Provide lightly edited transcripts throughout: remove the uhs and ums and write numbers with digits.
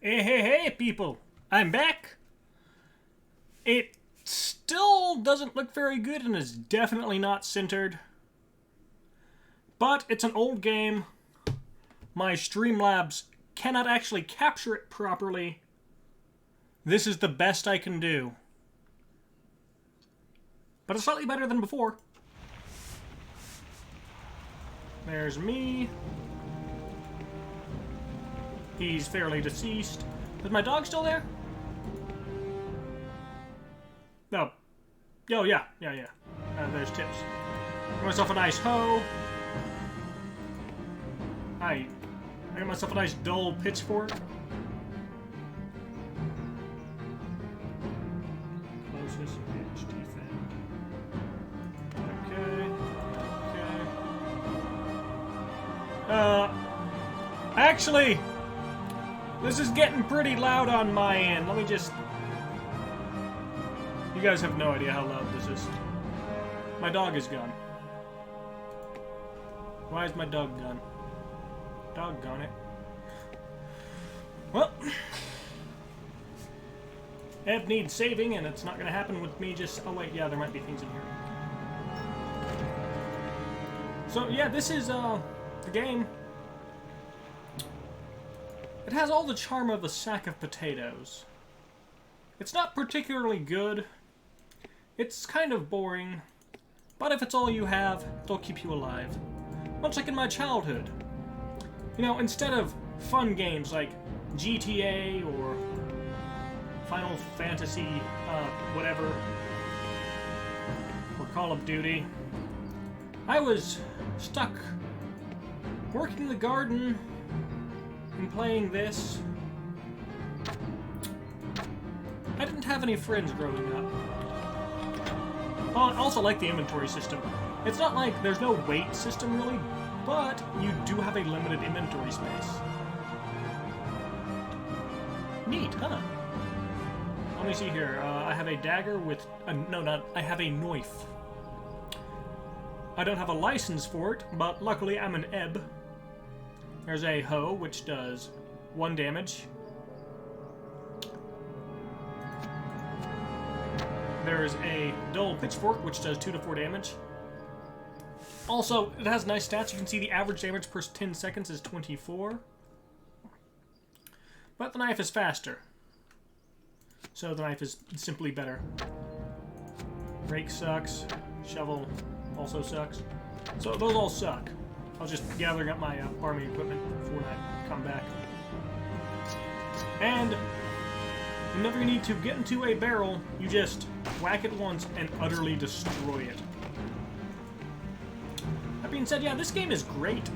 Hey, people! I'm back! It still doesn't look very good and is definitely not centered. But it's an old game. My Streamlabs cannot actually capture it properly. This is the best I can do. But it's slightly better than before. There's me. He's fairly deceased. Is my dog still there? No. Oh, yeah. There's Tips. Got myself a nice hoe. I got myself a nice dull pitchfork. Closest pitch defend. Okay. Actually, this is getting pretty loud on my end. Let me just... You guys have no idea how loud this is. My dog is gone. Why is my dog gone? Doggone it. Well, Ebb needs saving, and it's not going to happen with me just... Oh, wait, yeah, there might be things in here. So, yeah, this is, the game. It has all the charm of a sack of potatoes. It's not particularly good. It's kind of boring. But if it's all you have, it'll keep you alive. Much like in my childhood. You know, instead of fun games like GTA or Final Fantasy, whatever, or Call of Duty, I was stuck working the garden and playing this. I didn't have any friends growing up. Oh, I also like the inventory system. It's not like there's no weight system really, but you do have a limited inventory space. Neat, huh? Let me see here. I have a dagger with... I have a knife. I don't have a license for it, but luckily I'm an Ebb. There's a hoe, which does 1 damage. There's a dull pitchfork, which does 2 to 4 damage. Also, it has nice stats. You can see the average damage per 10 seconds is 24. But the knife is faster. So the knife is simply better. Rake sucks. Shovel also sucks. So those all suck. I was just gathering up my farming equipment before I come back. And whenever you need to get into a barrel, you just whack it once and utterly destroy it. That being said, yeah, this game is great.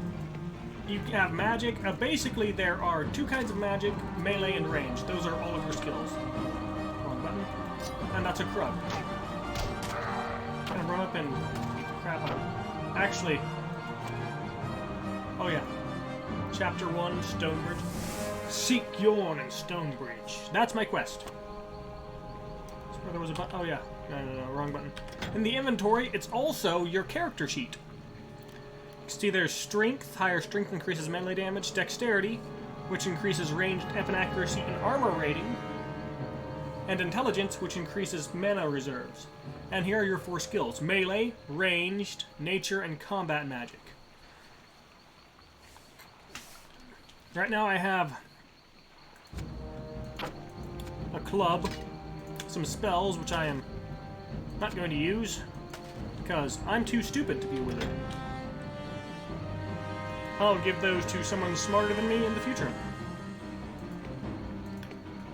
You have magic. Basically, there are 2 kinds of magic, melee and range. Those are all of your skills. Wrong button. And that's a Krug. Gonna run up and beat the crap out of him. Actually... Oh, yeah. Chapter 1, Stonebridge. Seek Yorn in Stonebridge. That's my quest. Where there was a button. Oh, yeah. No, wrong button. In the inventory, it's also your character sheet. You see there's Strength. Higher Strength increases melee damage. Dexterity, which increases ranged weapon accuracy and armor rating. And Intelligence, which increases mana reserves. And here are your 4 skills. Melee, ranged, nature, and combat magic. Right now I have a club, some spells, which I am not going to use, because I'm too stupid to be with it. I'll give those to someone smarter than me in the future.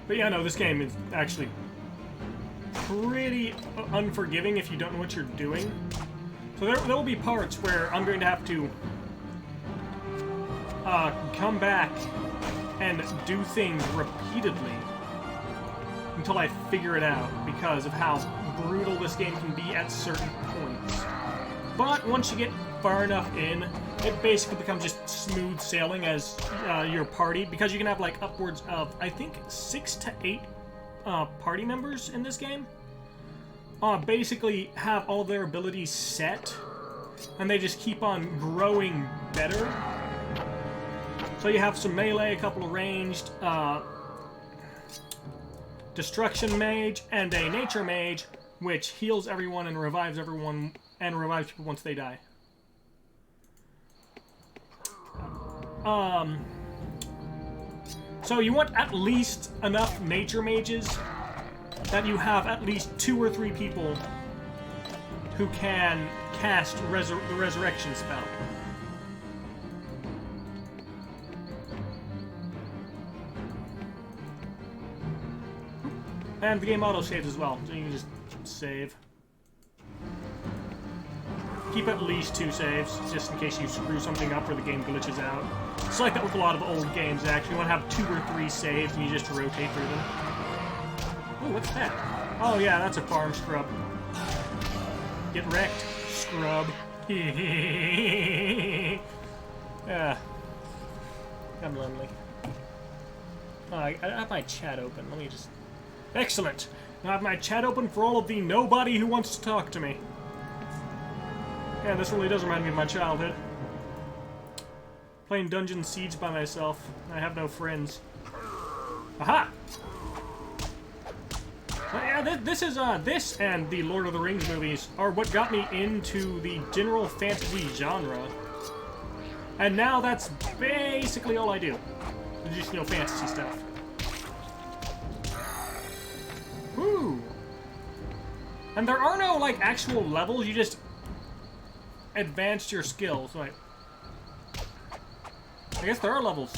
But yeah, no, this game is actually pretty unforgiving if you don't know what you're doing. So there will be parts where I'm going to have to come back and do things repeatedly until I figure it out because of how brutal this game can be at certain points. But once you get far enough in, it basically becomes just smooth sailing as your party, because you can have like upwards of, I think, 6 to 8 party members in this game. Basically have all their abilities set, and they just keep on growing better. So you have some melee, a couple of ranged, destruction mage, and a nature mage, which heals everyone and revives people once they die. So you want at least enough nature mages that you have at least 2 or 3 people who can cast the resurrection spell. And the game auto-saves as well, so you can just save. Keep at least 2 saves, just in case you screw something up or the game glitches out. It's like that with a lot of old games, actually. You want to have 2 or 3 saves, and you just rotate through them. Ooh, what's that? Oh yeah, that's a farm scrub. Get wrecked, scrub. Yeah. I'm lonely. I have my chat open. Let me just... Excellent! Now I have my chat open for all of the nobody who wants to talk to me. Yeah, this really does remind me of my childhood. Playing Dungeon Siege by myself. I have no friends. Aha! Yeah, this and the Lord of the Rings movies are what got me into the general fantasy genre. And now that's basically all I do. Just, you know, fantasy stuff. Woo! And there are no, like, actual levels, you just advance your skills. Like, I guess there are levels.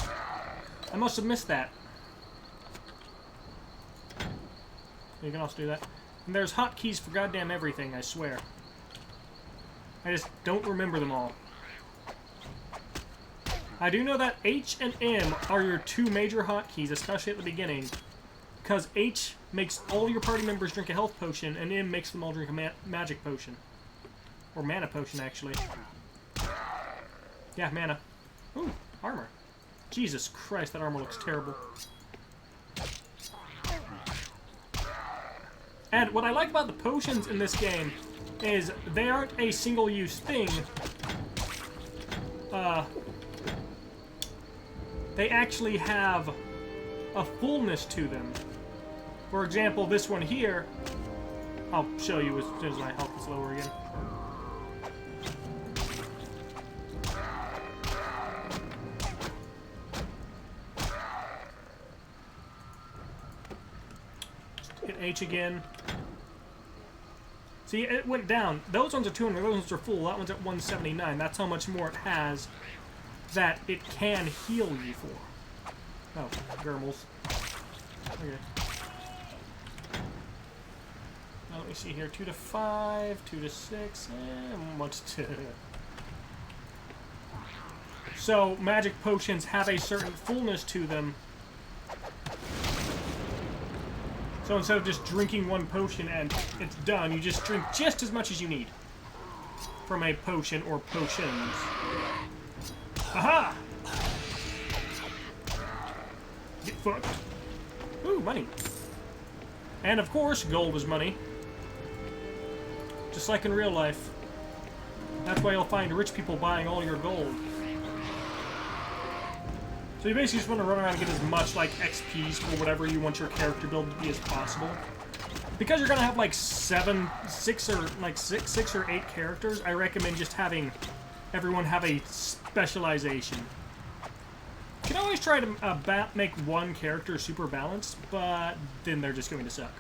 I must have missed that. You can also do that. And there's hotkeys for goddamn everything, I swear. I just don't remember them all. I do know that H and M are your 2 major hotkeys, especially at the beginning. Because H makes all your party members drink a health potion, and M makes them all drink a magic potion. Or mana potion, actually. Yeah, mana. Ooh, armor. Jesus Christ, that armor looks terrible. And what I like about the potions in this game is they aren't a single-use thing. They actually have a fullness to them. For example, this one here, I'll show you as soon as my health is lower again. Hit H again. See, it went down. Those ones are 200, those ones are full. That one's at 179. That's how much more it has that it can heal you for. Oh, Germals. Okay. Now let me see here. 2 to 5, 2 to 6, and what's 2? So, magic potions have a certain fullness to them. So instead of just drinking 1 potion and it's done, you just drink just as much as you need from a potion or potions. Aha! Get fucked. Ooh, money. And of course, gold is money. Just like in real life. That's why you'll find rich people buying all your gold. So you basically just want to run around and get as much, like, XPs for whatever you want your character build to be as possible. Because you're gonna have, like, 6 or 8 characters, I recommend just having everyone have a specialization. You can always try to make one character super balanced, but then they're just going to suck.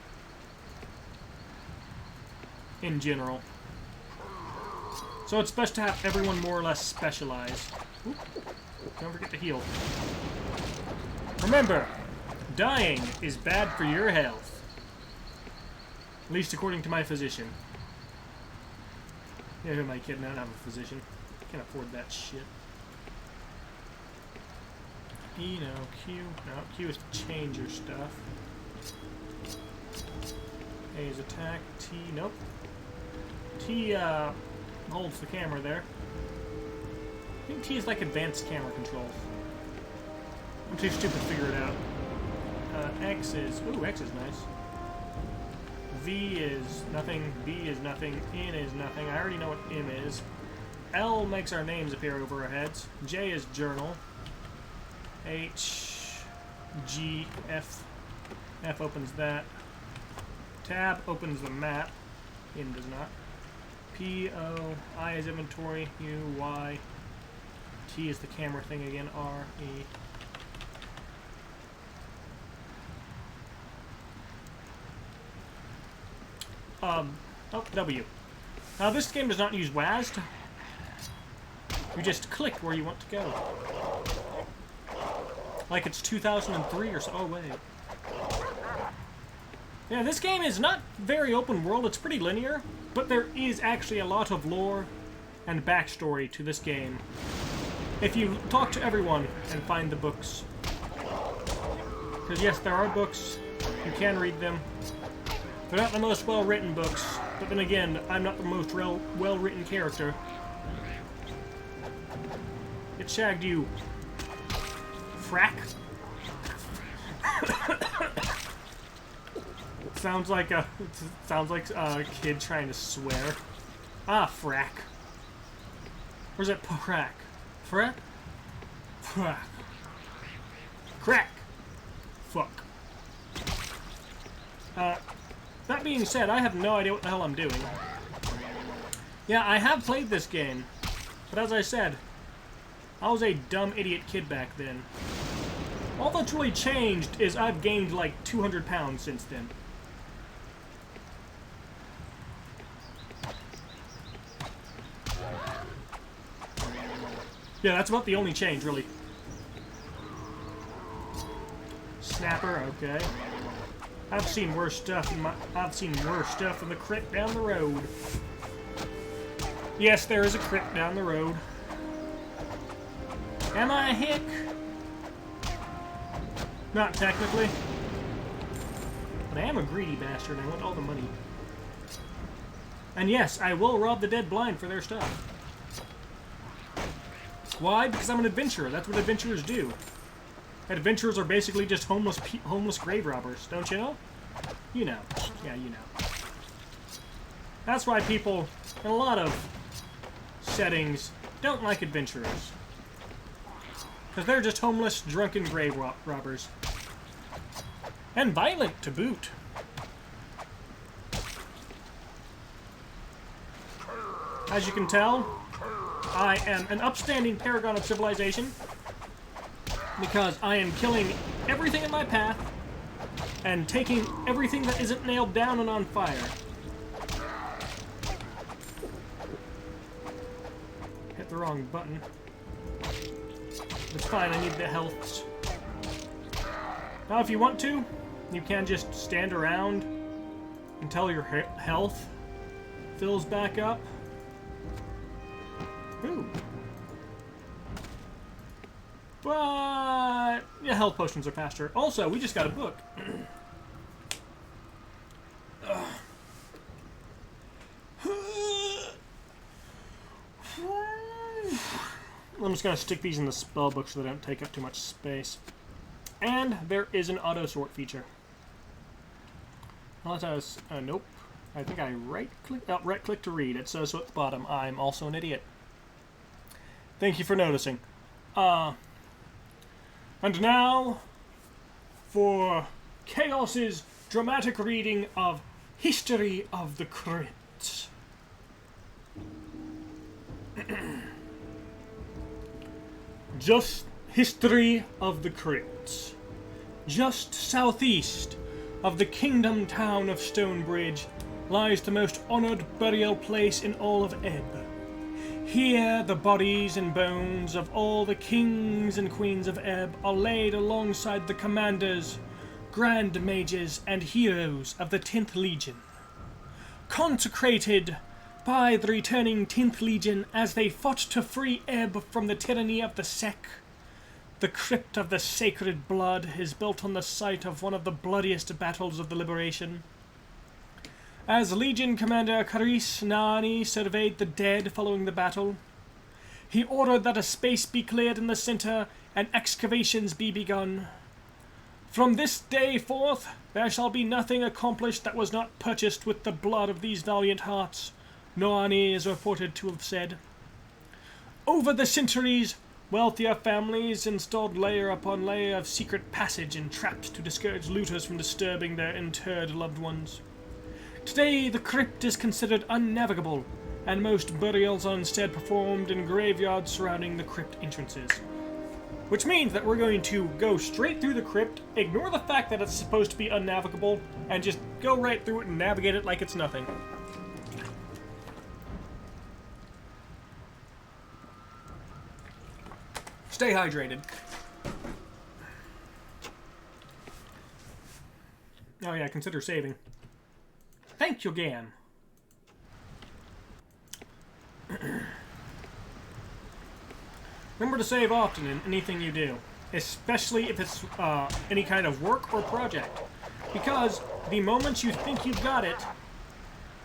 In general. So it's best to have everyone more or less specialized. Oop. Don't forget to heal. Remember, dying is bad for your health. At least according to my physician. Yeah, who am I kidding? I don't have a physician. Can't afford that shit. E, no. Q. No, Q is to change your stuff. A is attack. T, nope. T, holds the camera there. I think T is like advanced camera controls. I'm too stupid to figure it out. X is... Ooh, X is nice. V is nothing. B is nothing. N is nothing. I already know what M is. L makes our names appear over our heads. J is journal. H, G, F. F opens that. Tab opens the map. In does not. P, O, I is inventory, U, Y. T is the camera thing again, R, E. Oh, W. Now this game does not use WASD. You just click where you want to go. Like it's 2003 or so. Oh, wait. Yeah, this game is not very open world. It's pretty linear, but there is actually a lot of lore and backstory to this game. If you talk to everyone and find the books. Because yes, there are books. You can read them. They're not the most well-written books, but then again, I'm not the most well-written character. It shagged you. Frack? Sounds like a kid trying to swear. Ah, frack. Or is it crack? Frack? Frack. Crack. Fuck. That being said, I have no idea what the hell I'm doing. Yeah, I have played this game, but as I said, I was a dumb idiot kid back then. All that's really changed is I've gained like 200 pounds since then. Yeah, that's about the only change, really. Snapper, okay. I've seen worse stuff in the crypt down the road. Yes, there is a crypt down the road. Am I a hick? Not technically. But I am a greedy bastard and I want all the money. And yes, I will rob the dead blind for their stuff. Why? Because I'm an adventurer. That's what adventurers do. Adventurers are basically just homeless grave robbers. Don't you know? You know. Yeah, you know. That's why people, in a lot of settings, don't like adventurers. Because they're just homeless, drunken grave robbers. And violent, to boot. As you can tell, I am an upstanding paragon of civilization. Because I am killing everything in my path and taking everything that isn't nailed down and on fire. Hit the wrong button. It's fine, I need the healths. Now if you want to, you can just stand around until your health fills back up. Ooh. But yeah, health potions are faster. Also, we just got a book. I'm just gonna stick these in the spell book so they don't take up too much space. And there is an auto sort feature. Let us. Nope. I think I right click to read. It says so at the bottom. I'm also an idiot. Thank you for noticing. And now, for Chaos's dramatic reading of History of the Crypt. Just History of the Crypt. Just southeast of the kingdom town of Stonebridge lies the most honored burial place in all of Ebb. Here, the bodies and bones of all the kings and queens of Ebb are laid alongside the commanders, grand mages, and heroes of the 10th Legion. Consecrated by the returning 10th Legion as they fought to free Ebb from the tyranny of the Sec, the Crypt of the Sacred Blood is built on the site of one of the bloodiest battles of the Liberation. As Legion Commander Caris Naani surveyed the dead following the battle, he ordered that a space be cleared in the center and excavations be begun. From this day forth, there shall be nothing accomplished that was not purchased with the blood of these valiant hearts, Naani is reported to have said. Over the centuries, Wealthier families installed layer upon layer of secret passage and traps to discourage looters from disturbing their interred loved ones. Today, the crypt is considered unnavigable, and most burials are instead performed in graveyards surrounding the crypt entrances. Which means that we're going to go straight through the crypt, ignore the fact that it's supposed to be unnavigable, and just go right through it and navigate it like it's nothing. Stay hydrated. Oh yeah, consider saving. Thank you, Gam. Remember to save often in anything you do, especially if it's any kind of work or project, because the moment you think you've got it,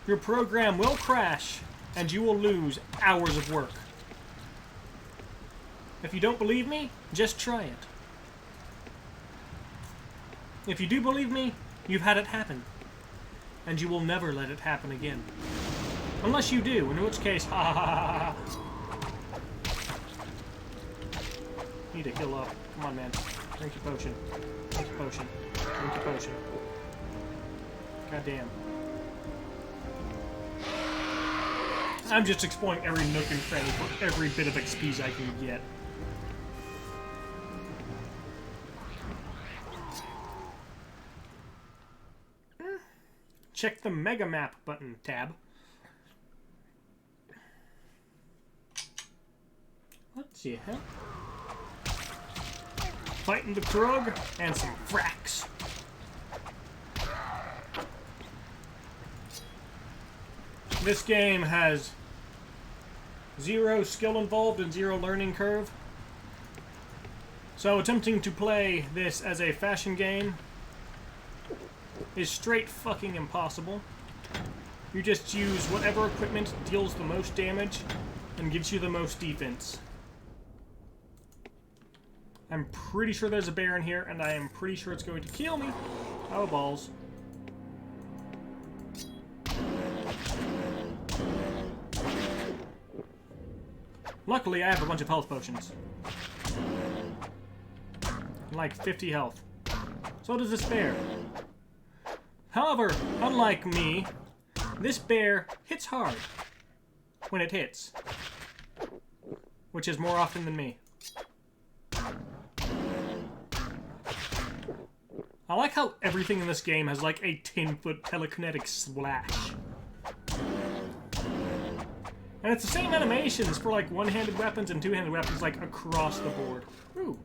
your program will crash and you will lose hours of work. If you don't believe me, just try it. If you do believe me, you've had it happen, and you will never let it happen again. Unless you do, in which case, ha ha ha ha ha. Need to heal up. Come on, man. Drink your potion. Drink your potion. Drink your potion. God damn. I'm just exploring every nook and cranny for every bit of XP I can get. Check the Mega Map button tab. What the hell? Fighting the Krug and some fracks. This game has 0 skill involved and 0 learning curve. So attempting to play this as a fashion game is straight fucking impossible. You just use whatever equipment deals the most damage and gives you the most defense. I'm pretty sure there's a bear in here, and I am pretty sure it's going to kill me. Oh, balls. Luckily, I have a bunch of health potions. Like 50 health. So does this bear. However, unlike me, this bear hits hard when it hits. Which is more often than me. I like how everything in this game has like a 10-foot telekinetic slash. And it's the same animations for like one-handed weapons and two-handed weapons like across the board. Ooh.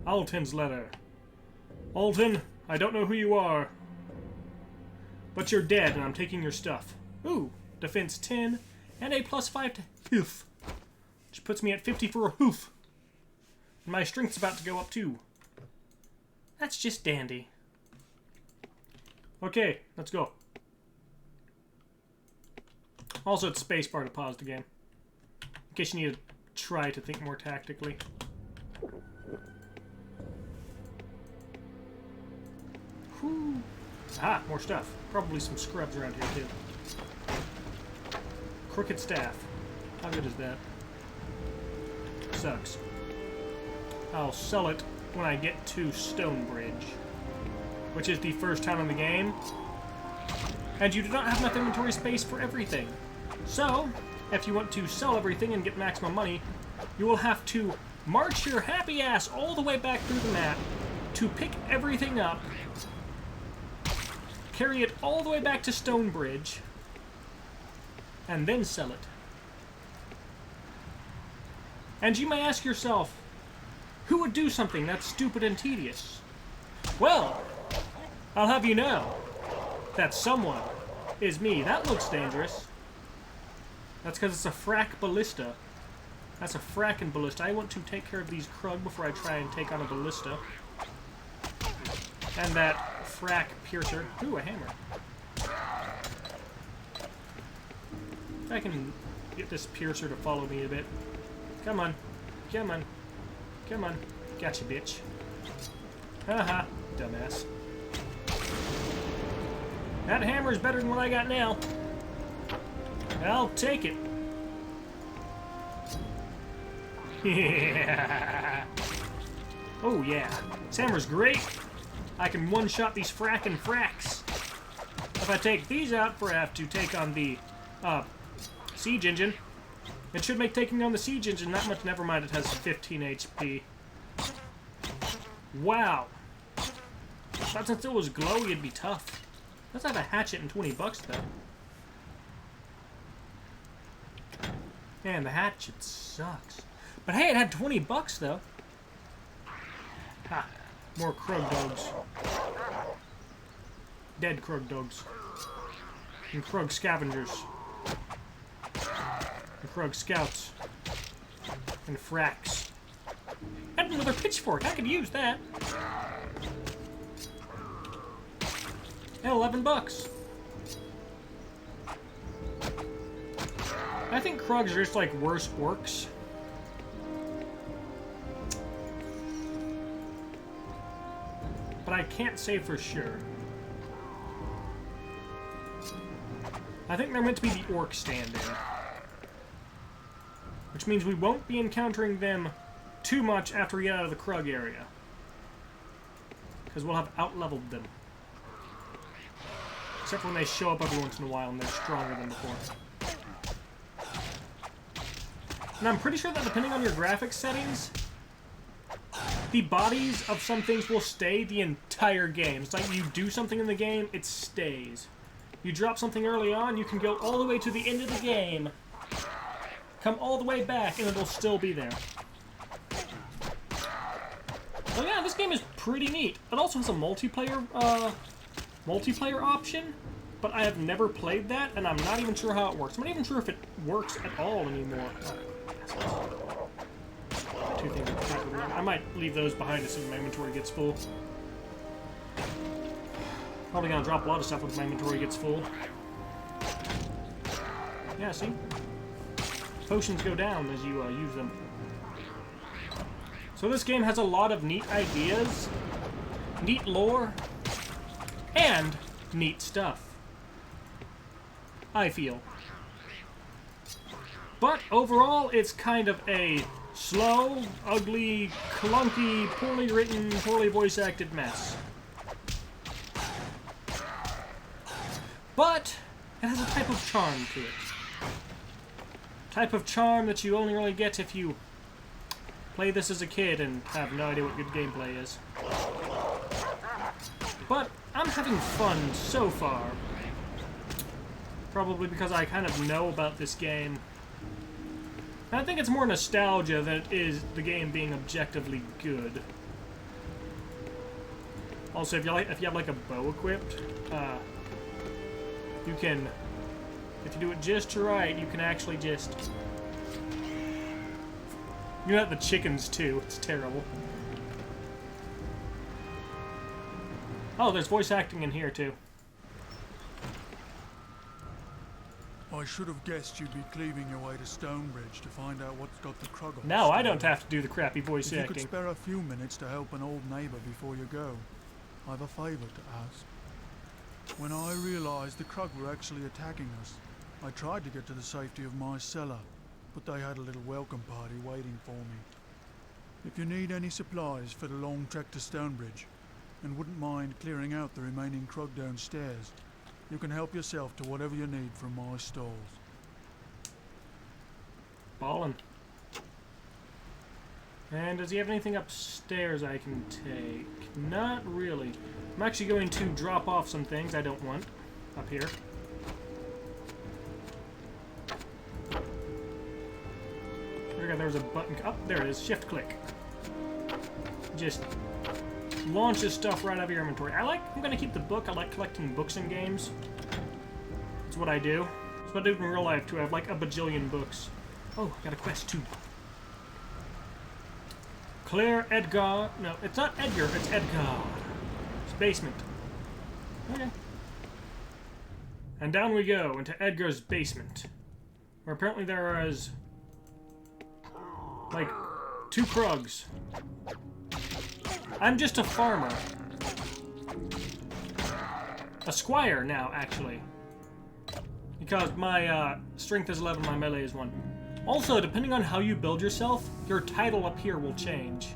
Alton's letter. Alton, I don't know who you are, but you're dead and I'm taking your stuff. Ooh, defense 10 and a +5 to hoof, which puts me at 50 for a hoof. And my strength's about to go up too. That's just dandy. Okay, let's go. Also, it's spacebar to pause the game, in case you need to try to think more tactically. Whew. Ah, more stuff. Probably some scrubs around here, too. Crooked staff. How good is that? Sucks. I'll sell it when I get to Stonebridge, which is the first town in the game. And you do not have enough inventory space for everything. So, if you want to sell everything and get maximum money, you will have to march your happy ass all the way back through the map to pick everything up, carry it all the way back to Stonebridge, and then sell it. And you may ask yourself, who would do something that's stupid and tedious? Well, I'll have you know that someone is me. That looks dangerous. That's because it's a frack ballista. That's a frackin' ballista. I want to take care of these Krug before I try and take on a ballista. And that frack piercer. Ooh, a hammer. If I can get this piercer to follow me a bit. Come on. Come on. Come on. Gotcha, bitch. Haha, dumbass. That hammer's better than what I got now. I'll take it. Yeah. Oh, yeah. Sammer's great. I can one-shot these frackin' fracks. If I take these out before I have to take on the siege engine, it should make taking on the siege engine that much. Never mind, it has 15 HP. Wow. Thought since it was glowy, it'd be tough. Let's have a hatchet and 20 bucks, though. Man, the hatchet sucks. But hey, it had 20 bucks, though. Ha. More Krug dogs. Dead Krug dogs. And Krug scavengers. And Krug scouts. And fracks. And another pitchfork. I could use that. And 11 bucks. I think Krugs are just like worse orcs. But I can't say for sure. I think they're meant to be the orc stand-in. Which means we won't be encountering them too much after we get out of the Krug area. Because we'll have out-leveled them. Except for when they show up every once in a while and they're stronger than before. And I'm pretty sure that depending on your graphics settings, the bodies of some things will stay the entire game. It's like you do something in the game, it stays. You drop something early on, you can go all the way to the end of the game, come all the way back, and it'll still be there. Oh yeah, this game is pretty neat. It also has a multiplayer option, but I have never played that, and I'm not even sure how it works. I'm not even sure if it works at all anymore. Two things. I might leave those behind as soon as my inventory gets full. Probably gonna drop a lot of stuff when my inventory gets full. Yeah, see? Potions go down as you use them. So this game has a lot of neat ideas, neat lore, and neat stuff. I feel. But overall, it's kind of a slow, ugly, clunky, poorly written, poorly voice-acted mess. But it has a type of charm to it. Type of charm that you only really get if you play this as a kid and have no idea what good gameplay is. But I'm having fun so far. Probably because I kind of know about this game. And I think it's more nostalgia than it is the game being objectively good. Also, if you have like a bow equipped, you can, if you do it just right, you can actually just... You have the chickens too. It's terrible. Oh, there's voice acting in here too. I should have guessed you'd be cleaving your way to Stonebridge to find out what's got the Krug on. No, I don't have to do the crappy voice acting. If you could spare a few minutes to help an old neighbour before you go, I've a favour to ask. When I realised the Krug were actually attacking us, I tried to get to the safety of my cellar, but they had a little welcome party waiting for me. If you need any supplies for the long trek to Stonebridge, and wouldn't mind clearing out the remaining Krug downstairs, you can help yourself to whatever you need from my stalls. Ballin'. And does he have anything upstairs I can take? Not really. I'm actually going to drop off some things I don't want up here. There's a button. Oh, there it is. Shift click. Just launches stuff right out of your inventory. I'm gonna keep the book. I like collecting books in games. That's what I do. That's what I do in real life too. I have like a bajillion books. Oh, got a quest too. Clear Edgar. No, it's not Edgar. It's Edgar. It's basement. Okay. And down we go into Edgar's basement, where apparently there is like 2 Krugs. I'm just a farmer. A squire now, actually. Because my strength is 11, my melee is 1. Also, depending on how you build yourself, your title up here will change.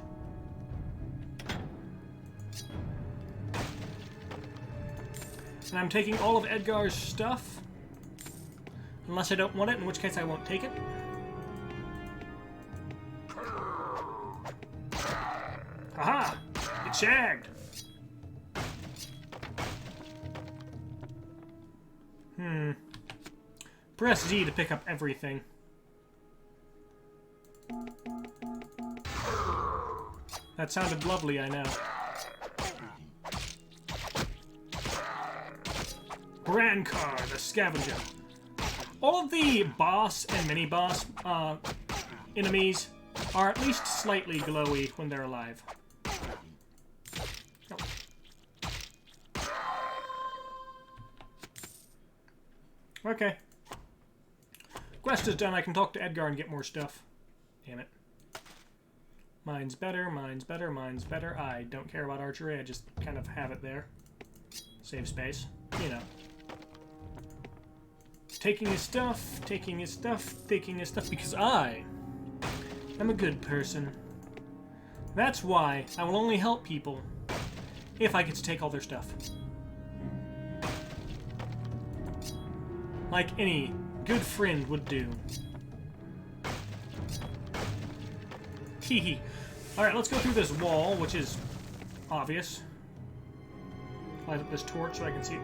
And I'm taking all of Edgar's stuff. Unless I don't want it, in which case I won't take it. Haha! Get shagged! Press Z to pick up everything. That sounded lovely, I know. Brancard, the scavenger. All of the boss and mini-boss enemies are at least slightly glowy when they're alive. Oh. Okay. Quest is done. I can talk to Edgar and get more stuff. Damn it. Mine's better, mine's better, mine's better. I don't care about archery. I just kind of have it there. Save space. You know. Taking his stuff, taking his stuff, taking his stuff, because I am a good person. That's why I will only help people if I get to take all their stuff. Like any good friend would do. Hehe. Alright, let's go through this wall, which is obvious. Light up this torch so I can see.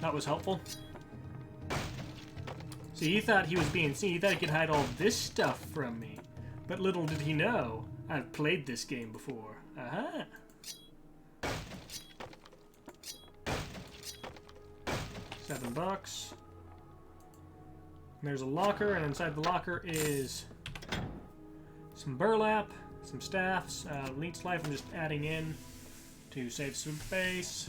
That was helpful. See, he thought he was being seen. He thought he could hide all this stuff from me. But little did he know, I've played this game before. Aha! $7. There's a locker, and inside the locker is some burlap, some staffs, leech life I'm just adding in to save some space.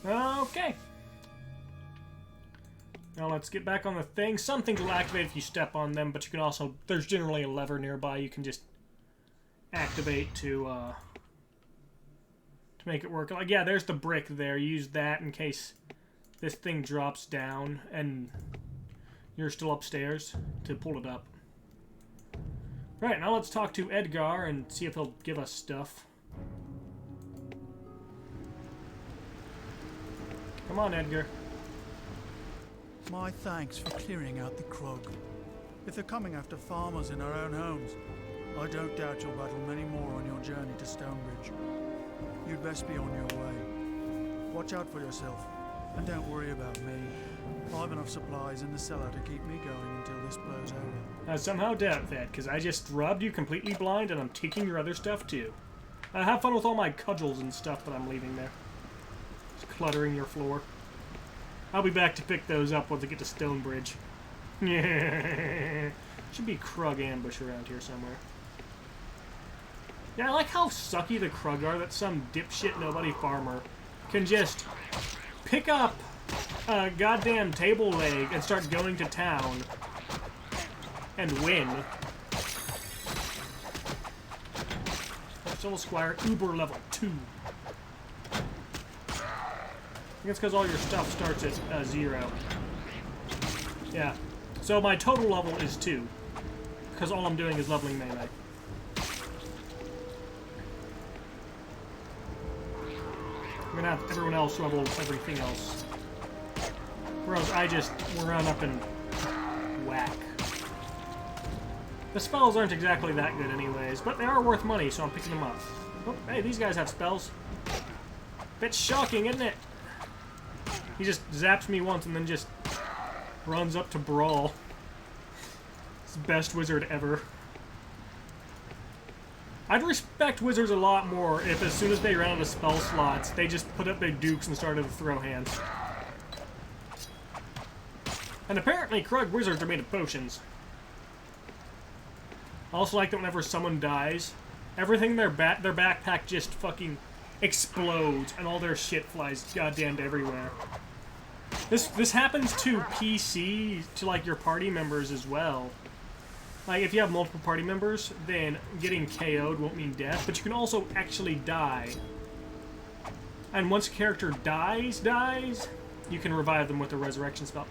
Okay. Now let's get back on the thing. Some things will activate if you step on them, but you can also, there's generally a lever nearby you can just activate to make it work. Like, yeah, there's the brick there. Use that in case this thing drops down and you're still upstairs to pull it up. Right, now let's talk to Edgar and see if he'll give us stuff. Come on, Edgar. My thanks for clearing out the Krug. If they're coming after farmers in our own homes, I don't doubt you'll battle many more on your journey to Stonebridge. You'd best be on your way. Watch out for yourself, and don't worry about me. I've enough supplies in the cellar to keep me going until this blows over. I somehow doubt that, because I just robbed you completely blind, and I'm taking your other stuff too. Have fun with all my cudgels and stuff that I'm leaving there. Just cluttering your floor. I'll be back to pick those up once I get to Stonebridge. Should be Krug ambush around here somewhere. Yeah, I like how sucky the Krug are that some dipshit nobody farmer can just pick up a goddamn table leg and start going to town and win. Still Squire, Uber level 2. I think it's because all your stuff starts at 0. Yeah. So my total level is 2. Because all I'm doing is leveling melee. I'm gonna have everyone else level everything else. Whereas I just run up and whack. The spells aren't exactly that good anyways, but they are worth money, so I'm picking them up. Oh, hey, these guys have spells. Bit shocking, isn't it? He just zaps me once and then just runs up to brawl. It's the best wizard ever. I'd respect wizards a lot more if as soon as they ran out of spell slots, they just put up their dukes and started to throw hands. And apparently Krug wizards are made of potions. I also like that whenever someone dies, everything in their backpack just fucking explodes and all their shit flies goddamn everywhere. This happens to PC, to like your party members as well. Like if you have multiple party members, then getting KO'd won't mean death, but you can also actually die. And once a character dies, you can revive them with a resurrection spell.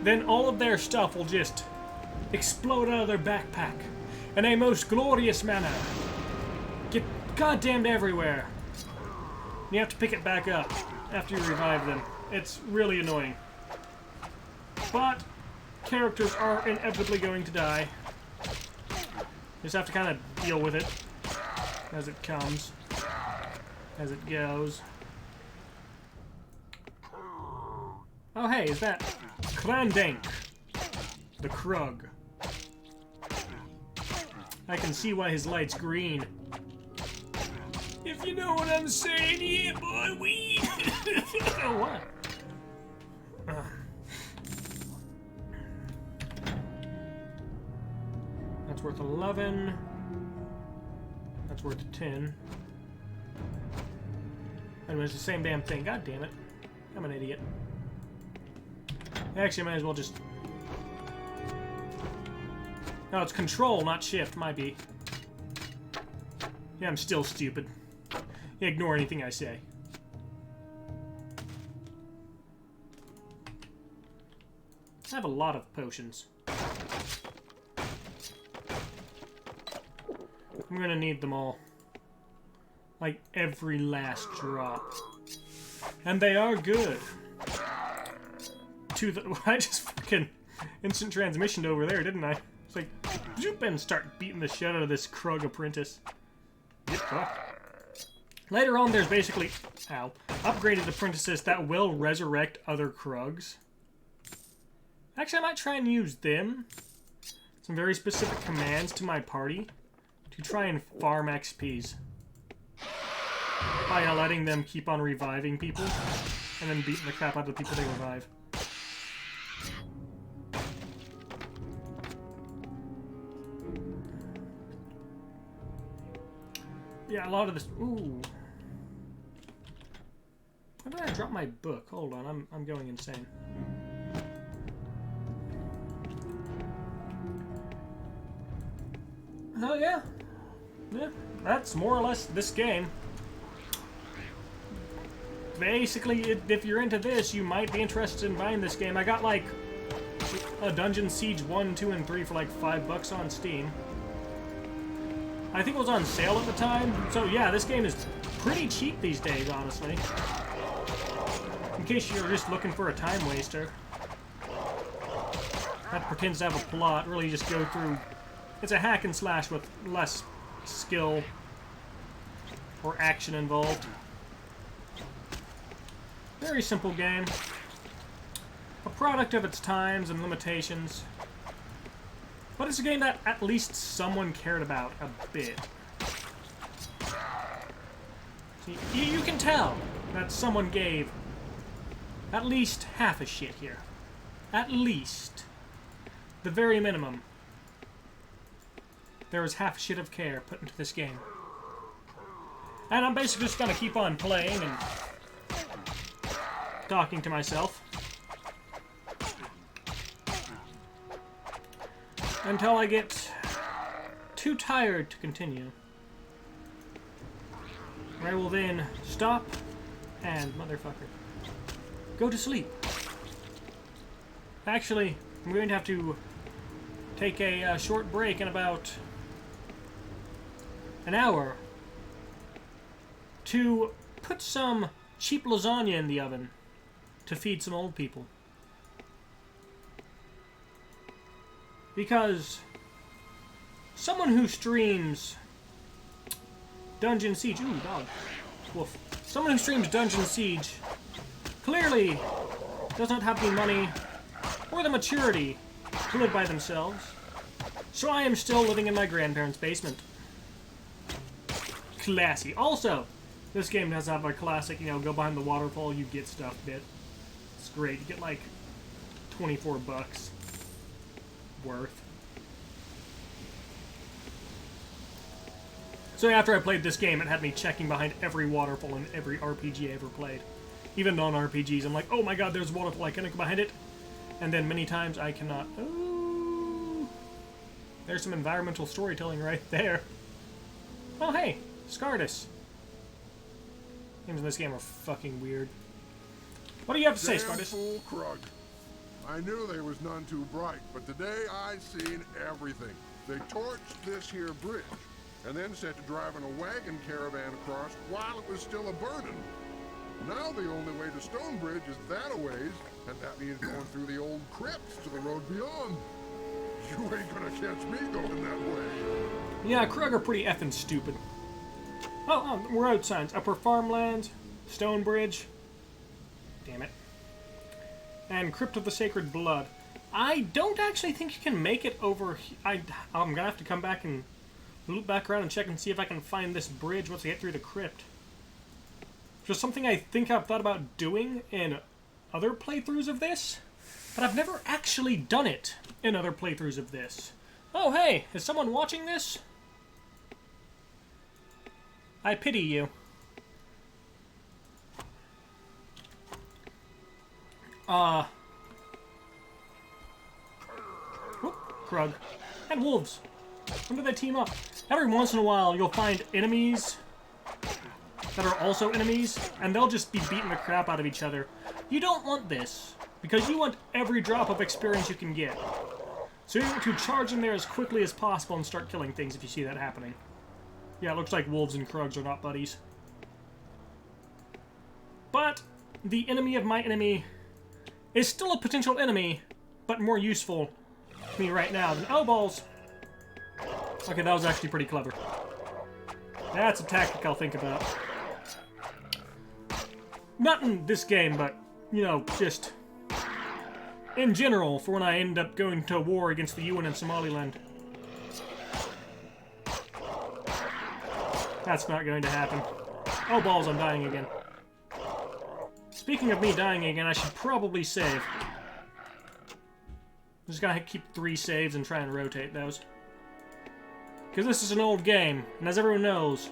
then all of their stuff will just explode out of their backpack in a most glorious manner. Get goddamned everywhere. You have to pick it back up after you revive them. It's really annoying. But characters are inevitably going to die. You just have to kind of deal with it as it comes, as it goes. Oh hey, is that Clandank, the Krug? I can see why his light's green. If you know what I'm saying, yeah, boy, we. What? That's worth 11. That's worth 10. And it's the same damn thing. God damn it. I'm an idiot. Actually, I might as well just... No, it's control, not shift. Might be. Yeah, I'm still stupid. Ignore anything I say. I have a lot of potions. I'm gonna need them all. Like, every last drop. And they are good. To the... I just fucking instant transitioned over there, didn't I? It's like, zoop, and start beating the shit out of this Krug apprentice. Get fucked. Later on, there's basically, upgraded apprentices that will resurrect other Krugs. Actually, I might try and use them. Some very specific commands to my party to try and farm XPs. By letting them keep on reviving people, and then beating the crap out of the people they revive. Yeah, a lot of this... Ooh. Why did I drop my book? Hold on, I'm going insane. Oh yeah. Yeah, that's more or less this game. Basically, if you're into this, you might be interested in buying this game. I got like a Dungeon Siege 1, 2, and 3 for like $5 on Steam. I think it was on sale at the time. So yeah, this game is pretty cheap these days, honestly. In case you're just looking for a time waster. That pretends to have a plot, really just go through... It's a hack and slash with less skill or action involved. Very simple game. A product of its times and limitations. But it's a game that at least someone cared about a bit. See, you can tell that someone gave at least half a shit here. At least. The very minimum. There was half a shit of care put into this game. And I'm basically just gonna keep on playing and talking to myself. Until I get too tired to continue. I will then stop and, motherfucker, go to sleep. Actually, I'm going to have to take a short break in about an hour to put some cheap lasagna in the oven to feed some old people. Because someone who streams Dungeon Siege... Ooh, dog. Woof. Someone who streams Dungeon Siege clearly does not have the money or the maturity to live by themselves. So I am still living in my grandparents' basement. Classy. Also, this game does have a classic, you know, go behind the waterfall, you get stuff bit. It's great. You get like $24 worth. So after I played this game, it had me checking behind every waterfall in every RPG I ever played. Even non-RPGs, I'm like, oh my god, there's a waterfall, I cannot go behind it. And then many times I cannot. Ooh. There's some environmental storytelling right there. Oh hey, Scardus. Names in this game are fucking weird. What do you have to say, Scardus? Fool Krug. I knew they was none too bright, but today I seen everything. They torched this here bridge, and then set to driving a wagon caravan across while it was still a burden. Now the only way to Stonebridge is that a ways, and that means going through the old crypts to the road beyond. You ain't gonna catch me going that way. Yeah, Krug are pretty effing stupid. Oh, road signs. Upper Farmlands, Stonebridge. Damn it. And Crypt of the Sacred Blood. I don't actually think you can make it over... I'm gonna have to come back and loop back around and check and see if I can find this bridge once I get through the crypt. Just something I think I've thought about doing in other playthroughs of this, but I've never actually done it in other playthroughs of this. Oh, hey, is someone watching this? I pity you. Whoop, Krug. And wolves. When do they team up? Every once in a while, you'll find enemies that are also enemies, and they'll just be beating the crap out of each other. You don't want this, because you want every drop of experience you can get. So you want to charge in there as quickly as possible and start killing things if you see that happening. Yeah, it looks like wolves and Krugs are not buddies. But the enemy of my enemy is still a potential enemy, but more useful to me right now than... Oh, balls! Okay, that was actually pretty clever. That's a tactic I'll think about. Not in this game, but, you know, just in general, for when I end up going to war against the UN in Somaliland. That's not going to happen. Oh, balls, I'm dying again. Speaking of me dying again, I should probably save. I'm just gonna keep 3 saves and try and rotate those. Because this is an old game, and as everyone knows,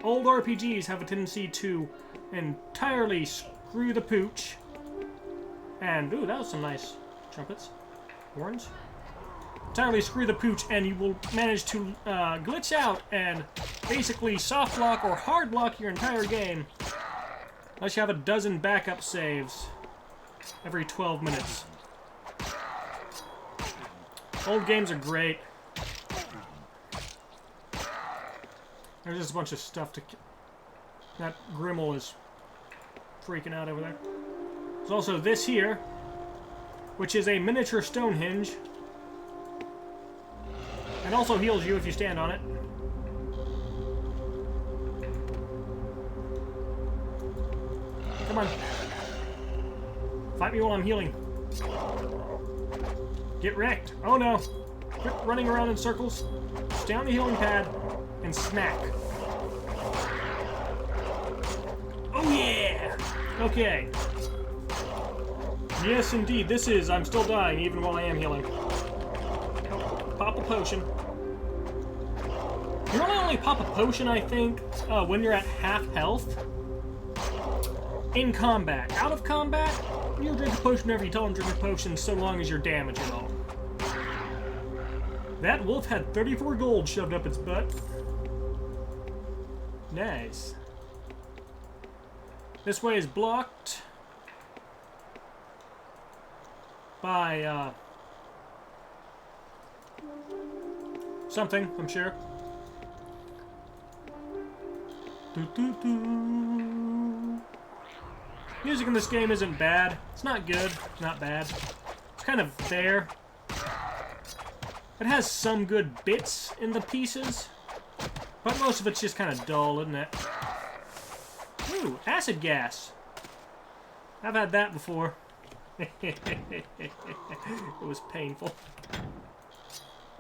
old RPGs have a tendency to entirely screw the pooch. And, ooh, that was some nice trumpets. Horns. Entirely screw the pooch, and you will manage to glitch out and basically soft lock or hard lock your entire game. Unless you have a dozen backup saves every 12 minutes. Old games are great. There's just a bunch of stuff to... That Grimmel is freaking out over there. There's also this here, which is a miniature Stonehenge. And also heals you if you stand on it. Come on. Fight me while I'm healing. Get wrecked. Oh no. Quit running around in circles. Stay on the healing pad and smack. Oh yeah! Okay. Yes, indeed. This is... I'm still dying even while I am healing. Pop a potion. You really only pop a potion, I think, when you're at half health. In combat. Out of combat, you'll drink a potion whenever you tell them to drink a potion so long as you're damaged at all. That wolf had 34 gold shoved up its butt. Nice. This way is blocked by, something, I'm sure. Music in this game isn't bad. It's not good, not bad. It's kind of there. It has some good bits in the pieces, but most of it's just kind of dull, isn't it? Ooh, acid gas. I've had that before. It was painful.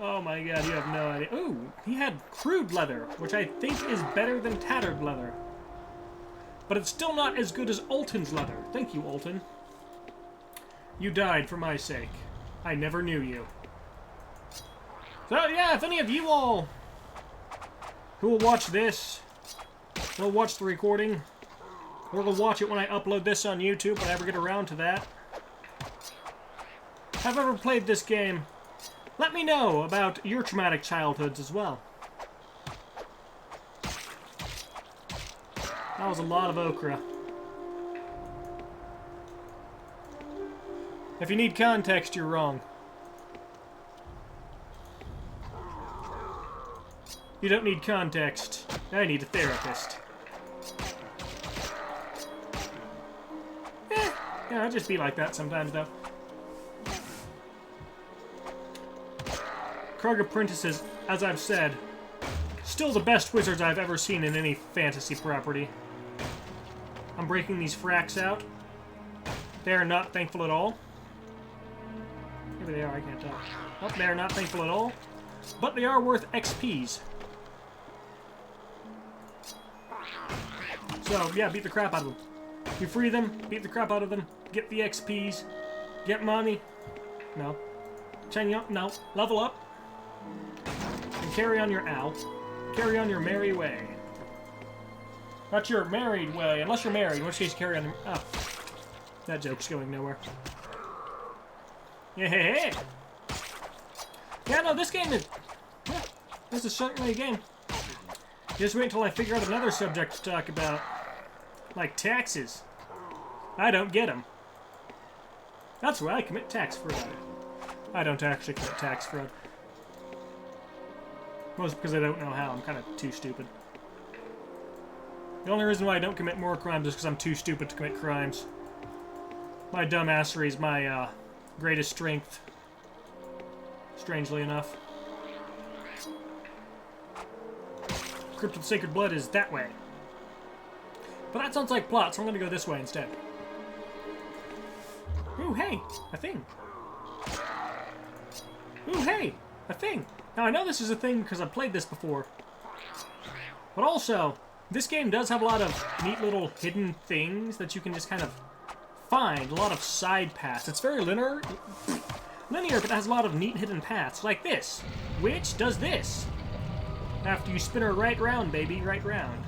Oh my god, you have no idea. Ooh, he had crude leather, which I think is better than tattered leather. But it's still not as good as Alton's leather. Thank you, Alton. You died for my sake. I never knew you. So yeah, if any of you all who will watch this, will watch the recording, or will watch it when I upload this on YouTube, when I ever get around to that, have ever played this game, let me know about your traumatic childhoods as well. That was a lot of okra. If you need context, you're wrong. You don't need context. I need a therapist. Yeah, I'll just be like that sometimes, though. Krug Apprentices, as I've said, still the best wizards I've ever seen in any fantasy property. I'm breaking these fracks out. They are not thankful at all. Maybe they are, I can't tell. Oh, they are not thankful at all. But they are worth XPs. So, yeah, beat the crap out of them. You free them, beat the crap out of them, get the XPs, get money. No. No. Level up. And carry on your carry on your merry way. Not your married way, unless you're married, in which case carry on. Oh. That joke's going nowhere. Yeah. Yeah, no, this game is... Yeah, this is certainly a game. Just wait until I figure out another subject to talk about. Like taxes. I don't get them. That's why I commit tax fraud. I don't actually commit tax fraud. Mostly because I don't know how. I'm kind of too stupid. The only reason why I don't commit more crimes is because I'm too stupid to commit crimes. My dumbassery is my greatest strength. Strangely enough. Crypt of the Sacred Blood is that way. But that sounds like plot, so I'm gonna go this way instead. Ooh, hey! A thing! Ooh, hey! A thing! Now, I know this is a thing because I've played this before. But also, this game does have a lot of neat little hidden things that you can just kind of find. A lot of side paths. It's very linear, but it has a lot of neat hidden paths, like this, which does this. After you spin her right round, baby, right round.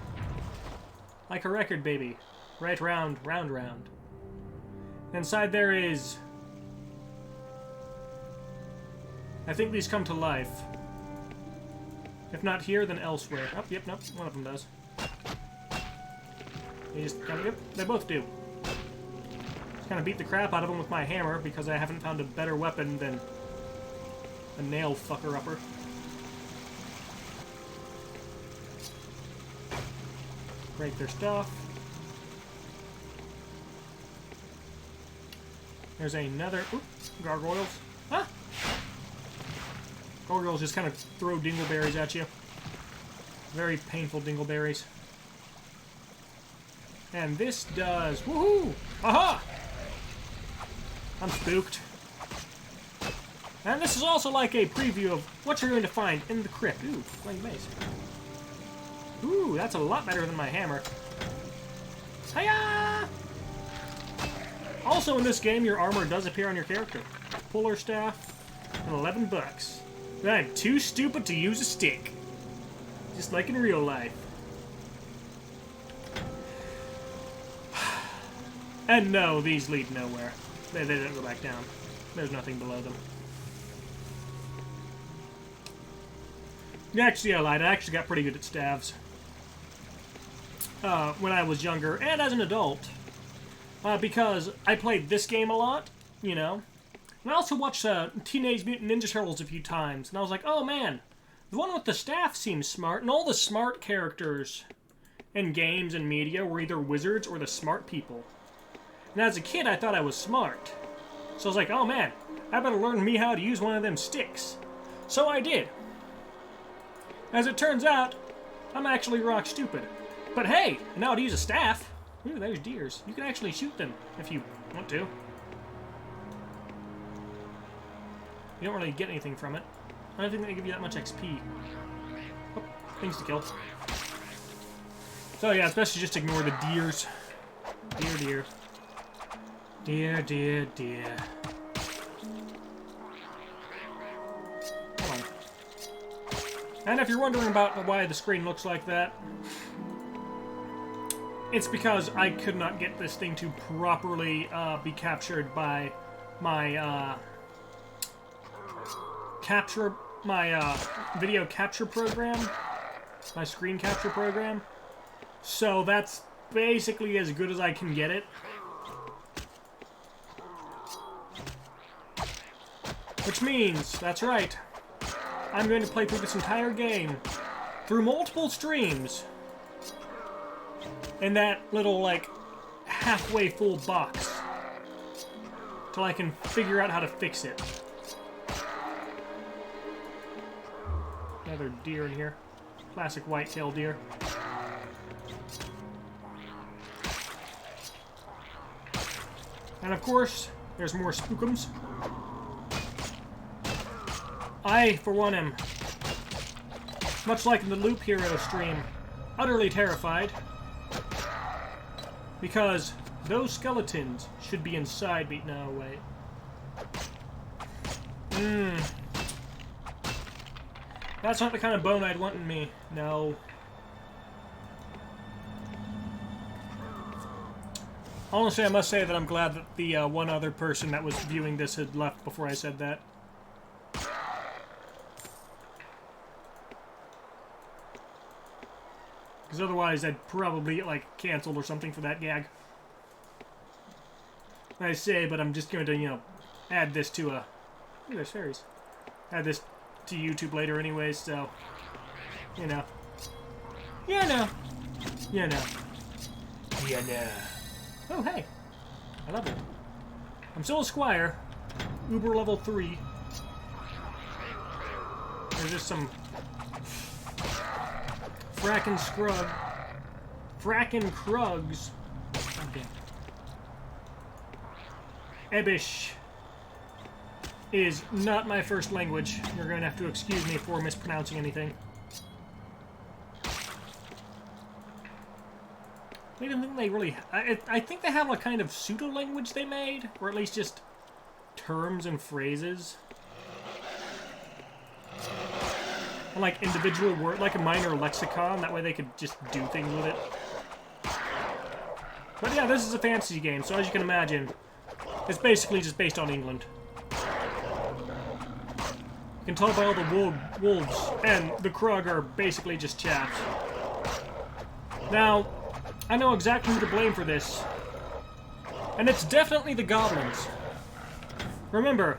Like a record, baby. Right round, round, round. Inside there is... I think these come to life. If not here, then elsewhere. Oh, yep, nope, one of them does. You just kind of, yep, they both do. Just kind of beat the crap out of them with my hammer because I haven't found a better weapon than a nail fucker-upper. Break their stuff. There's another... Oop, gargoyles. Ah! Gargoyles just kind of throw dingleberries at you. Very painful dingleberries. And this does... Woohoo! Aha! I'm spooked. And this is also like a preview of what you're going to find in the crypt. Ooh, flame mace. Ooh, that's a lot better than my hammer. Hiya! Also in this game, your armor does appear on your character. Puller staff, and $11. I'm too stupid to use a stick. Just like in real life. And no, these lead nowhere. They don't go back down. There's nothing below them. Actually, I lied. I actually got pretty good at staves. When I was younger, and as an adult. Because I played this game a lot, you know. And I also watched Teenage Mutant Ninja Turtles a few times, and I was like, oh man, the one with the staff seems smart, and all the smart characters in games and media were either wizards or the smart people. And as a kid, I thought I was smart. So I was like, oh man, I better learn me how to use one of them sticks. So I did. As it turns out, I'm actually rock stupid. But hey, I know how to use a staff. Ooh, there's deers. You can actually shoot them if you want to. You don't really get anything from it. I don't think they give you that much XP. Oh, things to kill. So yeah, it's best to just ignore the deers. Deer, deer. Deer, deer, deer. Come on. And if you're wondering about why the screen looks like that, it's because I could not get this thing to properly be captured by my video capture program, my screen capture program. So that's basically as good as I can get it. Which means, that's right, I'm going to play through this entire game through multiple streams in that little, like, halfway full box till I can figure out how to fix it. Another deer in here. Classic whitetail deer. And of course, there's more spookums. I, for one, am, much like in the Loop Hero stream, utterly terrified. Because those skeletons should be inside me. No, wait. That's not the kind of bone I'd want in me. No. Honestly, I must say that I'm glad that the one other person that was viewing this had left before I said that. Because otherwise I'd probably get, like, canceled or something for that gag. I say, but I'm just going to, you know, add this to a... Ooh, there's fairies. Add this to YouTube later anyways, so... You know. You know. You know. You know. Oh, hey. I love it. I'm still a squire. Uber level 3. There's just some... Frackin' scrug. Frackin' crugs. Okay. Ebbish is not my first language. You're going to have to excuse me for mispronouncing anything. I don't think they really... I think they have a kind of pseudo-language they made, or at least just terms and phrases. And like individual word, like a minor lexicon, that way they could just do things with it. But yeah, this is a fantasy game, so as you can imagine, it's basically just based on England. You can tell by all the wolves and the Krug are basically just chaps. Now, I know exactly who to blame for this. And it's definitely the goblins. Remember,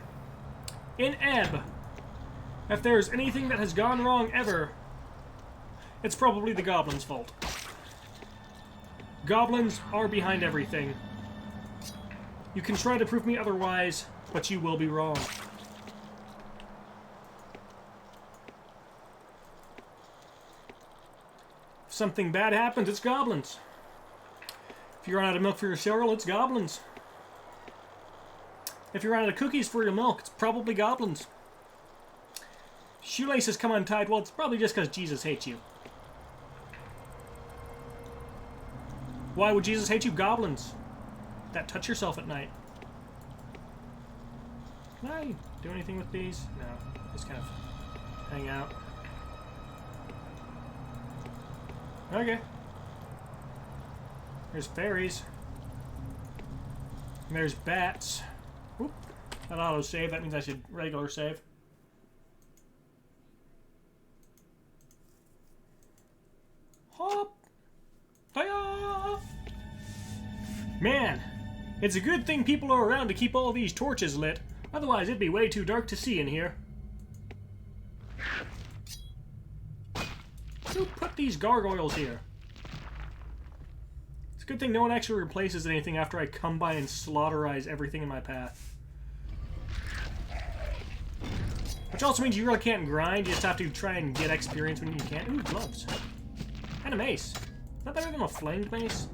in Ebb, if there's anything that has gone wrong ever, it's probably the goblins' fault. Goblins are behind everything. You can try to prove me otherwise, but you will be wrong. If something bad happens, it's goblins. If you run out of milk for your cereal, it's goblins. If you run out of cookies for your milk, it's probably goblins. Shoelaces come untied, well, it's probably just because Jesus hates you. Why would Jesus hate you? Goblins that touch yourself at night. Can I do anything with these? No, just kind of hang out. Okay. There's fairies. And there's bats. Whoop. That auto save, that means I should regular save. Hop! Hiya! Man, it's a good thing people are around to keep all these torches lit. Otherwise, it'd be way too dark to see in here. Who put these gargoyles here? It's a good thing no one actually replaces anything after I come by and slaughterize everything in my path. Which also means you really can't grind, you just have to try and get experience when you can. Ooh, gloves. And a mace. Is that better than a flamed mace?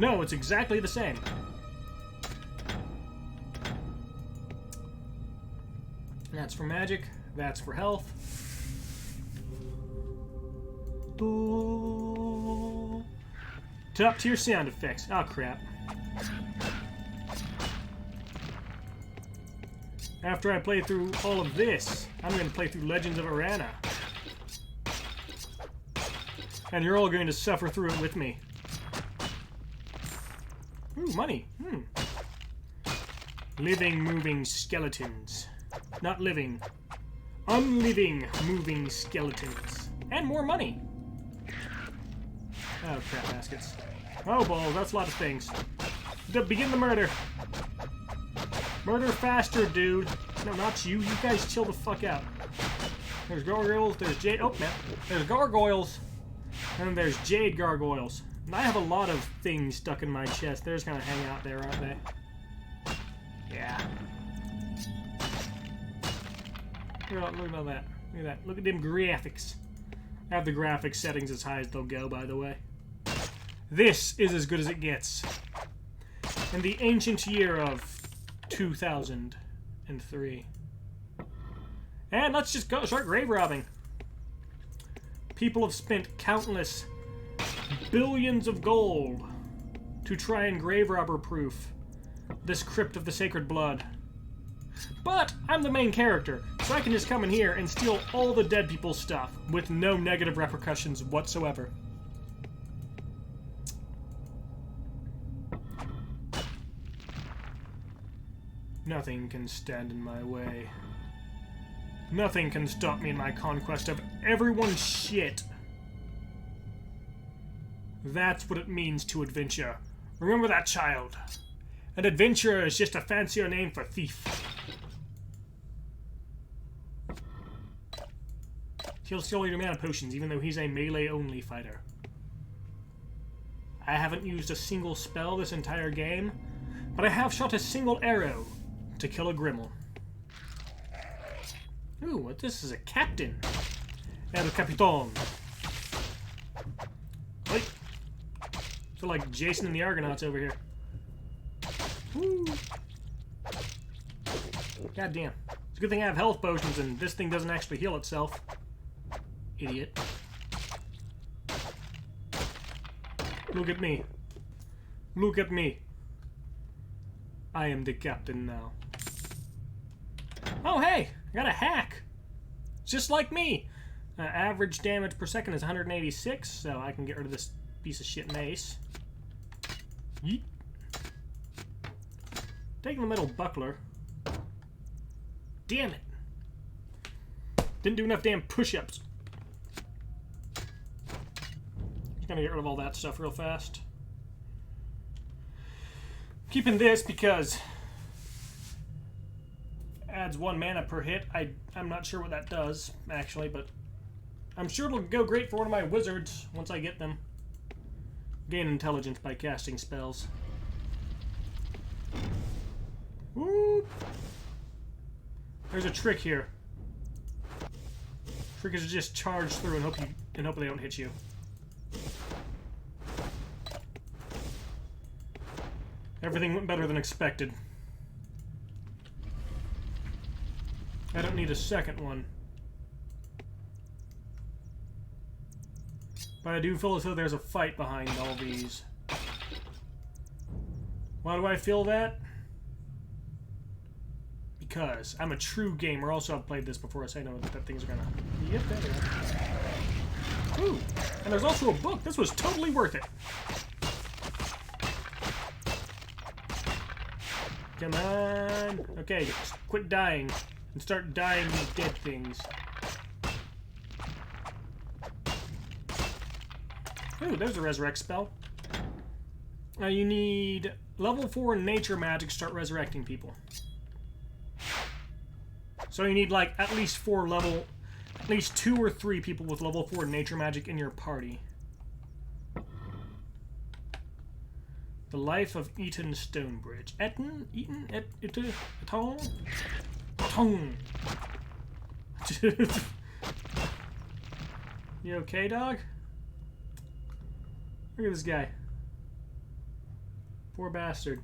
No, it's exactly the same. That's for magic. That's for health. Top tier sound effects. Oh, crap. After I play through all of this, I'm going to play through Legends of Arana. And you're all going to suffer through it with me. Ooh, money. Living, moving skeletons. Not living. Unliving, moving skeletons. And more money. Oh, crap baskets. Oh, balls. That's a lot of things. Begin the murder. Murder faster, dude. No, not you. You guys chill the fuck out. There's gargoyles. There's jade. Oh, man. There's gargoyles. And then there's jade gargoyles. And I have a lot of things stuck in my chest. They're just gonna hang out there, aren't they? Yeah. Look at that. Look at that. Look at them graphics. I have the graphics settings as high as they'll go, by the way. This is as good as it gets. In the ancient year of 2003. And let's just go start grave robbing. People have spent countless billions of gold to try and grave robber proof this crypt of the sacred blood. But I'm the main character, so I can just come in here and steal all the dead people's stuff with no negative repercussions whatsoever. Nothing can stand in my way. Nothing can stop me in my conquest of everyone's shit. That's what it means to adventure. Remember that, child. An adventurer is just a fancier name for thief. He'll steal your mana potions, even though he's a melee-only fighter. I haven't used a single spell this entire game, but I have shot a single arrow to kill a Grimmel. Ooh, what this is a captain. El Capitan. Wait. So like Jason and the Argonauts over here. Woo. God damn. It's a good thing I have health potions and this thing doesn't actually heal itself. Idiot. Look at me. Look at me. I am the captain now. Oh, hey! I got a hack! Just like me! Average damage per second is 186, so I can get rid of this piece of shit mace. Yeet. Taking the metal buckler. Damn it! Didn't do enough damn push-ups. Just gonna get rid of all that stuff real fast. Keeping this because adds 1 mana per hit. I'm not sure what that does, actually, but I'm sure it'll go great for one of my wizards once I get them. Gain intelligence by casting spells. Woo! There's a trick here. Trick is to just charge through and hope they don't hit you. Everything went better than expected. I don't need a second one. But I do feel as though there's a fight behind all these. Why do I feel that? Because I'm a true gamer. Also, I've played this before, so I know that things are gonna... Yep, there they are. Ooh! And there's also a book. This was totally worth it. Come on. Okay, just quit dying. And start dying these dead things. Ooh, there's a resurrect spell. Now you need level 4 nature magic to start resurrecting people. So you need like at least 2 or 3 people with level 4 nature magic in your party. The Life of Eton Stonebridge. Eton? You okay, dog? Look at this guy. Poor bastard.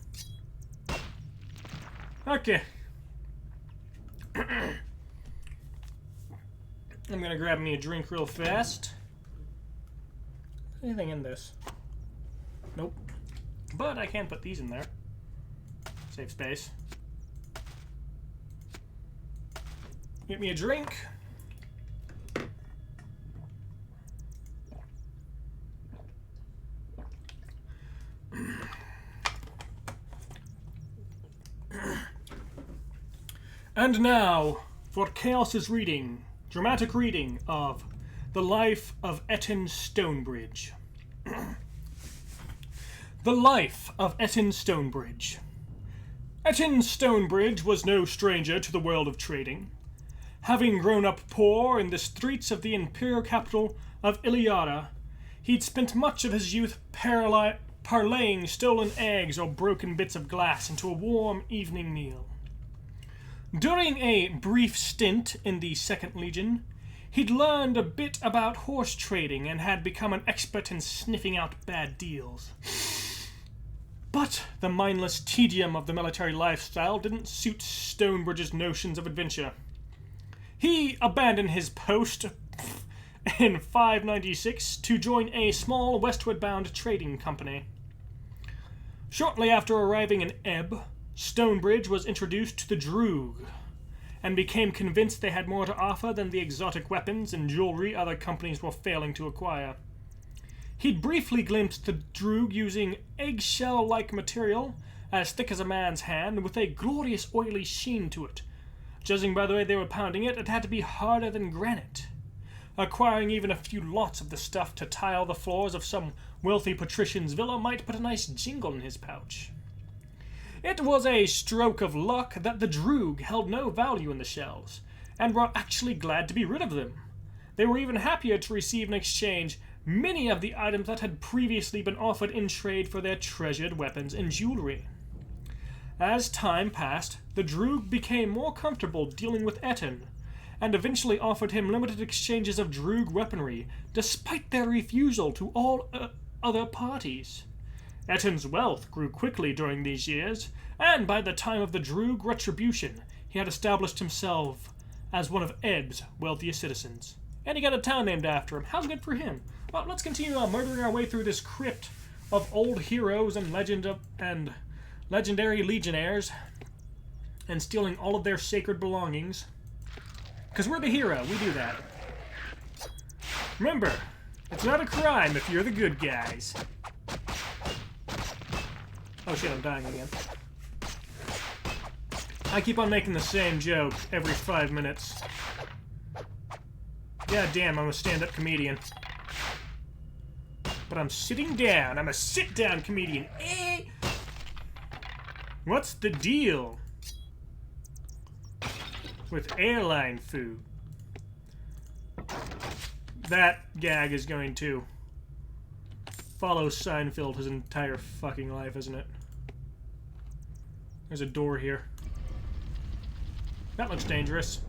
Okay. I'm gonna grab me a drink real fast. Anything in this? Nope. But I can put these in there. Save space. Get me a drink. And now, for Chaos's reading, dramatic reading of The Life of Eton Stonebridge. The Life of Eton Stonebridge. Etten Stonebridge was no stranger to the world of trading. Having grown up poor in the streets of the imperial capital of Iliada, he'd spent much of his youth parlaying stolen eggs or broken bits of glass into a warm evening meal. During a brief stint in the 2nd Legion, he'd learned a bit about horse trading and had become an expert in sniffing out bad deals. But the mindless tedium of the military lifestyle didn't suit Stonebridge's notions of adventure. He abandoned his post in 596 to join a small westward-bound trading company. Shortly after arriving in Ebb, Stonebridge was introduced to the Droog, and became convinced they had more to offer than the exotic weapons and jewelry other companies were failing to acquire. He'd briefly glimpsed the Droog using eggshell-like material, as thick as a man's hand, with a glorious oily sheen to it. Judging by the way they were pounding it, it had to be harder than granite. Acquiring even a few lots of the stuff to tile the floors of some wealthy patrician's villa might put a nice jingle in his pouch. It was a stroke of luck that the Droog held no value in the shells, and were actually glad to be rid of them. They were even happier to receive in exchange many of the items that had previously been offered in trade for their treasured weapons and jewelry. As time passed, the Droog became more comfortable dealing with Etten, and eventually offered him limited exchanges of Droog weaponry, despite their refusal to all other parties. Etten's wealth grew quickly during these years, and by the time of the Droog retribution, he had established himself as one of Ebb's wealthiest citizens. And he got a town named after him. How good for him. Well, let's continue murdering our way through this crypt of old heroes and legendary legionnaires, and stealing all of their sacred belongings. Because we're the hero, we do that. Remember, it's not a crime if you're the good guys. Oh shit, I'm dying again. I keep on making the same joke every 5 minutes. God damn, I'm a stand-up comedian. But I'm sitting down. I'm a sit-down comedian. Eh? What's the deal with airline food? That gag is going to follow Seinfeld his entire fucking life, isn't it? There's a door here. That looks dangerous.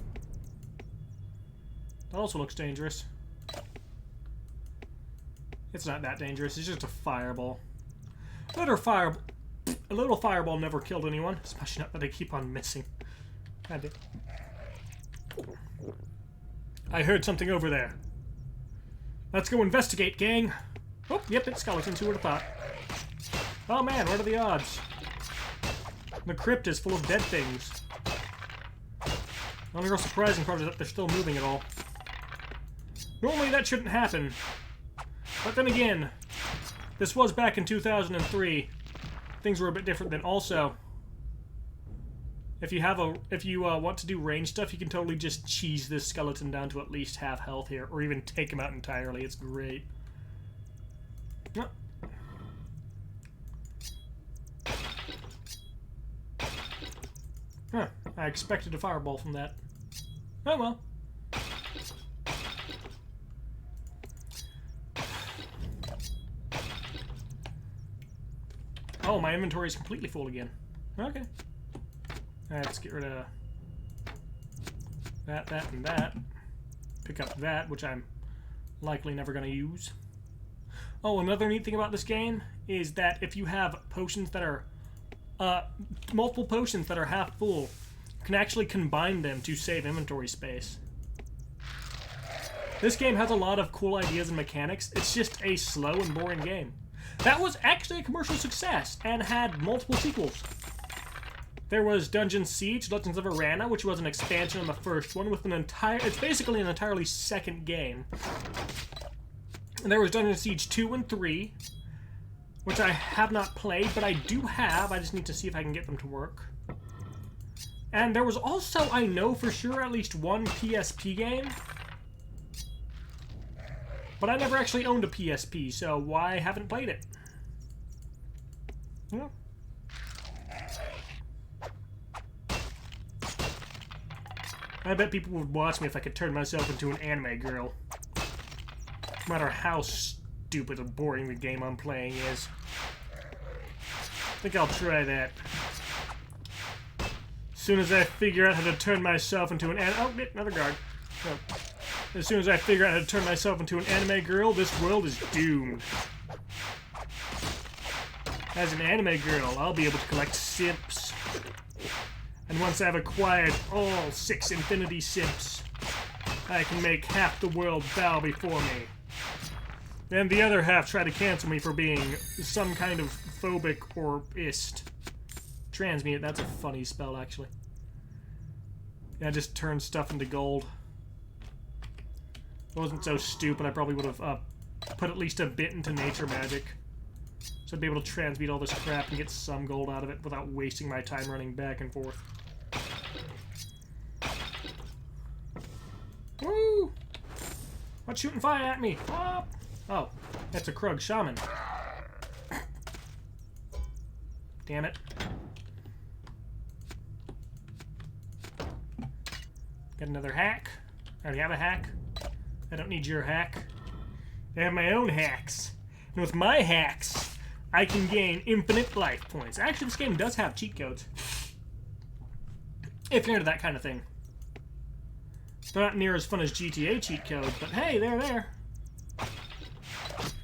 That also looks dangerous. It's not that dangerous. It's just a fireball. A little fireball never killed anyone, especially not that I keep on missing. God damn. I heard something over there. Let's go investigate, gang. Oh, yep, it's skeletons. Who would have thought? Oh man, what are the odds? The crypt is full of dead things. The only real surprising part is that they're still moving at all. Normally that shouldn't happen. But then again, this was back in 2003. Things were a bit different then. Also, if you want to do range stuff, you can totally just cheese this skeleton down to at least half health here, or even take him out entirely. It's great. Huh, I expected a fireball from that. Oh well. Oh, my inventory is completely full again. Okay. Let's get rid of that, that, and that. Pick up that, which I'm likely never going to use. Oh, another neat thing about this game is that if you have potions that are multiple potions that are half full, you can actually combine them to save inventory space. This game has a lot of cool ideas and mechanics. It's just a slow and boring game. That was actually a commercial success and had multiple sequels. There was Dungeon Siege, Legends of Arana, which was an expansion on the first one with it's basically an entirely second game. And there was Dungeon Siege 2 and 3, which I have not played, but I do have. I just need to see if I can get them to work. And there was also, I know for sure, at least one PSP game. But I never actually owned a PSP, so I haven't played it. Yeah. I bet people would watch me if I could turn myself into an anime girl. No matter how stupid and boring the game I'm playing is. I think I'll try that. As soon as I figure out how to turn myself into an oh, another guard. Oh. As soon as I figure out how to turn myself into an anime girl, this world is doomed. As an anime girl, I'll be able to collect simps. And once I've acquired all 6 infinity simps, I can make half the world bow before me. And the other half try to cancel me for being some kind of phobic or ist. Transmute, that's a funny spell, actually. Yeah, just turn stuff into gold. If I wasn't so stupid, I probably would have put at least a bit into nature magic. So I'd be able to transmute all this crap and get some gold out of it without wasting my time running back and forth. Woo! What's shooting fire at me? Oh, that's a Krug shaman. Damn it. Got another hack. I already have a hack. I don't need your hack. I have my own hacks. And with my hacks, I can gain infinite life points. Actually, this game does have cheat codes. If you're into that kind of thing. They're not near as fun as GTA cheat codes, but hey, they're there. In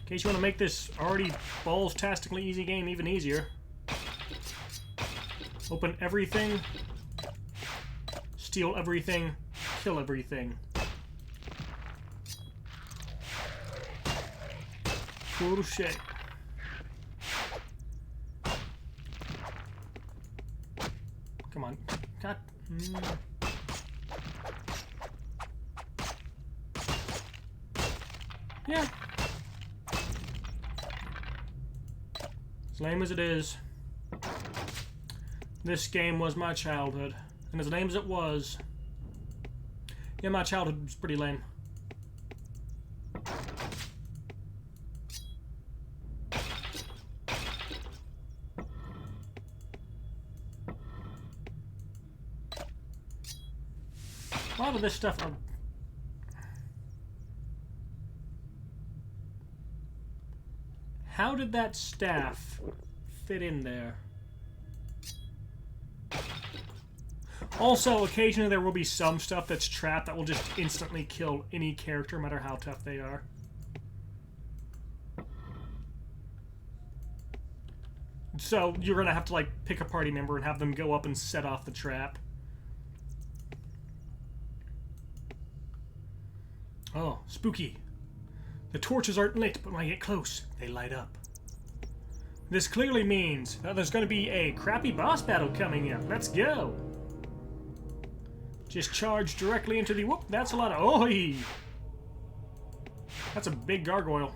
case you want to make this already balls-tastically easy game even easier. Open everything. Steal everything. Kill everything. Cool shit. Come on. God. Yeah. As lame as it is, this game was my childhood. And as lame as it was, yeah, my childhood was pretty lame. A lot of this stuff how did that staff fit in there? Also, occasionally there will be some stuff that's trapped that will just instantly kill any character, no matter how tough they are. So you're gonna have to like pick a party member and have them go up and set off the trap. Oh, spooky. The torches aren't lit, but when I get close, they light up. This clearly means that there's going to be a crappy boss battle coming up. Let's go. Just charge directly into the... Whoop, that's a lot of... Oi! That's a big gargoyle.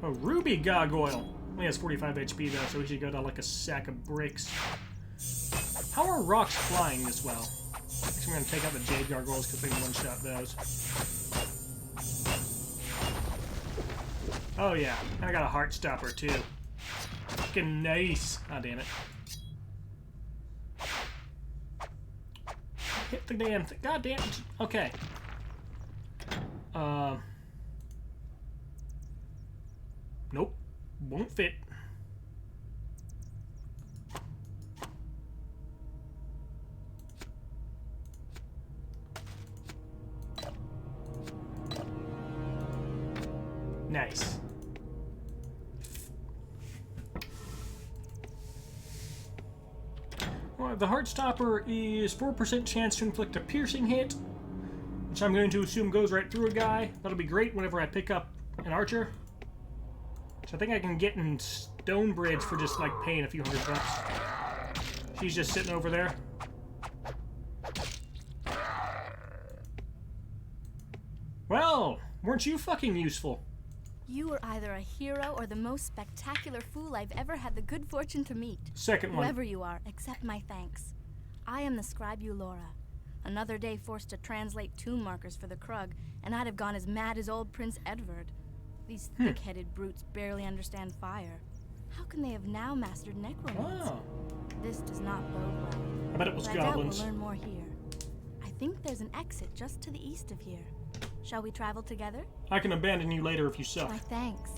A ruby gargoyle. Only has 45 HP, though, so he should go down like a sack of bricks. How are rocks flying this well? Actually, I'm going to take out the jade gargoyles because they one-shot those. Oh yeah, and I got a heart stopper too. Fucking nice. Ah, damn it. Hit the damn thing. God damn it. Okay. Nope. Won't fit. Nice. Well, the Heartstopper is 4% chance to inflict a piercing hit, which I'm going to assume goes right through a guy. That'll be great whenever I pick up an archer. Which I think I can get in Stonebridge for just like paying a few $100. She's just sitting over there. Well, weren't you fucking useful? You were either a hero or the most spectacular fool I've ever had the good fortune to meet. Second one. Whoever you are, accept my thanks. I am the scribe Eulora. Another day forced to translate tomb markers for the Krug, and I'd have gone as mad as old Prince Edward. These thick-headed brutes barely understand fire. How can they have now mastered necromancy? Oh. This does not bode well. I bet it was But I doubt goblins. we'll learn more here. think there's an exit just to the east of here. Shall we travel together? I can abandon you later if you suck. My thanks.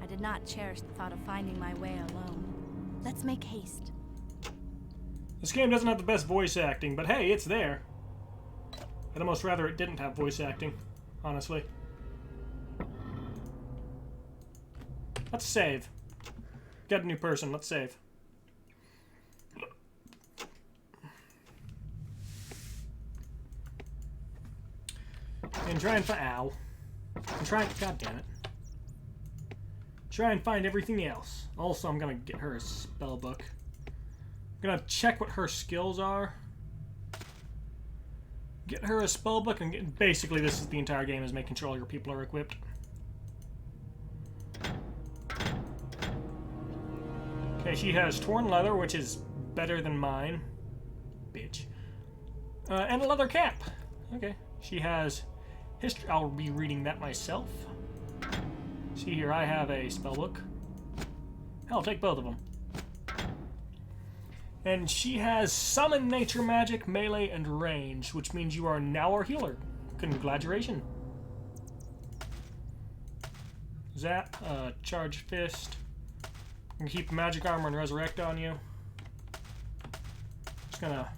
I did not cherish the thought of finding my way alone. Let's make haste. This game doesn't have the best voice acting, but hey, it's there. I'd almost rather it didn't have voice acting, honestly. Let's save. Got a new person, let's save. And try and find... Ow. And try and... God damn it. Try and find everything else. Also, I'm gonna get her a spell book. I'm gonna check what her skills are. Get her a spell book and get... Basically, this is the entire game, is making sure all your people are equipped. Okay, she has torn leather, which is better than mine. Bitch. And a leather cap. Okay. She has history. I'll be reading that myself. See here, I have a spellbook. I'll take both of them. And she has summon nature magic, melee, and range, which means you are now our healer. Congratulations. Zap, charge fist. You can keep magic armor and resurrect on you. Just gonna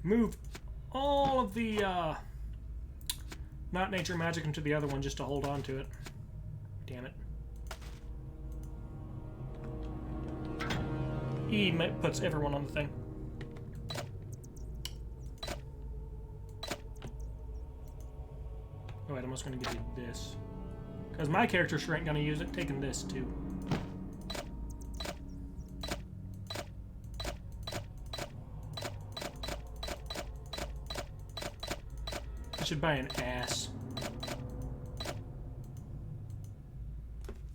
move all of the not nature magic into the other one just to hold on to it. Damn it. E puts everyone on the thing. Oh wait, I'm just gonna give you this. Because my character sure ain't gonna use it, taking this too. I should buy an ass.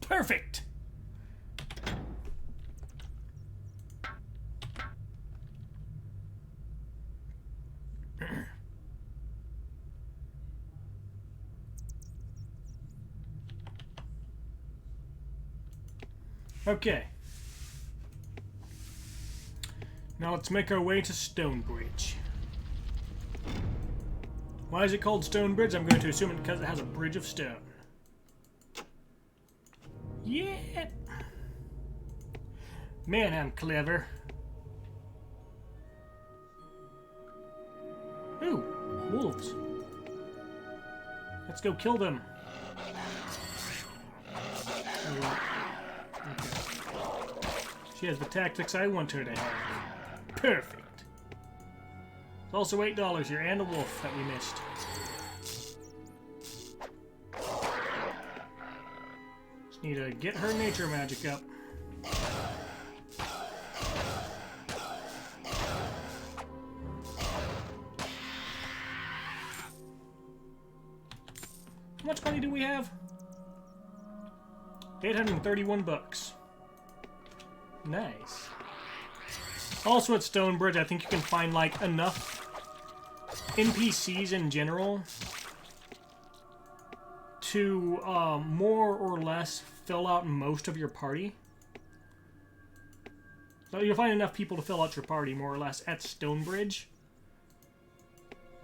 Perfect! Okay. Now let's make our way to Stonebridge. Why is it called Stonebridge? I'm going to assume it because it has a bridge of stone. Yeah. Man, I'm clever. Ooh, wolves. Let's go kill them. Okay. She has the tactics I want her to have. Perfect. There's also $8 here, and a wolf that we missed. Just need to get her nature magic up. How much money do we have? 831 bucks. Nice. Also at Stonebridge, I think you can find, like, enough NPCs in general to more or less fill out most of your party. So you'll find enough people to fill out your party, more or less, at Stonebridge.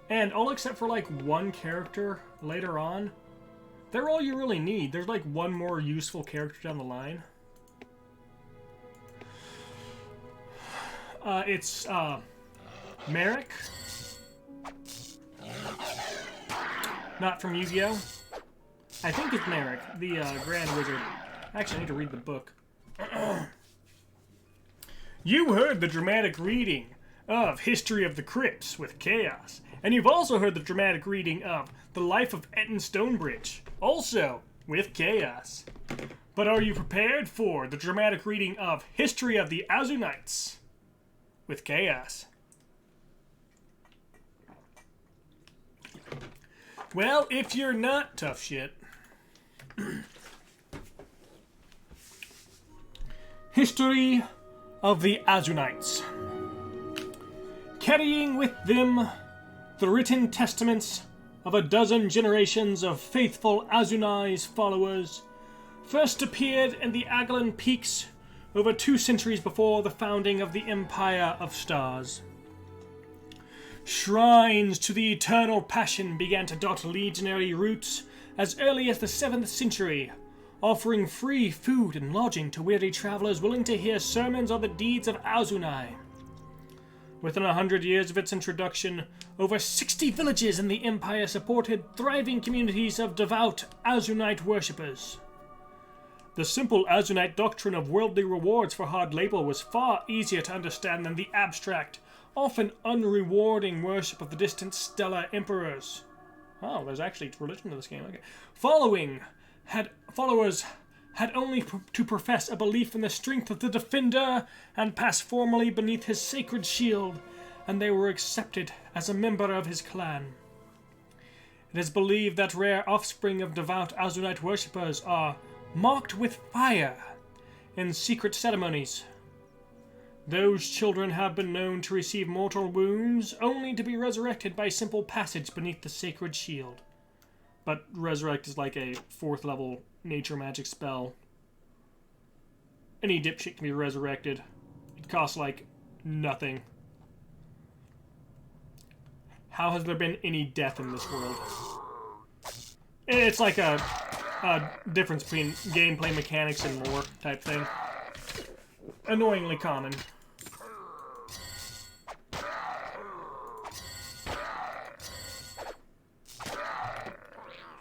And all except for, like, one character later on, they're all you really need. There's, like, one more useful character down the line. It's Merrick. Not from Yu-Gi-Oh! I think it's Merrick, the Grand Wizard. Actually, I need to read the book. You heard the dramatic reading of History of the Crypts with Chaos. And you've also heard the dramatic reading of The Life of Etten Stonebridge, also with Chaos. But are you prepared for the dramatic reading of History of the Azunites with Chaos? Well, if you're not, tough shit. History of the Azunites. Carrying with them the written testaments of a dozen generations of faithful Azunai's followers, first appeared in the Agallan Peaks over 2 centuries before the founding of the Empire of Stars. Shrines to the eternal passion began to dot legionary routes as early as the 7th century, offering free food and lodging to weary travelers willing to hear sermons on the deeds of Azunai. Within 100 years of its introduction, over 60 villages in the Empire supported thriving communities of devout Azunite worshippers. The simple Azunite doctrine of worldly rewards for hard labor was far easier to understand than the abstract, often unrewarding worship of the distant stellar emperors. Oh, there's actually religion in this game. Okay. Followers had only to profess a belief in the strength of the defender and pass formally beneath his sacred shield, and they were accepted as a member of his clan. It is believed that rare offspring of devout Azunite worshippers are marked with fire in secret ceremonies. Those children have been known to receive mortal wounds, only to be resurrected by simple passage beneath the sacred shield. But resurrect is like a 4th level nature magic spell. Any dipshit can be resurrected. It costs like nothing. How has there been any death in this world? It's like a difference between gameplay mechanics and lore type thing. Annoyingly common.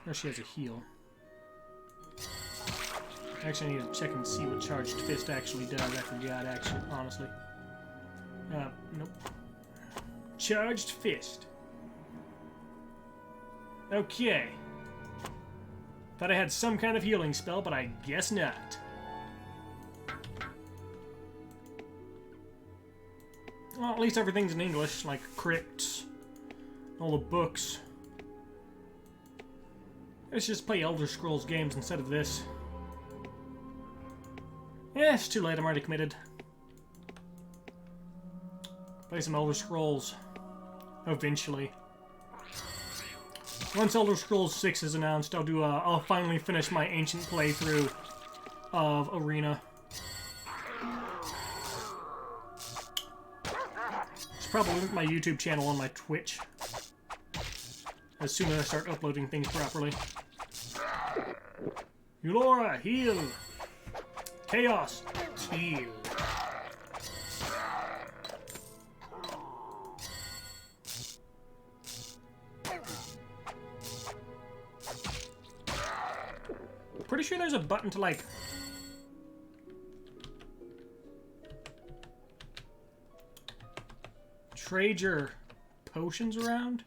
There she has a heal. Actually, I need to check and see what Charged Fist actually does. I forgot, actually, honestly. Nope. Charged Fist. Okay. Thought I had some kind of healing spell, but I guess not. Well, at least everything's in English, like crypts, all the books. Let's just play Elder Scrolls games instead of this. Yeah, it's too late, I'm already committed. Play some Elder Scrolls. Eventually. Once Elder Scrolls 6 is announced, I'll finally finish my ancient playthrough of Arena. It's probably link my YouTube channel on my Twitch. As soon as I start uploading things properly. Eulora, heal! Chaos, heal. Pretty sure there's a button to, like... trade your potions around?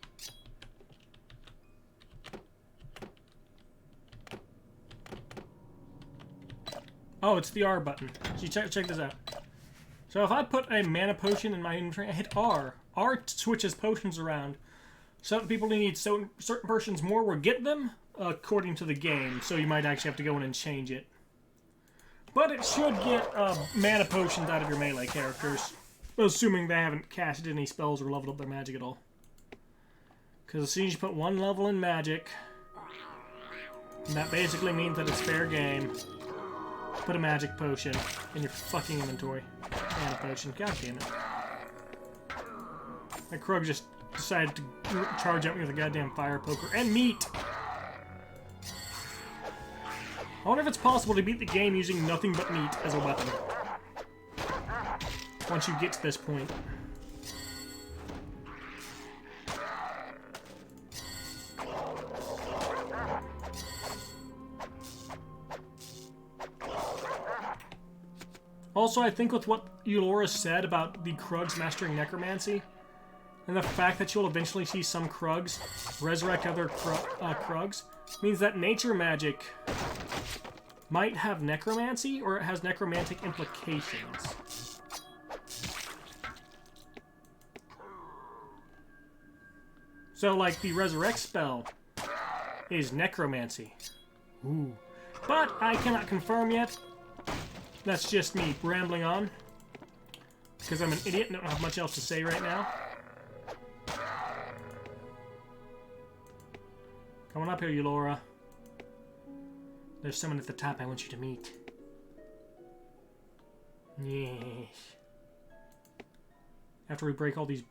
Oh, it's the R button. So check this out. So if I put a mana potion in my inventory, I hit R. R switches potions around. Some people who need certain potions more will get them, according to the game. So you might actually have to go in and change it. But it should get mana potions out of your melee characters. Assuming they haven't casted any spells or leveled up their magic at all. Because as soon as you put 1 level in magic, that basically means that it's fair game. Put a magic potion in your fucking inventory. Mana potion. God damn it. My Krug just decided to charge at me with a goddamn fire poker. And meat! I wonder if it's possible to beat the game using nothing but meat as a weapon. Once you get to this point. Also, I think with what Eulora said about the Krugs mastering necromancy, and the fact that you'll eventually see some Krugs resurrect other Krugs, means that nature magic might have necromancy, or it has necromantic implications. So, like, the resurrect spell is necromancy. Ooh. But I cannot confirm yet. That's just me rambling on. Because I'm an idiot and don't have much else to say right now. Coming up here, Eulora. There's someone at the top I want you to meet. Yes. After we break all these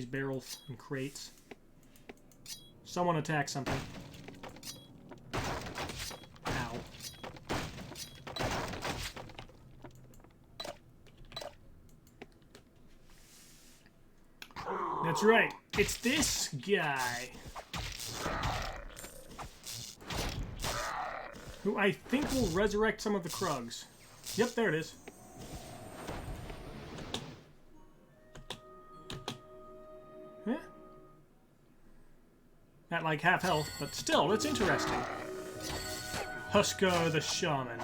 barrels and crates. Someone attack something. Ow. That's right. It's this guy. Who I think will resurrect some of the Krugs. Yep, there it is. Yeah. At like half health, but still, it's interesting. Huskar the Shaman.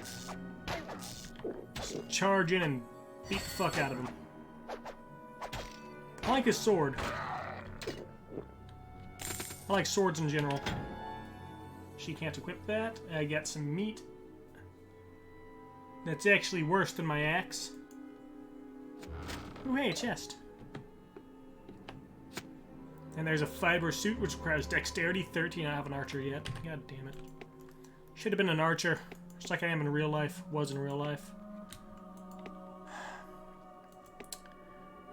Just charge in and beat the fuck out of him. I like his sword. I like swords in general. She can't equip that. I got some meat. That's actually worse than my axe. Oh, hey, a chest. And there's a fiber suit, which requires dexterity 13. I don't have an archer yet. God damn it. Should have been an archer. Just like I am in real life. Was in real life.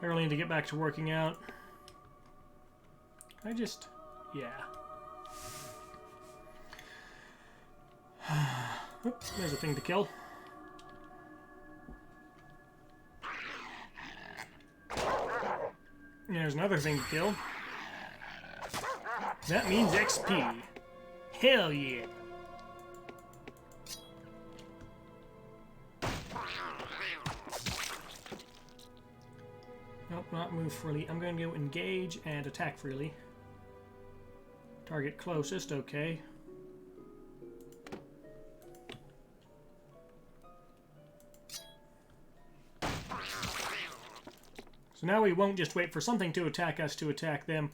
I really need to get back to working out. Yeah. Oops, there's a thing to kill. There's another thing to kill. That means XP. Hell yeah. Nope, not move freely. I'm going to go engage and attack freely. Target closest, okay. So now we won't just wait for something to attack us to attack them.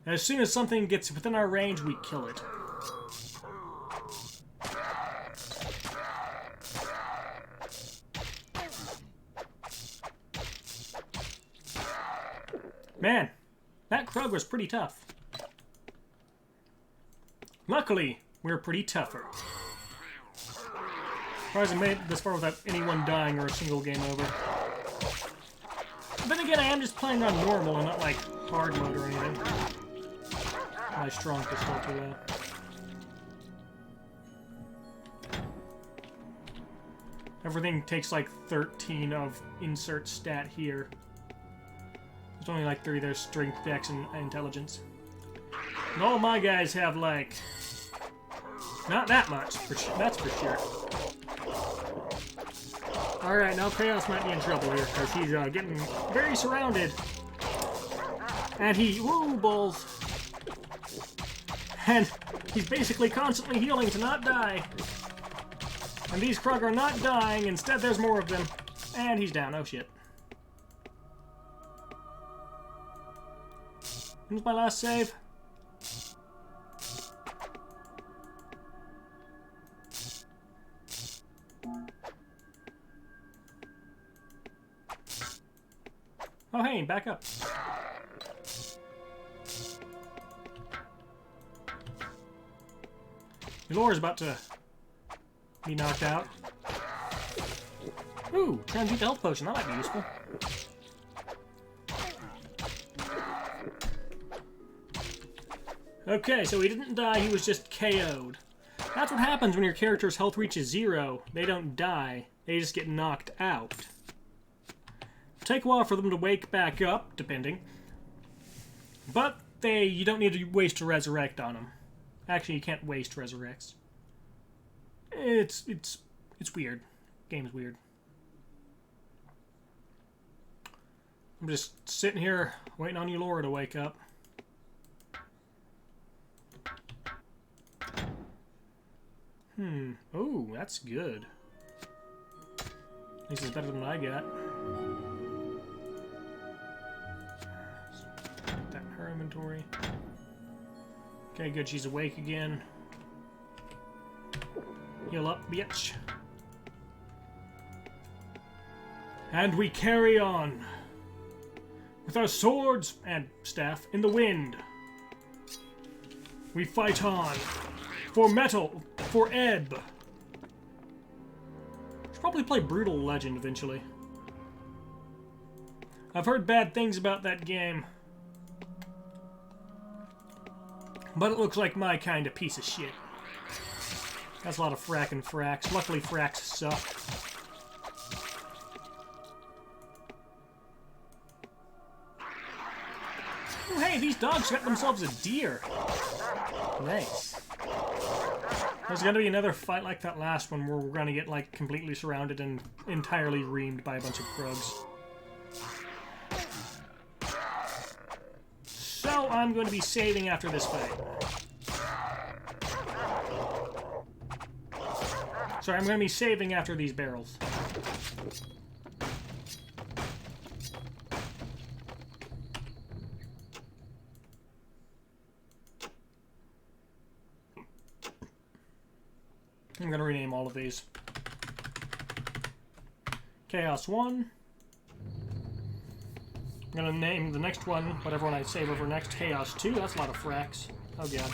As soon as something gets within our range, we kill it. Man, that Krug was pretty tough. Luckily, we're pretty tougher. Surprised I made it this far without anyone dying or a single game over. Then again, I am just playing on normal and not like hard mode or anything. My strong pistol to that. Everything takes like 13 of insert stat here. There's only like 3 there's strength, dex, and intelligence. And all my guys have like... not that much, that's for sure. Alright, now Chaos might be in trouble here, because he's getting very surrounded. And he... woo, balls. And he's basically constantly healing to not die. And these Krug are not dying, instead there's more of them. And he's down, oh shit. When's my last save? Oh hey, back up. Laura's about to be knocked out. Ooh, transmute the health potion, that might be useful. Okay, so he didn't die, he was just KO'd. That's what happens when your character's health reaches 0. They don't die, they just get knocked out. Take a while for them to wake back up, depending. But you don't need to waste a resurrect on them. Actually, you can't waste resurrects. It's weird. Game's weird. I'm just sitting here waiting on you, Laura, to wake up. Oh, that's good. At least it's better than what I got. Put that in her inventory. Okay, good. She's awake again. Heal up, bitch. And we carry on. With our swords and staff in the wind. We fight on. For metal. For ebb. Should probably play Brutal Legend eventually. I've heard bad things about that game. But it looks like my kind of piece of shit. That's a lot of fracking fracks. Luckily, fracks suck. Oh, hey, these dogs got themselves a deer. Nice. There's gonna be another fight like that last one where we're gonna get, like, completely surrounded and entirely reamed by a bunch of krugs. So I'm going to be saving after this fight. Sorry, I'm going to be saving after these barrels. I'm going to rename all of these. Chaos 1. I'm going to name the next one, whatever one I save over next, Chaos 2. That's a lot of fracks. Oh, God.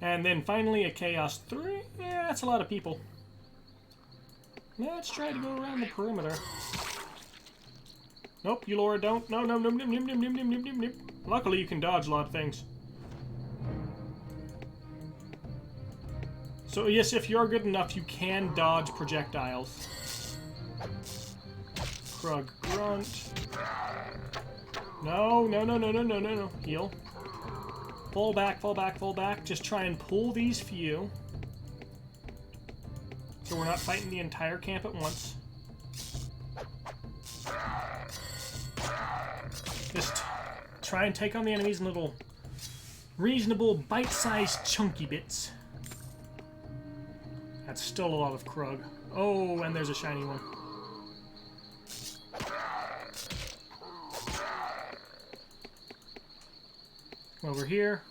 And then finally a Chaos 3. Yeah, that's a lot of people. Let's try to go around the perimeter. Nope, Eulora, don't. No, no, no, no, no, no, no, no, no, no. Luckily, you can dodge a lot of things. So, yes, if you're good enough, you can dodge projectiles. Krug grunt. No, no, no, no, no, no, no, no. Heal. Fall back, fall back, fall back. Just try and pull these few. So we're not fighting the entire camp at once. Just try and take on the enemies in little reasonable, bite-sized, chunky bits. That's still a lot of Krug. Oh, and there's a shiny one. Over here.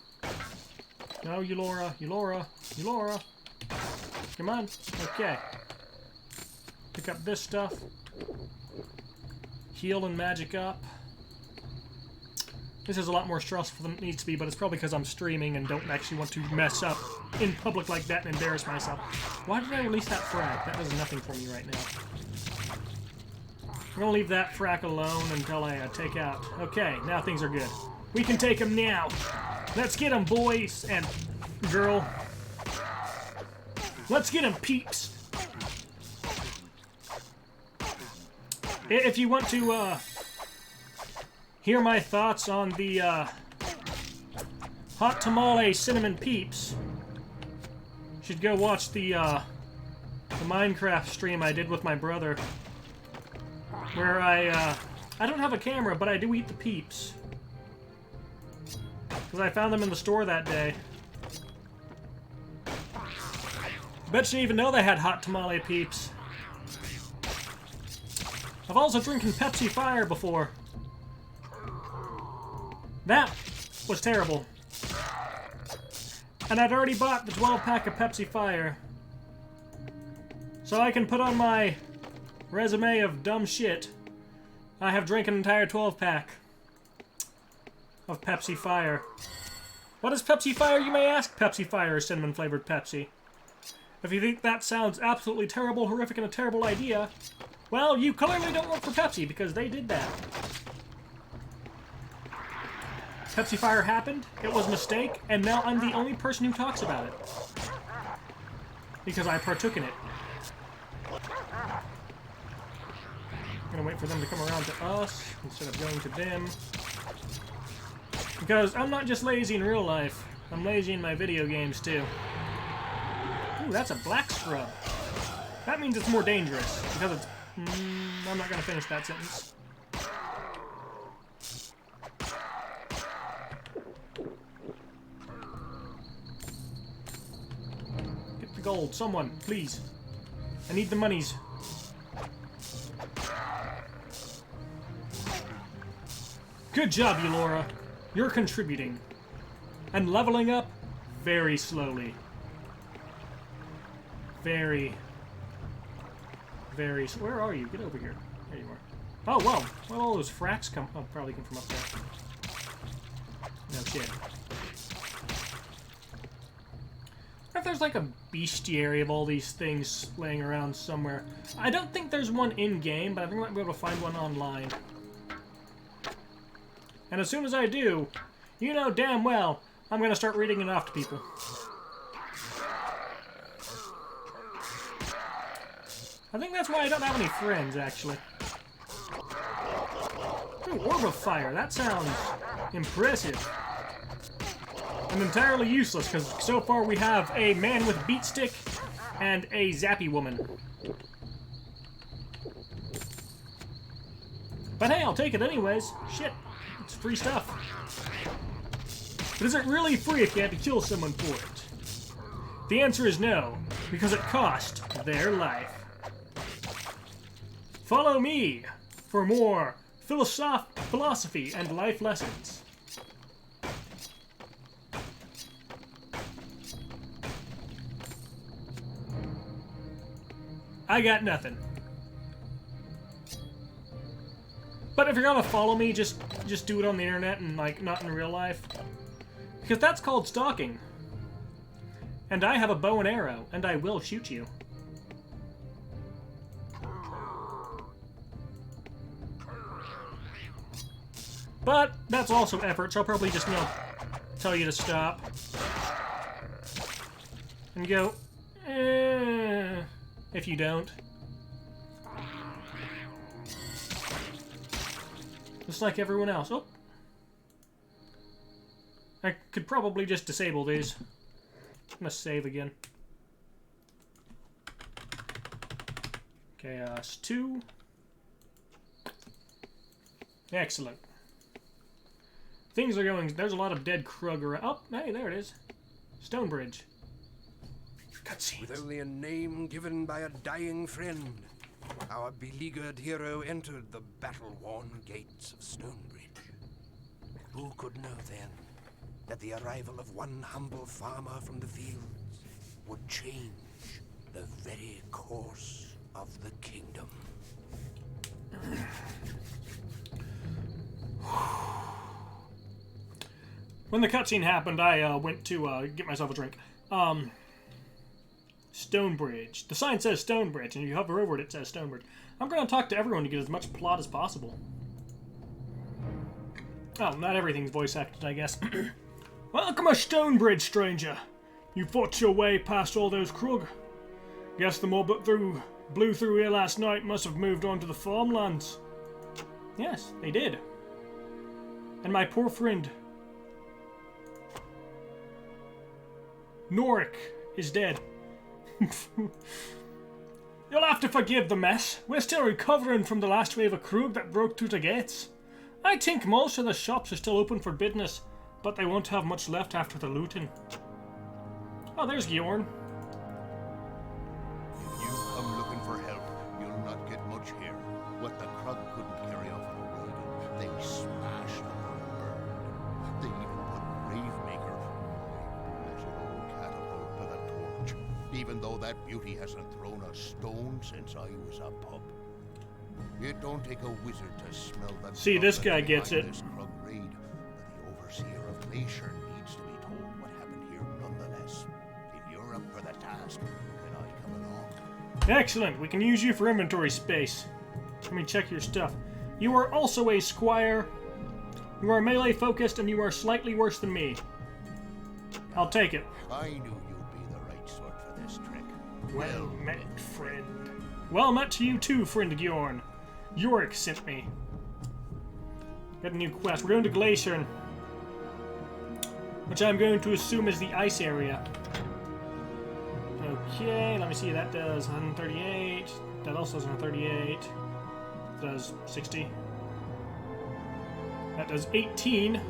No, Eulora, Eulora, Eulora. Come on. Okay. Pick up this stuff. Heal and magic up. This is a lot more stressful than it needs to be, but it's probably because I'm streaming and don't actually want to mess up in public like that and embarrass myself. Why did I release that frack? That does nothing for me right now. I'm gonna leave that frack alone until I take out. Okay, now things are good. We can take him now. Let's get him, boys and girl. Let's get him, peeps. If you want to hear my thoughts on the hot tamale cinnamon peeps, you should go watch the Minecraft stream I did with my brother, where I don't have a camera, but I do eat the peeps. Because I found them in the store that day. Bet you even know they had hot tamale peeps. I've also drinking Pepsi Fire before. That was terrible. And I'd already bought the 12-pack of Pepsi Fire. So I can put on my resume of dumb shit. I have drank an entire 12-pack of Pepsi Fire. What is Pepsi Fire, you may ask? Pepsi Fire is cinnamon-flavored Pepsi. If you think that sounds absolutely terrible, horrific, and a terrible idea, well, you clearly don't work for Pepsi, because they did that. Pepsi Fire happened, it was a mistake, and now I'm the only person who talks about it. Because I partook in it. I'm gonna wait for them to come around to us, instead of going to them. Because I'm not just lazy in real life, I'm lazy in my video games too. Ooh, that's a black scrub. That means it's more dangerous, because it's... I'm not gonna finish that sentence. Get the gold, someone, please. I need the monies. Good job, Eulora. You're contributing. And leveling up very slowly. Very... Where are you? Get over here. There you are. Oh, well. Well, all those fracks come... Oh, probably come from up there. No shit. If there's like a bestiary of all these things laying around somewhere. I don't think there's one in-game, but I think I might be able to find one online. And as soon as I do, you know damn well I'm gonna start reading it off to people. I think that's why I don't have any friends, actually. Ooh, Orb of Fire, that sounds impressive. And entirely useless, because so far we have a man with beat stick and a zappy woman. But hey, I'll take it anyways. Shit, it's free stuff. But is it really free if you had to kill someone for it? The answer is no, because it cost their life. Follow me for more philosophy and life lessons. I got nothing. But if you're gonna follow me, just do it on the internet and like not in real life. Because that's called stalking. And I have a bow and arrow, and I will shoot you. But that's also effort, so I'll probably just, tell you to stop. And go, if you don't. Just like everyone else. Oh. I could probably just disable these. I'm gonna save again. Chaos 2. Excellent. Things are going... There's a lot of dead Krug around. Oh, hey, there it is. Stonebridge. Cutscenes. With only a name given by a dying friend, our beleaguered hero entered the battle-worn gates of Stonebridge. Who could know then that the arrival of one humble farmer from the fields would change the very course of the kingdom? When the cutscene happened, I went to get myself a drink. Stonebridge. The sign says Stonebridge, and if you hover over it, it says Stonebridge. I'm going to talk to everyone to get as much plot as possible. Oh, not everything's voice acted, I guess. Welcome to Stonebridge, stranger. You fought your way past all those Krug. Guess the mob that blew through here last night must have moved on to the farmlands. Yes, they did. And my poor friend Norik is dead. You'll have to forgive the mess. We're still recovering from the last wave of Krug that broke through the gates. I think most of the shops are still open for business, but they won't have much left after the looting. Oh, there's Gjorn. If you come looking for help, you'll not get much here. What the Krug couldn't carry off on a wagon, they smashed and burned. They even put Gravemaker, there's an old catapult with a torch, even though that beauty hasn't thrown a stone since I was a pup. It don't take a wizard to smell that. See, this guy gets it. This Krug raid, but the overseer of Glacier needs to be told what happened here nonetheless. If you're up for the task, can I come along? Excellent. We can use you for inventory space. Let me check your stuff. You are also a squire. You are melee focused, and you are slightly worse than me. I'll take it. I knew you'd be the right sort for this trick. Well met, friend. Well met to you too, friend Gjorn. Yorick sent me. Got a new quest. We're going to Glacier, which I'm going to assume is the ice area. Okay, let me see. That does 138. That also does 138. That does 60. That does 18.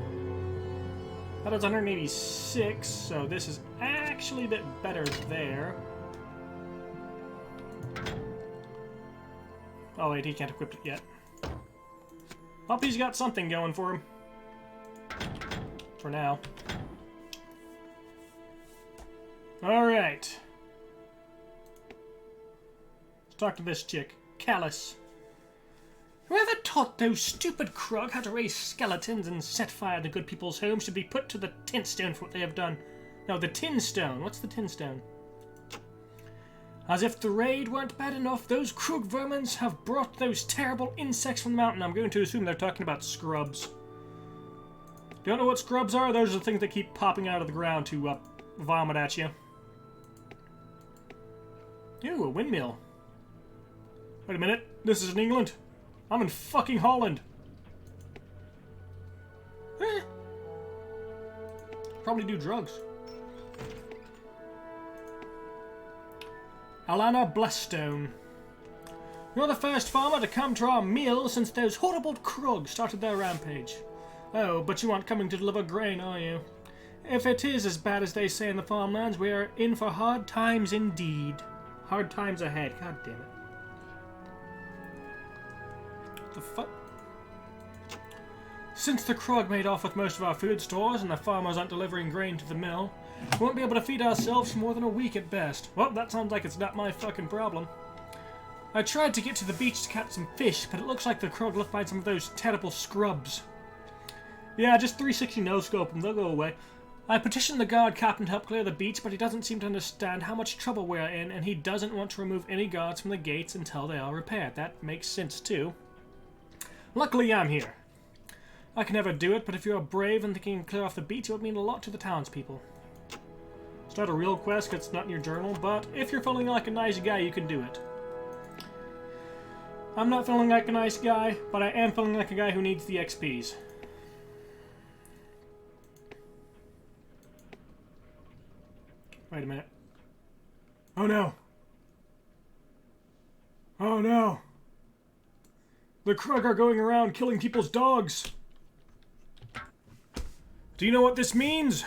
That does 186. So this is actually a bit better there. Oh wait, he can't equip it yet. Hope he's got something going for him. For now. Alright. Let's talk to this chick. Callus. Whoever taught those stupid Krug how to raise skeletons and set fire to good people's homes should be put to the Tintstone for what they have done. No, the Tinstone. What's the Tinstone? As if the raid weren't bad enough, those Krug vermins have brought those terrible insects from the mountain. I'm going to assume they're talking about scrubs. Don't know what scrubs are? Those are the things that keep popping out of the ground to vomit at you. Ooh, a windmill. Wait a minute. This is in England. I'm in fucking Holland. Probably do drugs. Alana Blestone. You're the first farmer to come to our mill since those horrible Krug started their rampage. Oh, but you aren't coming to deliver grain, are you? If it is as bad as they say in the farmlands, we are in for hard times indeed. Hard times ahead. God damn it. What the fuck? Since the Krug made off with most of our food stores and the farmers aren't delivering grain to the mill, we won't be able to feed ourselves for more than a week at best. Well, that sounds like it's not my fucking problem. I tried to get to the beach to catch some fish, but it looks like the Krug left behind some of those terrible scrubs. Yeah, just 360 no-scope them, they'll go away. I petitioned the guard captain to help clear the beach, but he doesn't seem to understand how much trouble we're in, and he doesn't want to remove any guards from the gates until they are repaired. That makes sense, too. Luckily, I'm here. I can never do it, but if you're brave and thinking you can clear off the beach, it would mean a lot to the townspeople. It's not a real quest because it's not in your journal, but if you're feeling like a nice guy, you can do it. I'm not feeling like a nice guy, but I am feeling like a guy who needs the XPs. Wait a minute. Oh no! Oh no! The Krug are going around killing people's dogs! Do you know what this means?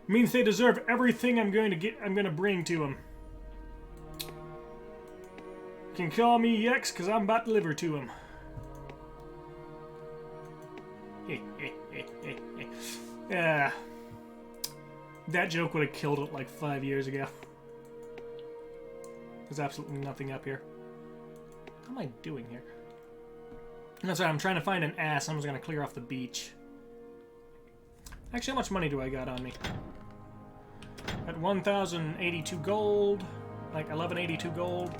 It means they deserve everything I'm going to bring to them. You can call me Yex, because I'm about to deliver to them. Yeah. That joke would have killed it like 5 years ago. There's absolutely nothing up here. What am I doing here? That's right, I'm trying to find an ass. I'm just going to clear off the beach. Actually, how much money do I got on me? At 1,082 gold. Like 1,182 gold.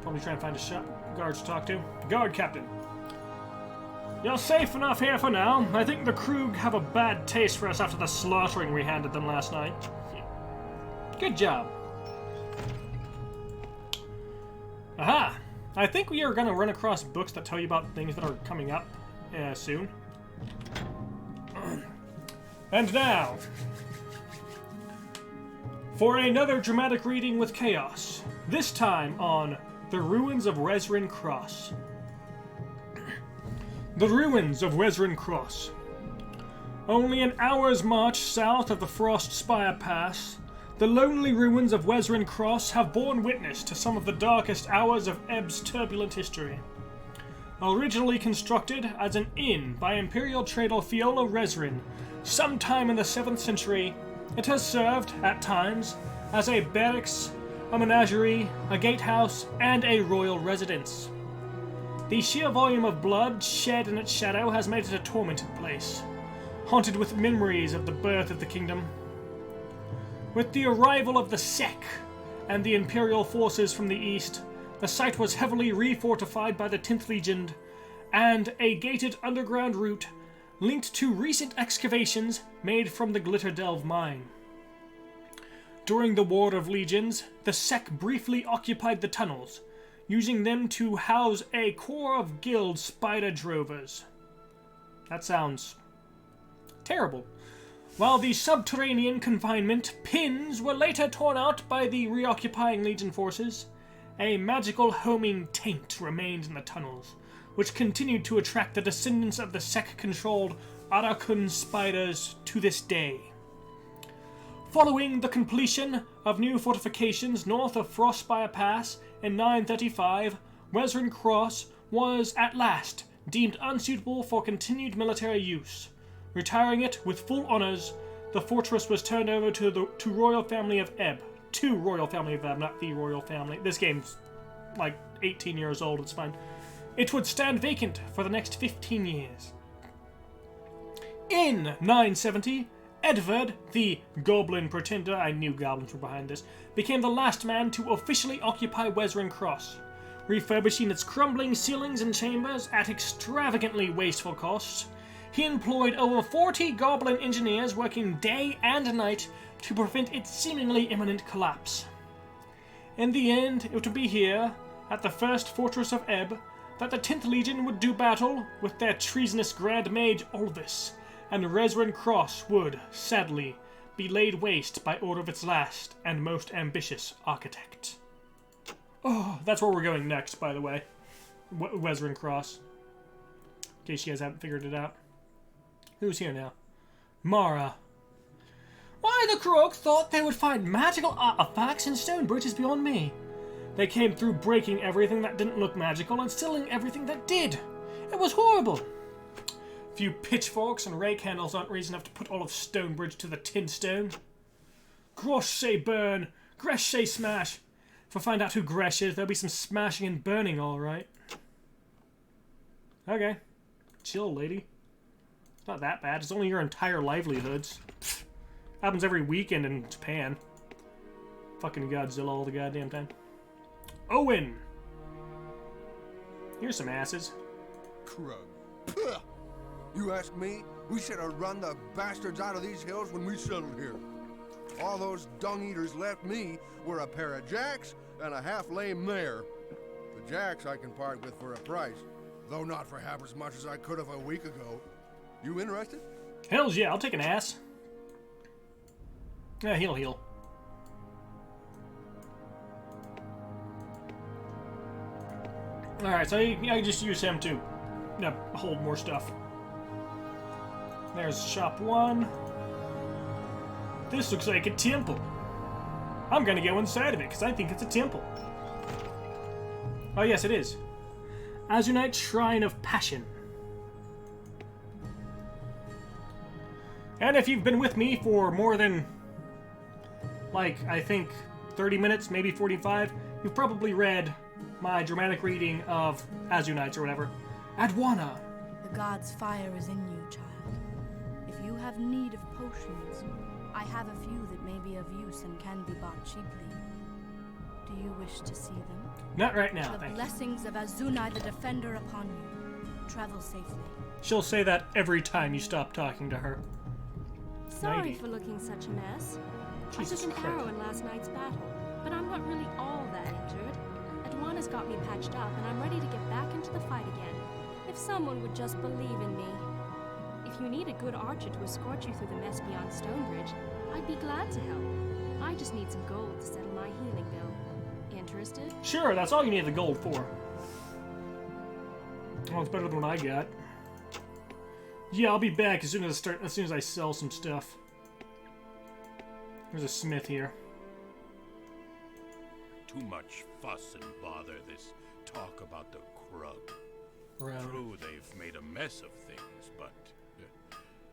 Probably try and find a guard to talk to. Guard captain. You're safe enough here for now. I think the Krug have a bad taste for us after the slaughtering we handed them last night. Good job. Aha! I think we are going to run across books that tell you about things that are coming up soon. And now, for another dramatic reading with Chaos. This time on The Ruins of Wezrin Cross. The Ruins of Wezrin Cross. Only an hour's march south of the Frostspire Pass, the lonely ruins of Wezrin Cross have borne witness to some of the darkest hours of Ebb's turbulent history. Originally constructed as an inn by Imperial trader Fiola Rezrin, sometime in the 7th century, it has served, at times, as a barracks, a menagerie, a gatehouse, and a royal residence. The sheer volume of blood shed in its shadow has made it a tormented place, haunted with memories of the birth of the kingdom. With the arrival of the Sek and the Imperial forces from the east, the site was heavily refortified by the 10th Legion, and a gated underground route linked to recent excavations made from the Glitterdelve mine. During the War of Legions, the Sek briefly occupied the tunnels, using them to house a corps of guild spider drovers. That sounds terrible. While the subterranean confinement pins were later torn out by the reoccupying Legion forces, a magical homing taint remained in the tunnels, which continued to attract the descendants of the Sek-controlled Arakun spiders to this day. Following the completion of new fortifications north of Frostspire Pass in 935, Wezrin Cross was at last deemed unsuitable for continued military use. Retiring it with full honors, the fortress was turned over to the royal family of Ebb. To royal family of Ebb, not the royal family. This game's like 18 years old, it's fine. it would stand vacant for the next 15 years. In 970, Edvard, the Goblin Pretender, I knew goblins were behind this, became the last man to officially occupy Wezrin Cross, refurbishing its crumbling ceilings and chambers at extravagantly wasteful costs. He employed over 40 goblin engineers working day and night to prevent its seemingly imminent collapse. In the end, it would be here, at the first fortress of Ebb, that the 10th Legion would do battle with their treasonous Grand Mage Ulvis, and Wezrin Cross would, sadly, be laid waste by order of its last and most ambitious architect. Oh, that's where we're going next, by the way. Wezrin Cross. In case you guys haven't figured it out. Who's here now? Mara. Why the Krog thought they would find magical artifacts in Stonebridge is beyond me. They came through breaking everything that didn't look magical and stealing everything that did. It was horrible. A few pitchforks and rake handles aren't reason enough to put all of Stonebridge to the tin stone. Grosh say burn, Gresh say smash. If I find out who Gresh is, there'll be some smashing and burning, alright. Okay. Chill, lady. It's not that bad. It's only your entire livelihoods. Pfft. Happens every weekend in Japan. Fucking Godzilla all the goddamn time. Owen! Here's some asses. Krug. Puh! You ask me? We should have run the bastards out of these hills when we settled here. All those dung-eaters left me were a pair of jacks and a half-lame mare. The jacks I can part with for a price, though not for half as much as I could have a week ago. You interested? Hells yeah, I'll take an ass. Yeah, heal. Alright, so I just use him to hold more stuff. There's shop 1. This looks like a temple. I'm gonna go inside of it, because I think it's a temple. Oh yes, it is. Azunite Shrine of Passion. And if you've been with me for more than, like, I think 30 minutes, maybe 45, you've probably read my dramatic reading of Azunites or whatever. Adwana. The god's fire is in you, child. If you have need of potions, I have a few that may be of use and can be bought cheaply. Do you wish to see them? Not right now, The thank you. blessings of Azunai the Defender upon you. Travel safely. She'll say that every time you stop talking to her. Sorry 90. for looking such a mess. Jesus I took an Christ. arrow in last night's battle, but I'm not really all that injured. Adwana's got me patched up, and I'm ready to get back into the fight again. If someone would just believe in me. If you need a good archer to escort you through the mess beyond Stonebridge, I'd be glad to help. I just need some gold to settle my healing bill. Interested? Sure, that's all you need the gold for. Oh, it's better than what I got. Yeah, I'll be back as soon as I sell some stuff. There's a smith here. Too much fuss and bother this talk about the Krug. True, they've made a mess of things, but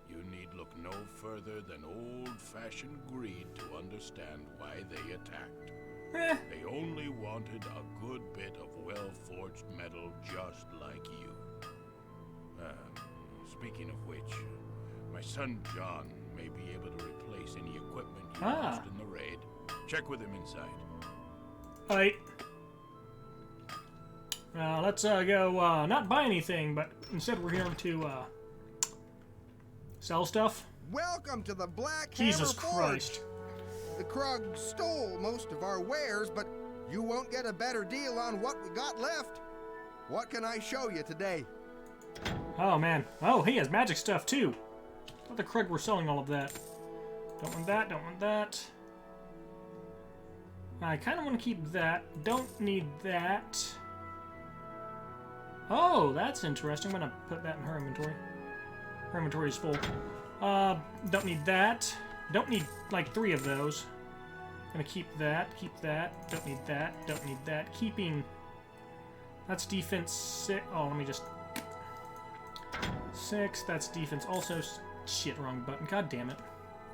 you need look no further than old-fashioned greed to understand why they attacked. They only wanted a good bit of well-forged metal just like you. Speaking of which, my son John may be able to replace any equipment you lost in the raid. Check with him inside. Alright. Let's go, not buy anything, but instead we're here to, sell stuff. Welcome to the Black Jesus Hammer Forge. Christ. The Krug stole most of our wares, but you won't get a better deal on what we got left. What can I show you today? Oh, man. Oh, he has magic stuff, too. I thought the Krug were selling all of that. Don't want that, don't want that. I kind of want to keep that. Don't need that. Oh, that's interesting. I'm going to put that in her inventory. Her inventory is full. Don't need that. Don't need, like, 3 of those. Gonna keep that, don't need that, don't need that. Keeping... That's defense 6. Oh, let me just... 6, that's defense also. Shit, wrong button. God damn it.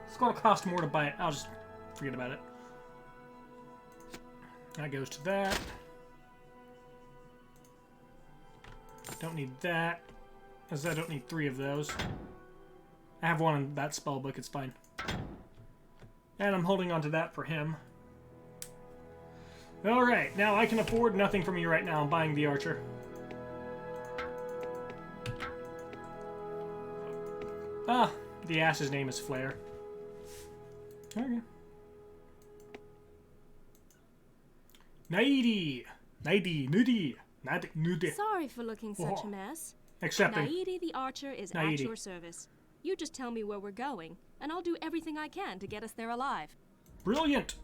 It's gonna cost more to buy it. I'll just forget about it. That goes to that. Don't need that, because I don't need 3 of those. I have 1 in that spell book, it's fine. And I'm holding on to that for him. Alright, now I can afford nothing from you right now. I'm buying the archer. Ah, the ass's name is Flare. Okay. Naidi! Nudi. Sorry for looking such a mess. Accepting. Naidi the archer is at your service. You just tell me where we're going, and I'll do everything I can to get us there alive. Brilliant!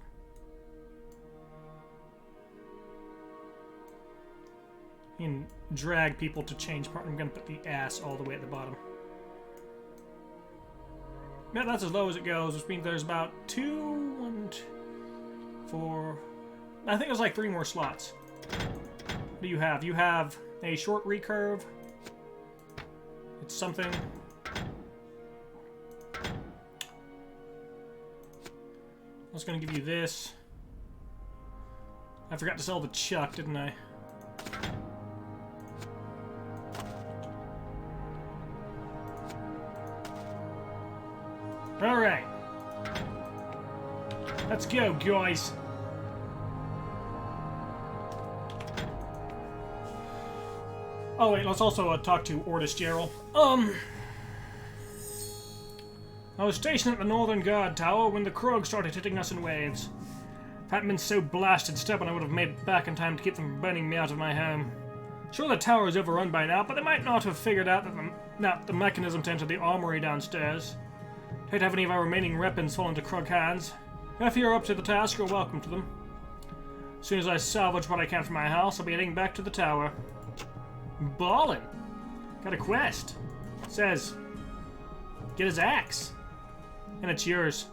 You can drag people to change part. I'm gonna put the ass all the way at the bottom. Yeah, that's as low as it goes, which means there's about 2, 1, 2, 4... I think there's like 3 more slots. What do you have? You have a short recurve. It's something. I was gonna give you this. I forgot to sell the chuck, didn't I? Alright. Let's go, guys. Oh wait, let's also talk to Ordis Gerald. I was stationed at the Northern Guard Tower when the Krog started hitting us in waves. If I hadn't been so blasted stubborn, I would have made it back in time to keep them from burning me out of my home. Sure, the tower is overrun by now, but they might not have figured out that the mechanism to enter the armory downstairs. Don't have any of our remaining weapons fall into Krog hands. If you're up to the task, you're welcome to them. As soon as I salvage what I can from my house, I'll be heading back to the tower. Ballin'. Got a quest. It says, get his axe. And it's yours.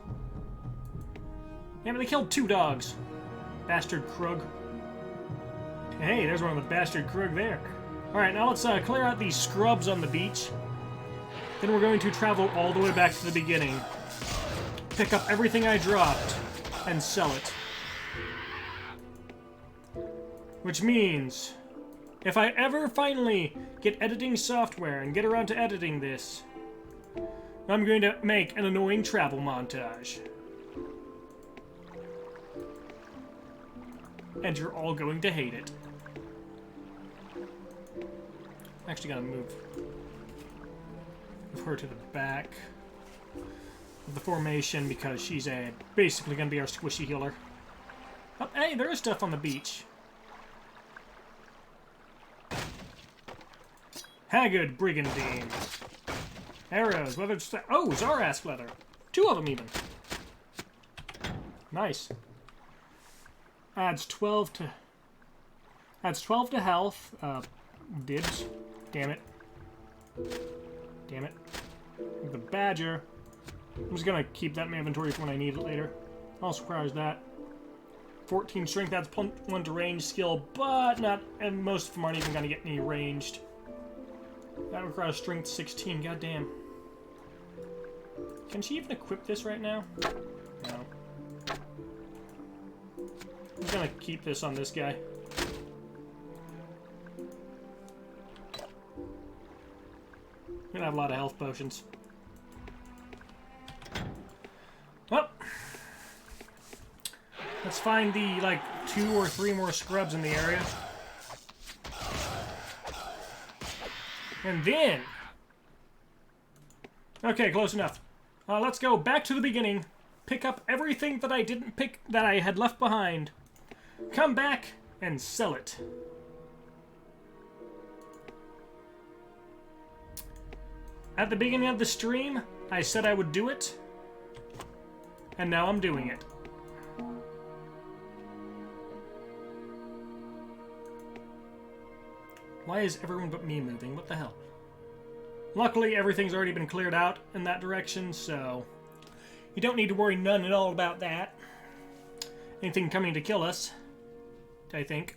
Yeah, but they killed 2 dogs. Bastard Krug. Hey, there's one of the bastard Krug there. Alright, now let's clear out these scrubs on the beach. Then we're going to travel all the way back to the beginning. Pick up everything I dropped and sell it. Which means, if I ever finally get editing software and get around to editing this, I'm going to make an annoying travel montage. And you're all going to hate it. I actually gotta move her to the back of the formation because she's basically gonna be our squishy healer. Oh, hey, there is stuff on the beach. Haggard Brigandine. Arrows, weathered oh, Zarask leather. 2 of them even. Nice. Adds 12 to health. Dibs. Damn it. Damn it. The badger. I'm just gonna keep that in my inventory for when I need it later. Also requires that. 14 strength adds 1 to range skill, but not, and most of them aren't even gonna get any ranged. That requires strength 16, goddamn. Can she even equip this right now? No. I'm gonna keep this on this guy. I'm gonna have a lot of health potions. Well, let's find the, like, 2 or 3 more scrubs in the area. And then... Okay, close enough. Let's go back to the beginning. Pick up everything that I didn't pick, that I had left behind. Come back and sell it. At the beginning of the stream, I said I would do it. And now I'm doing it. Why is everyone but me moving? What the hell? Luckily, everything's already been cleared out in that direction, so you don't need to worry none at all about that. Anything coming to kill us, I think.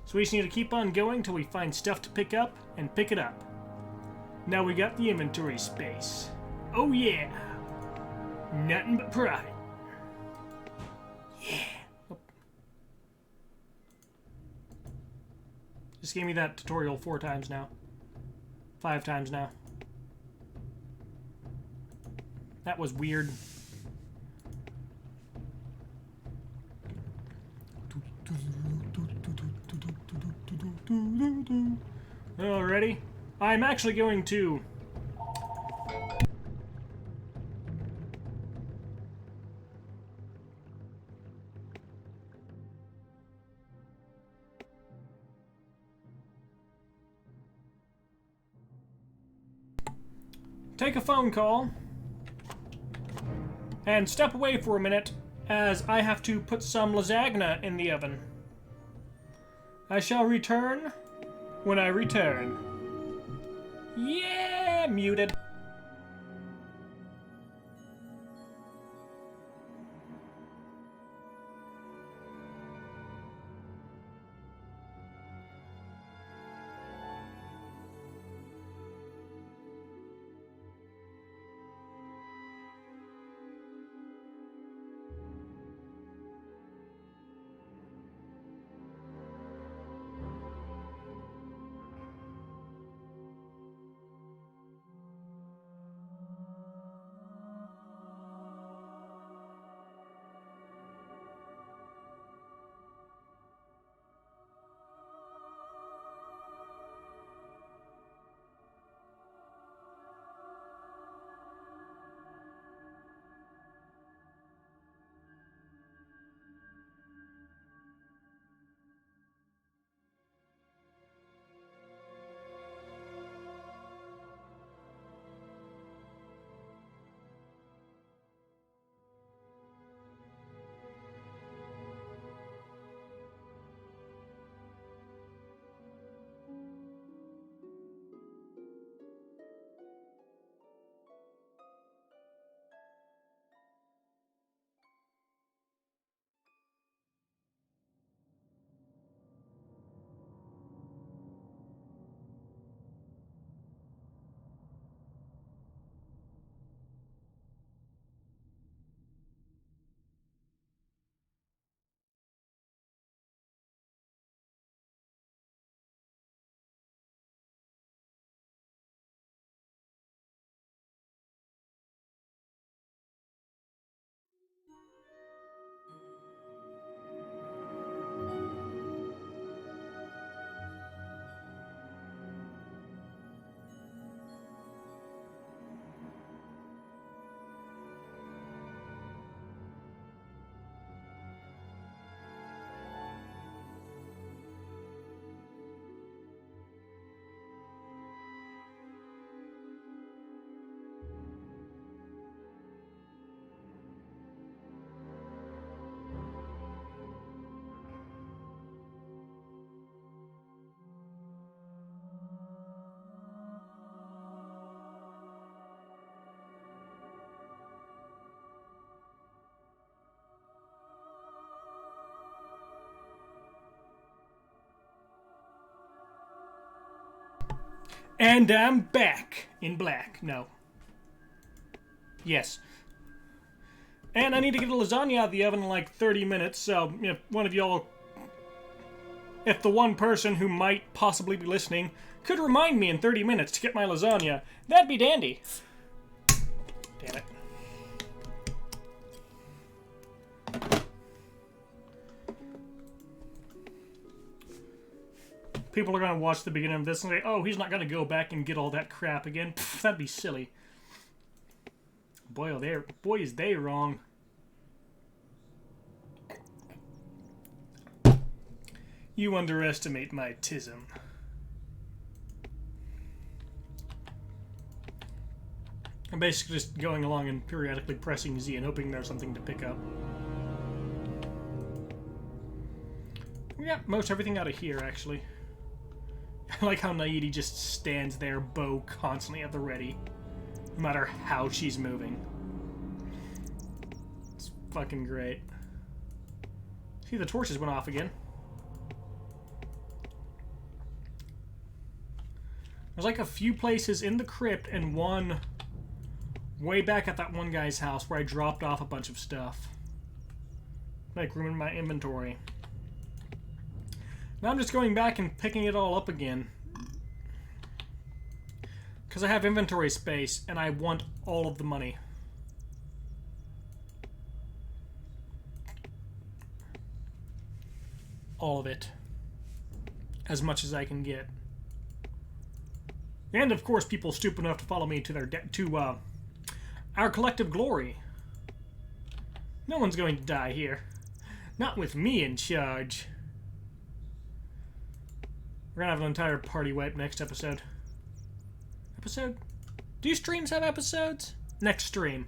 So we just need to keep on going till we find stuff to pick up and pick it up. Now we got the inventory space. Oh yeah! Nothing but pride. Yeah. Oh. Just gave me that tutorial 4 times now. 5 times now. That was weird. Alrighty. I'm actually going to... take a phone call and step away for a minute as I have to put some lasagna in the oven. I shall return when I return. Yeah, muted. And I'm back in black. No. Yes. And I need to get the lasagna out of the oven in like 30 minutes, so if one of y'all... if the one person who might possibly be listening could remind me in 30 minutes to get my lasagna, that'd be dandy. Damn it. People are going to watch the beginning of this and say, oh, he's not going to go back and get all that crap again. Pfft, that'd be silly. Boy, is they wrong. You underestimate my tism. I'm basically just going along and periodically pressing Z and hoping there's something to pick up. We got most everything out of here, actually. I like how Naidi just stands there, bow constantly at the ready, no matter how she's moving. It's fucking great. See, the torches went off again. There's like a few places in the crypt and one way back at that one guy's house where I dropped off a bunch of stuff. Make room in my inventory. Now I'm just going back and picking it all up again. Because I have inventory space, and I want all of the money. All of it. As much as I can get. And, of course, people stupid enough to follow me to their our collective glory. No one's going to die here. Not with me in charge. We're gonna have an entire party wipe next episode. Episode? Do streams have episodes? Next stream.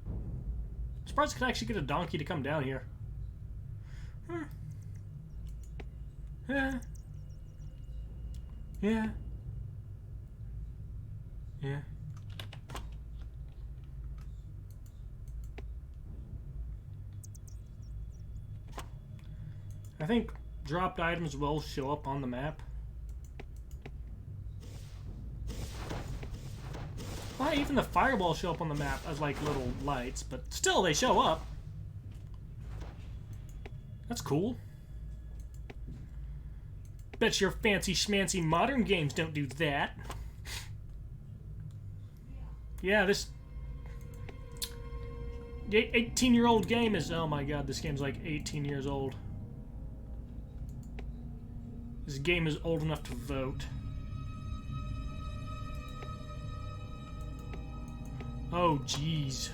I'm surprised I can actually get a donkey to come down here. Yeah. Yeah. Yeah. I think dropped items will show up on the map. Why even the fireballs show up on the map as like little lights, but still they show up. That's cool. Bet your fancy schmancy modern games don't do that. Yeah, this 18-year-old game is... Oh my god, this game's like 18 years old. This game is old enough to vote. Oh, jeez.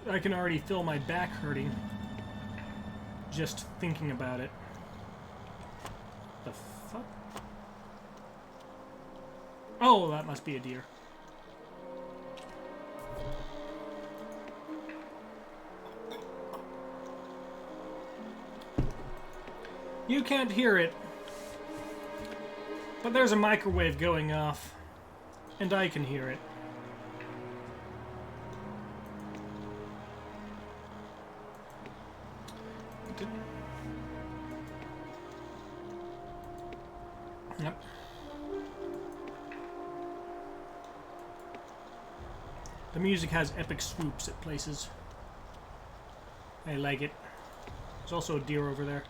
I can already feel my back hurting just thinking about it. The fuck? Oh, that must be a deer. You can't hear it, but there's a microwave going off, and I can hear it. Yep. The music has epic swoops at places. I like it. There's also a deer over there.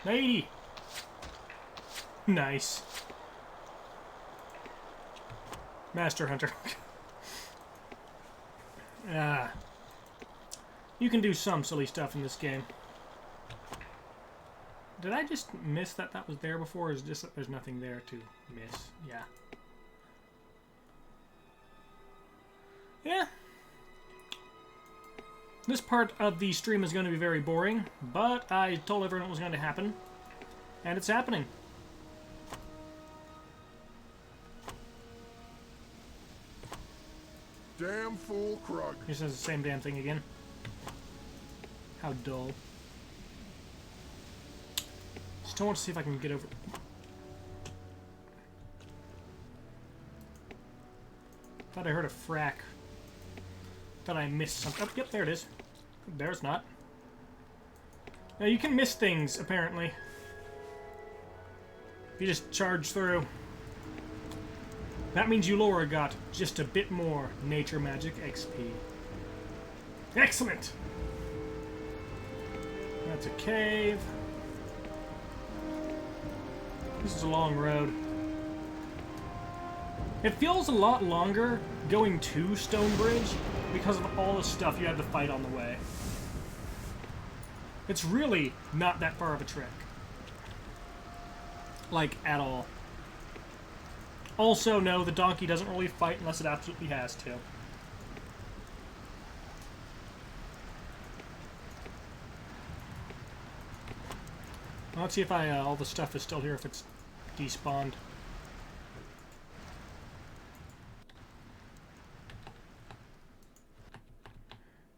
80! Nice. Master Hunter. Ah. You can do some silly stuff in this game. Did I just miss that that was there before, or is it just that there's nothing there to miss? Yeah. Yeah. This part of the stream is going to be very boring, but I told everyone it was going to happen, and it's happening. Damn fool Krug. He says the same damn thing again. How dull. Still want to see if I can get over... Thought I heard a frack. Thought I missed something. Oh, yep, there it is. There's not. Now, you can miss things, apparently. If you just charge through. That means Eulora got just a bit more Nature Magic XP. Excellent! That's a cave. This is a long road. It feels a lot longer going to Stonebridge because of all the stuff you had to fight on the way. It's really not that far of a trek. Like, at all. Also, no, the donkey doesn't really fight unless it absolutely has to. Let's see if all the stuff is still here, if it's despawned.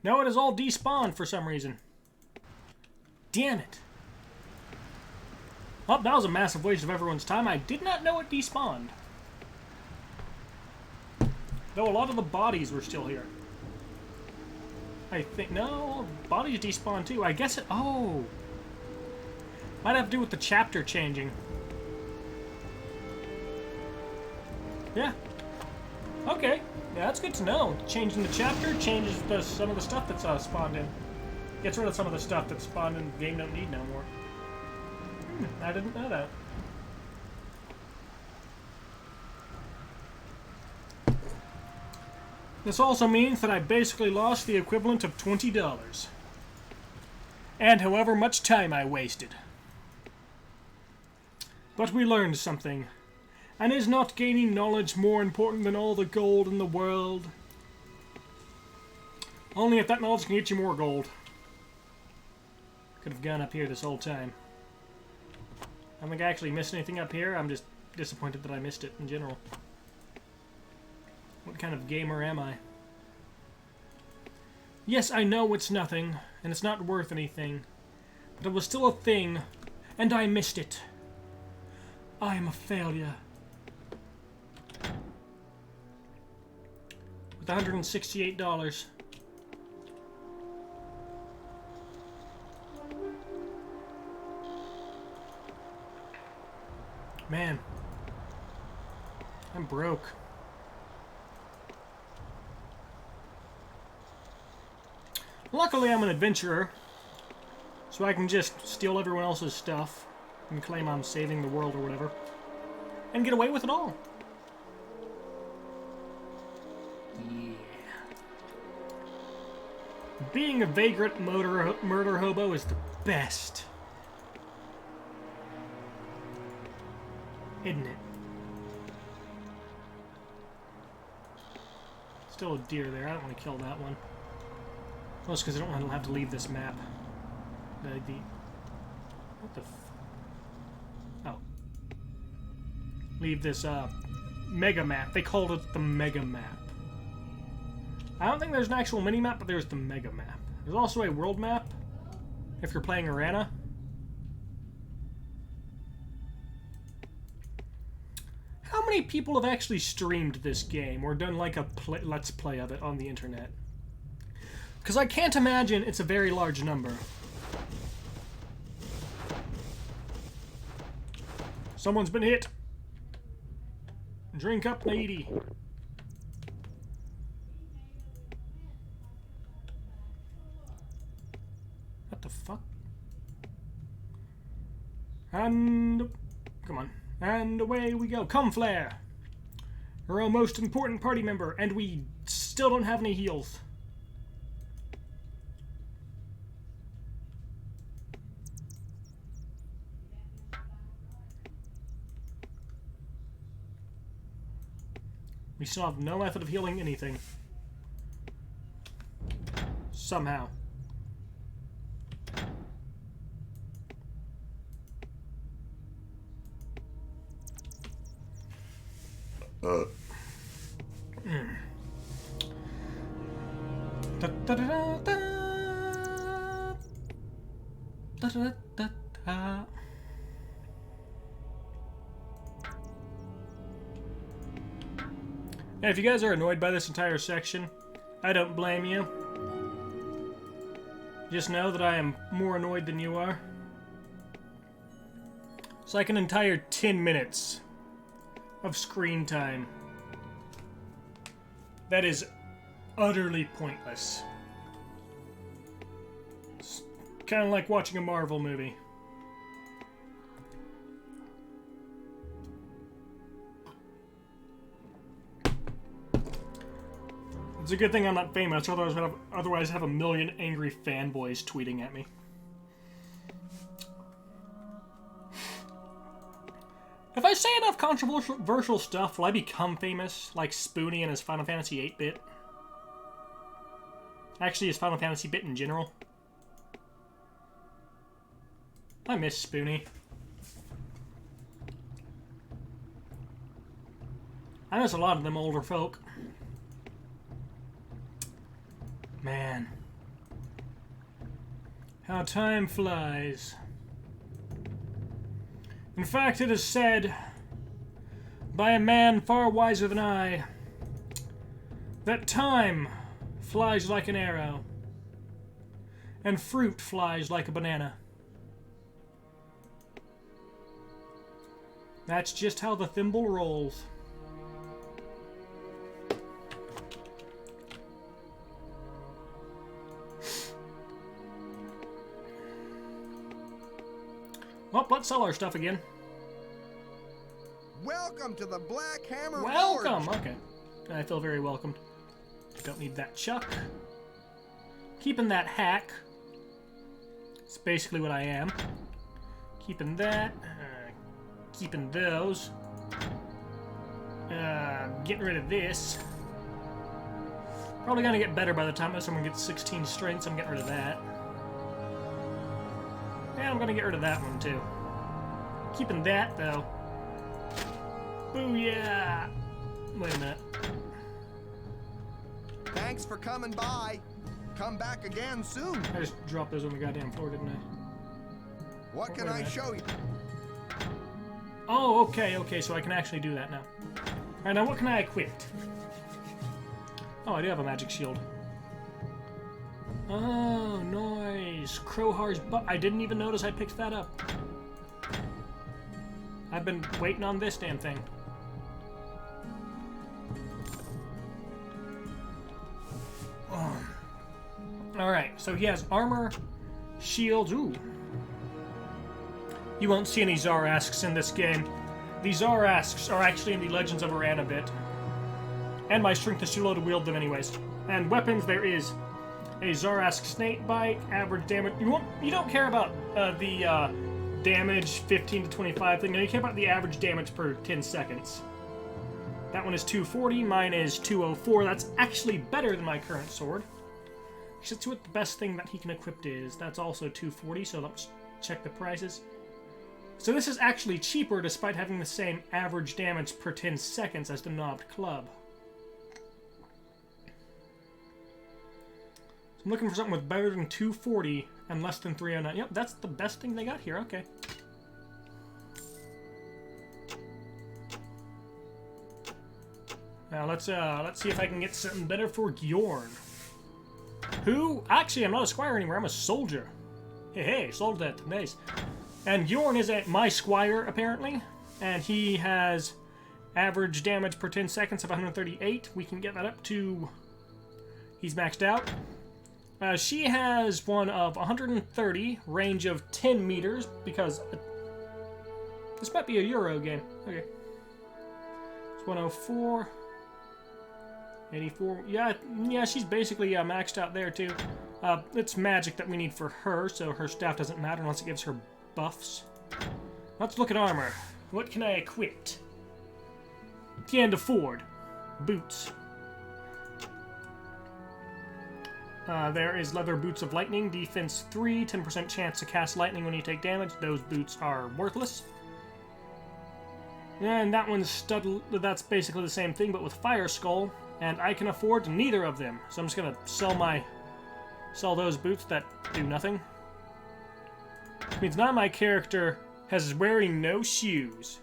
No, it is all despawned for some reason. Damn it. Oh, that was a massive waste of everyone's time. I did not know it despawned. Though a lot of the bodies were still here. I think... No, bodies despawned too. I guess it... Oh! Might have to do with the chapter changing. Yeah. Okay. Yeah, that's good to know. Changing the chapter changes some of the stuff that's spawned in. Gets rid of some of the stuff that spawned in the game don't need no more. I didn't know that. This also means that I basically lost the equivalent of $20. And however much time I wasted. But we learned something. And is not gaining knowledge more important than all the gold in the world? Only if that knowledge can get you more gold. Could have gone up here this whole time. I don't think I actually missed anything up here. I'm just disappointed that I missed it in general. What kind of gamer am I? Yes, I know it's nothing, and it's not worth anything. But it was still a thing, and I missed it. I am a failure. With $168. Man. I'm broke. Luckily, I'm an adventurer, so I can just steal everyone else's stuff and claim I'm saving the world or whatever, and get away with it all. Yeah. Being a vagrant murder hobo is the best. Isn't it? Still a deer there. I don't want to kill that one. Well, it's because I don't have to leave this map. What the oh. Leave this, mega map. They called it the mega map. I don't think there's an actual mini-map, but there's the mega map. There's also a world map, if you're playing Arena. How many people have actually streamed this game, or done like a let's play of it on the internet? Because I can't imagine it's a very large number. Someone's been hit. Drink up, lady. What the fuck? And... come on. And away we go. Come, Flare! You're our most important party member, and we still don't have any heals. We still have no method of healing anything. Somehow. Da, da, da, da, da. Da, da, da, da. Yeah, if you guys are annoyed by this entire section, I don't blame you. Just know that I am more annoyed than you are. It's like an entire 10 minutes of screen time. That is utterly pointless. It's kind of like watching a Marvel movie. It's a good thing I'm not famous, otherwise I'd have a million angry fanboys tweeting at me. If I say enough controversial stuff, will I become famous, like Spoonie and his Final Fantasy 8-bit? Actually, his Final Fantasy bit in general. I miss Spoonie. I miss a lot of them older folk. Man. How time flies. In fact, it is said by a man far wiser than I that time flies like an arrow and fruit flies like a banana. That's just how the thimble rolls. sell our stuff again. Welcome to the Black Hammer Welcome! Forge. Okay. I feel very welcomed. Don't need that chuck. Keeping that hack. It's basically what I am. Keeping that. Keeping those. Getting rid of this. Probably gonna get better by the time someone gets 16 strength, so I'm getting rid of that. And I'm gonna get rid of that one too. Keeping that though. Booyah! Wait a minute. Thanks for coming by. Come back again soon. I just dropped those on the goddamn floor, didn't I? What can Wait a I minute. show you? Oh, okay, so I can actually do that now. Alright, now what can I equip? Oh, I do have a magic shield. Oh, nice. Crowhar's butt. I didn't even notice I picked that up. I've been waiting on this damn thing. Alright, so he has armor, shields. Ooh. You won't see any Zarasks in this game. The Zarasks are actually in the Legends of Aran bit. And my strength is too low to wield them anyways. And weapons, there is a Zarask Snakebite, average damage. You don't care about the damage 15 to 25 thing. No, you care about the average damage per 10 seconds. That one is 240, mine is 204. That's actually better than my current sword. Let's see what the best thing that he can equip is. That's also 240, so let's check the prices. So this is actually cheaper despite having the same average damage per 10 seconds as the knobbed club. So I'm looking for something with better than 240 and less than 309. Yep, that's the best thing they got here. Okay. Now let's see if I can get something better for Gjorn. Who? Actually, I'm not a squire anymore. I'm a soldier. Hey, sold that. Nice. And Gjorn is my squire, apparently. And he has average damage per 10 seconds of 138. We can get that up to... He's maxed out. She has one of 130, range of 10 meters, because... this might be a Euro game. Okay. It's 104... 84. Yeah, she's basically maxed out there too. It's magic that we need for her, so her staff doesn't matter unless it gives her buffs. Let's look at armor. What can I equip? Can't afford. Boots. There is leather boots of lightning, defense 3, 10% chance to cast lightning when you take damage. Those boots are worthless. And that one's stud. That's basically the same thing, but with Fire Skull. And I can afford neither of them, so I'm just gonna sell those boots that do nothing. Which means now my character is wearing no shoes.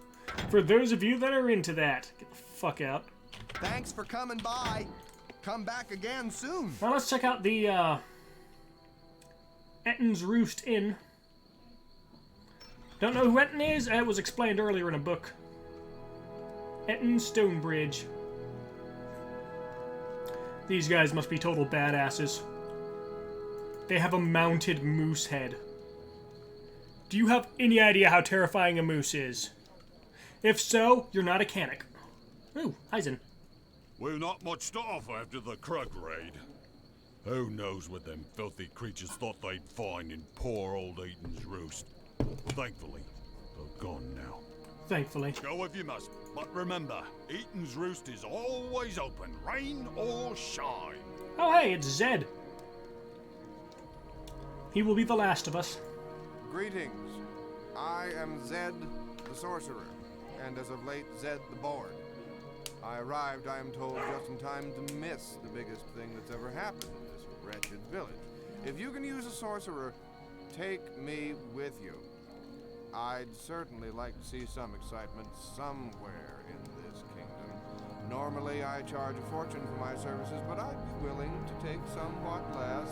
For those of you that are into that, get the fuck out. Thanks for coming by. Come back again soon. Now let's check out the Ettin's Roost Inn. Don't know who Ettin is? It was explained earlier in a book. Ettin Stonebridge. These guys must be total badasses. They have a mounted moose head. Do you have any idea how terrifying a moose is? If so, you're not a Canuck. Ooh, Eisen. We've not much to offer after the Krug raid. Who knows what them filthy creatures thought they'd find in poor old Eaton's Roost. Thankfully, they're gone now. Thankfully. Go if you must, but remember, Eaton's Roost is always open, rain or shine. Oh hey, it's Zed. He will be the last of us. Greetings. I am Zed the Sorcerer, and as of late, Zed the Bard. I arrived, I am told, just in time to miss the biggest thing that's ever happened in this wretched village. If you can use a sorcerer, take me with you. I'd certainly like to see some excitement somewhere in this kingdom. Normally, I charge a fortune for my services, but I'd be willing to take somewhat less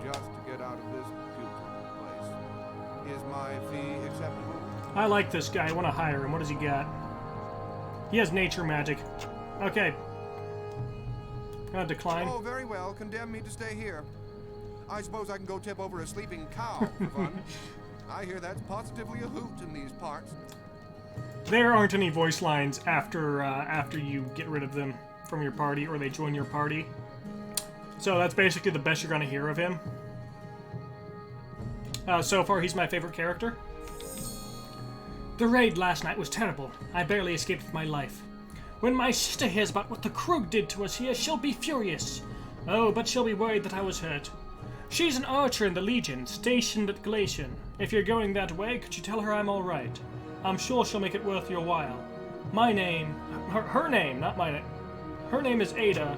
just to get out of this putrid place. Is my fee acceptable? I like this guy. I want to hire him. What does he got? He has nature magic. Okay. Gonna decline. Oh, very well. Condemn me to stay here. I suppose I can go tip over a sleeping cow for fun. I hear that's positively a hoot in these parts. There aren't any voice lines after you get rid of them from your party or they join your party. So that's basically the best you're going to hear of him. So far, he's my favorite character. The raid last night was terrible. I barely escaped with my life. When my sister hears about what the Krug did to us here, she'll be furious. Oh, but she'll be worried that I was hurt. She's an archer in the Legion, stationed at Glacian. If you're going that way, could you tell her I'm alright? I'm sure she'll make it worth your while. My name... Her name, not my name. Her name is Ada.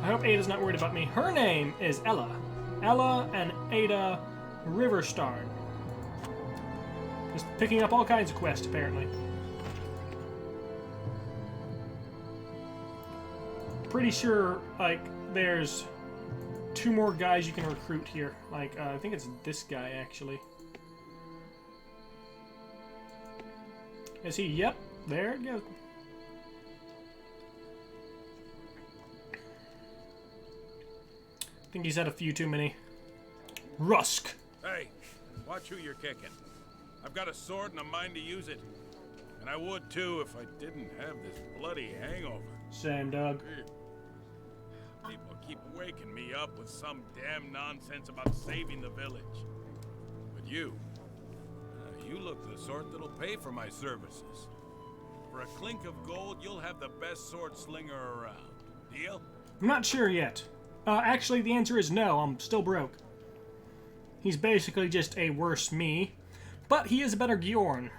I hope Ada's not worried about me. Her name is Ella. Ella and Ada Riverstarn. Just picking up all kinds of quests, apparently. Pretty sure, like, there's 2 more guys you can recruit here. Like, I think it's this guy, actually. Is he? Yep. There it goes. I think he's had a few too many. Rusk. Hey, watch who you're kicking. I've got a sword and a mind to use it. And I would too if I didn't have this bloody hangover. Same, dog. People keep waking me up with some damn nonsense about saving the village. But you look the sort that'll pay for my services. For a clink of gold, you'll have the best sword slinger around. Deal? I'm not sure yet. Actually, the answer is no. I'm still broke. He's basically just a worse me, but he is a better Gjorn.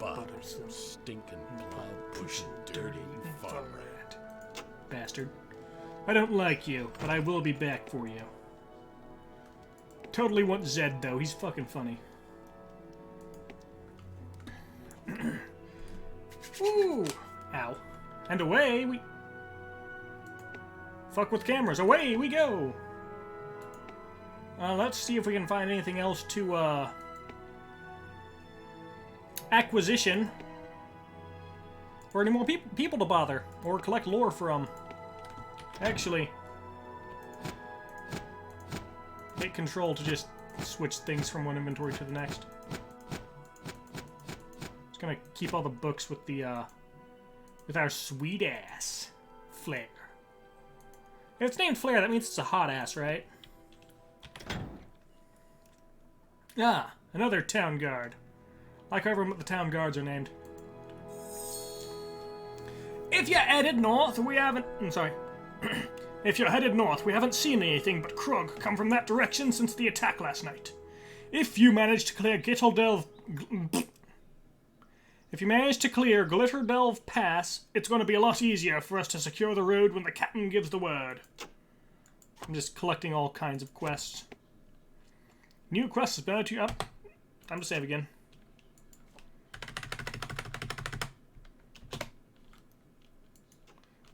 Bothersome, stinking, plow-pushing, dirty farm rat. Bastard. I don't like you, but I will be back for you. Totally want Zed, though. He's fucking funny. Ooh! Ow. And away we... Fuck with cameras. Away we go! Let's see if we can find anything else to, acquisition. Or any more people to bother. Or collect lore from. Actually... Take control to just switch things from one inventory to the next. Just gonna keep all the books with the, with our sweet ass, Flare. If it's named Flare, that means it's a hot ass, right? Ah, another town guard. Like everyone, what the town guards are named. If you're headed north, we haven't... I'm sorry. If you're headed north, we haven't seen anything but Krug come from that direction since the attack last night. If you manage to clear Glitterdelve Pass, it's going to be a lot easier for us to secure the road when the captain gives the word. I'm just collecting all kinds of quests. New quest is better to you up. Time to save again.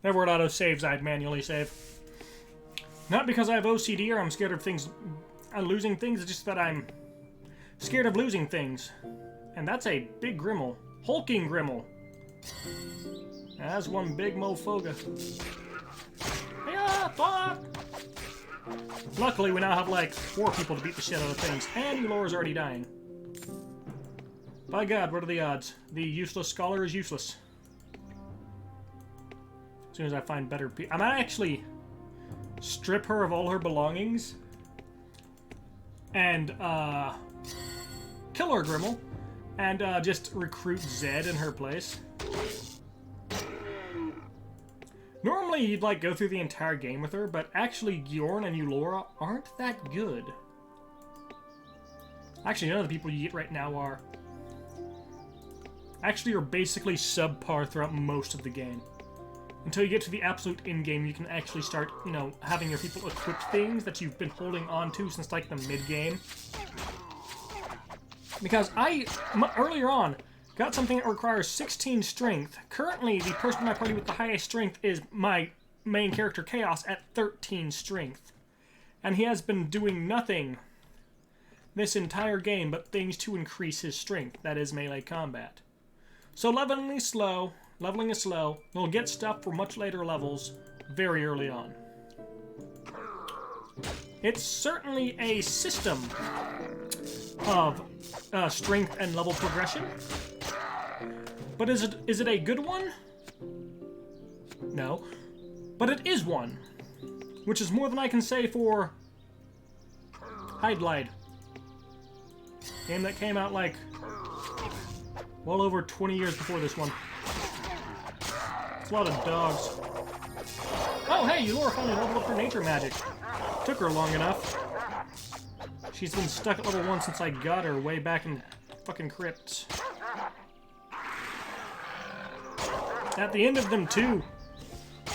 Whenever it auto-saves, I'd manually save. Not because I have OCD or I'm scared of things, losing things, it's just that I'm scared of losing things. And that's a big Grimmel. Hulking Grimmel. That's one big mofoga. Yeah, fuck! Luckily, we now have like 4 people to beat the shit out of things, and Eulaura's already dying. By God, what are the odds? The useless scholar is useless. As soon as I find better people, I might actually strip her of all her belongings and kill her Grimmel and just recruit Zed in her place. Normally you'd like go through the entire game with her, but actually Gjorn and Eulaura aren't that good. Actually, none of the people you get right now are. Actually, you're basically subpar throughout most of the game. Until you get to the absolute end-game, you can actually start, you know, having your people equip things that you've been holding on to since, like, the mid-game. Because earlier on, got something that requires 16 strength. Currently, the person in my party with the highest strength is my main character, Chaos, at 13 strength. And he has been doing nothing this entire game but things to increase his strength. That is melee combat. So leveling is slow. You'll get stuff for much later levels very early on. It's certainly a system of strength and level progression. But is it a good one? No. But it is one. Which is more than I can say for Hide Glide. Game that came out like well over 20 years before this one. It's a lot of dogs. Oh, hey, Eulora finally leveled up her nature magic. Took her long enough. She's been stuck at level 1 since I got her way back in fucking crypts. At the end of them, too.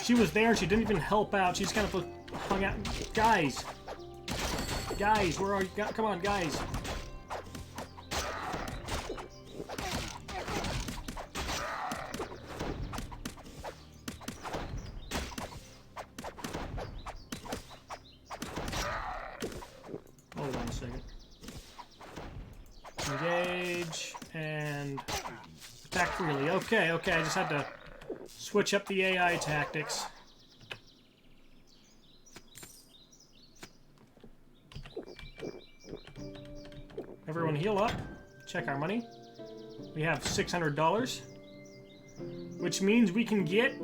She was there and she didn't even help out. She's kind of hung out. Guys. Guys, where are you? Come on, guys. Hold on a second. Engage and attack freely. Okay, I just had to switch up the AI tactics. Everyone heal up. Check our money. We have $600, which means we can get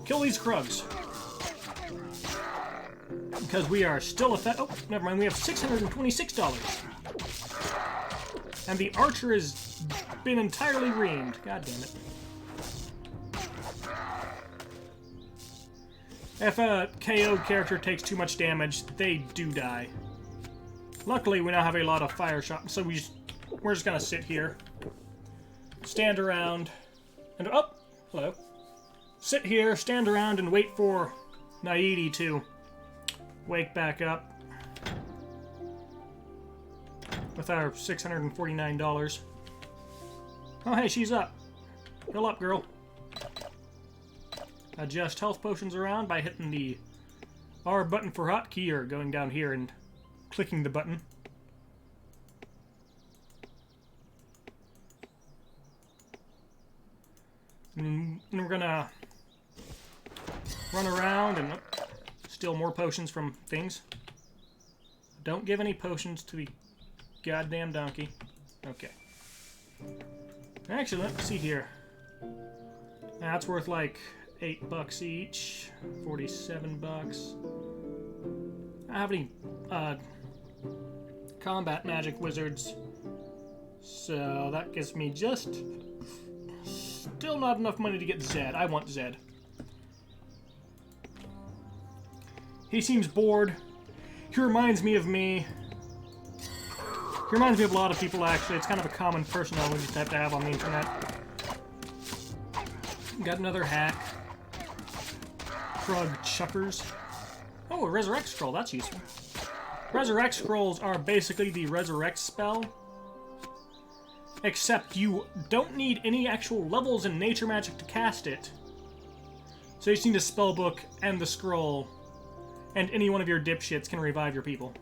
kill these Krugs. Because we are still oh, never mind, we have $626. And the archer has been entirely reamed. God damn it. If a KO character takes too much damage, they do die. Luckily, we now have a lot of fire shot, so we're just gonna sit here, stand around, and oh, hello. Sit here, stand around, and wait for Naidi to wake back up with our $649. Oh, hey, she's up. Heal up, girl. Adjust health potions around by hitting the R button for hotkey or going down here and clicking the button. And we're gonna run around and steal more potions from things. Don't give any potions to the goddamn donkey. Okay. Actually, let's see here. That's worth like $8 each. 47 bucks. I don't have any combat magic wizards, so that gives me just still not enough money to get Zed. I want Zed. He seems bored. He reminds me of me. He reminds me of a lot of people, actually. It's kind of a common personality we just have to have on the internet. Got another hack. Krug Chuckers. Oh, a Resurrect Scroll. That's useful. Resurrect Scrolls are basically the Resurrect spell. Except you don't need any actual levels in nature magic to cast it. So you just need a spellbook and the scroll. And any one of your dipshits can revive your people.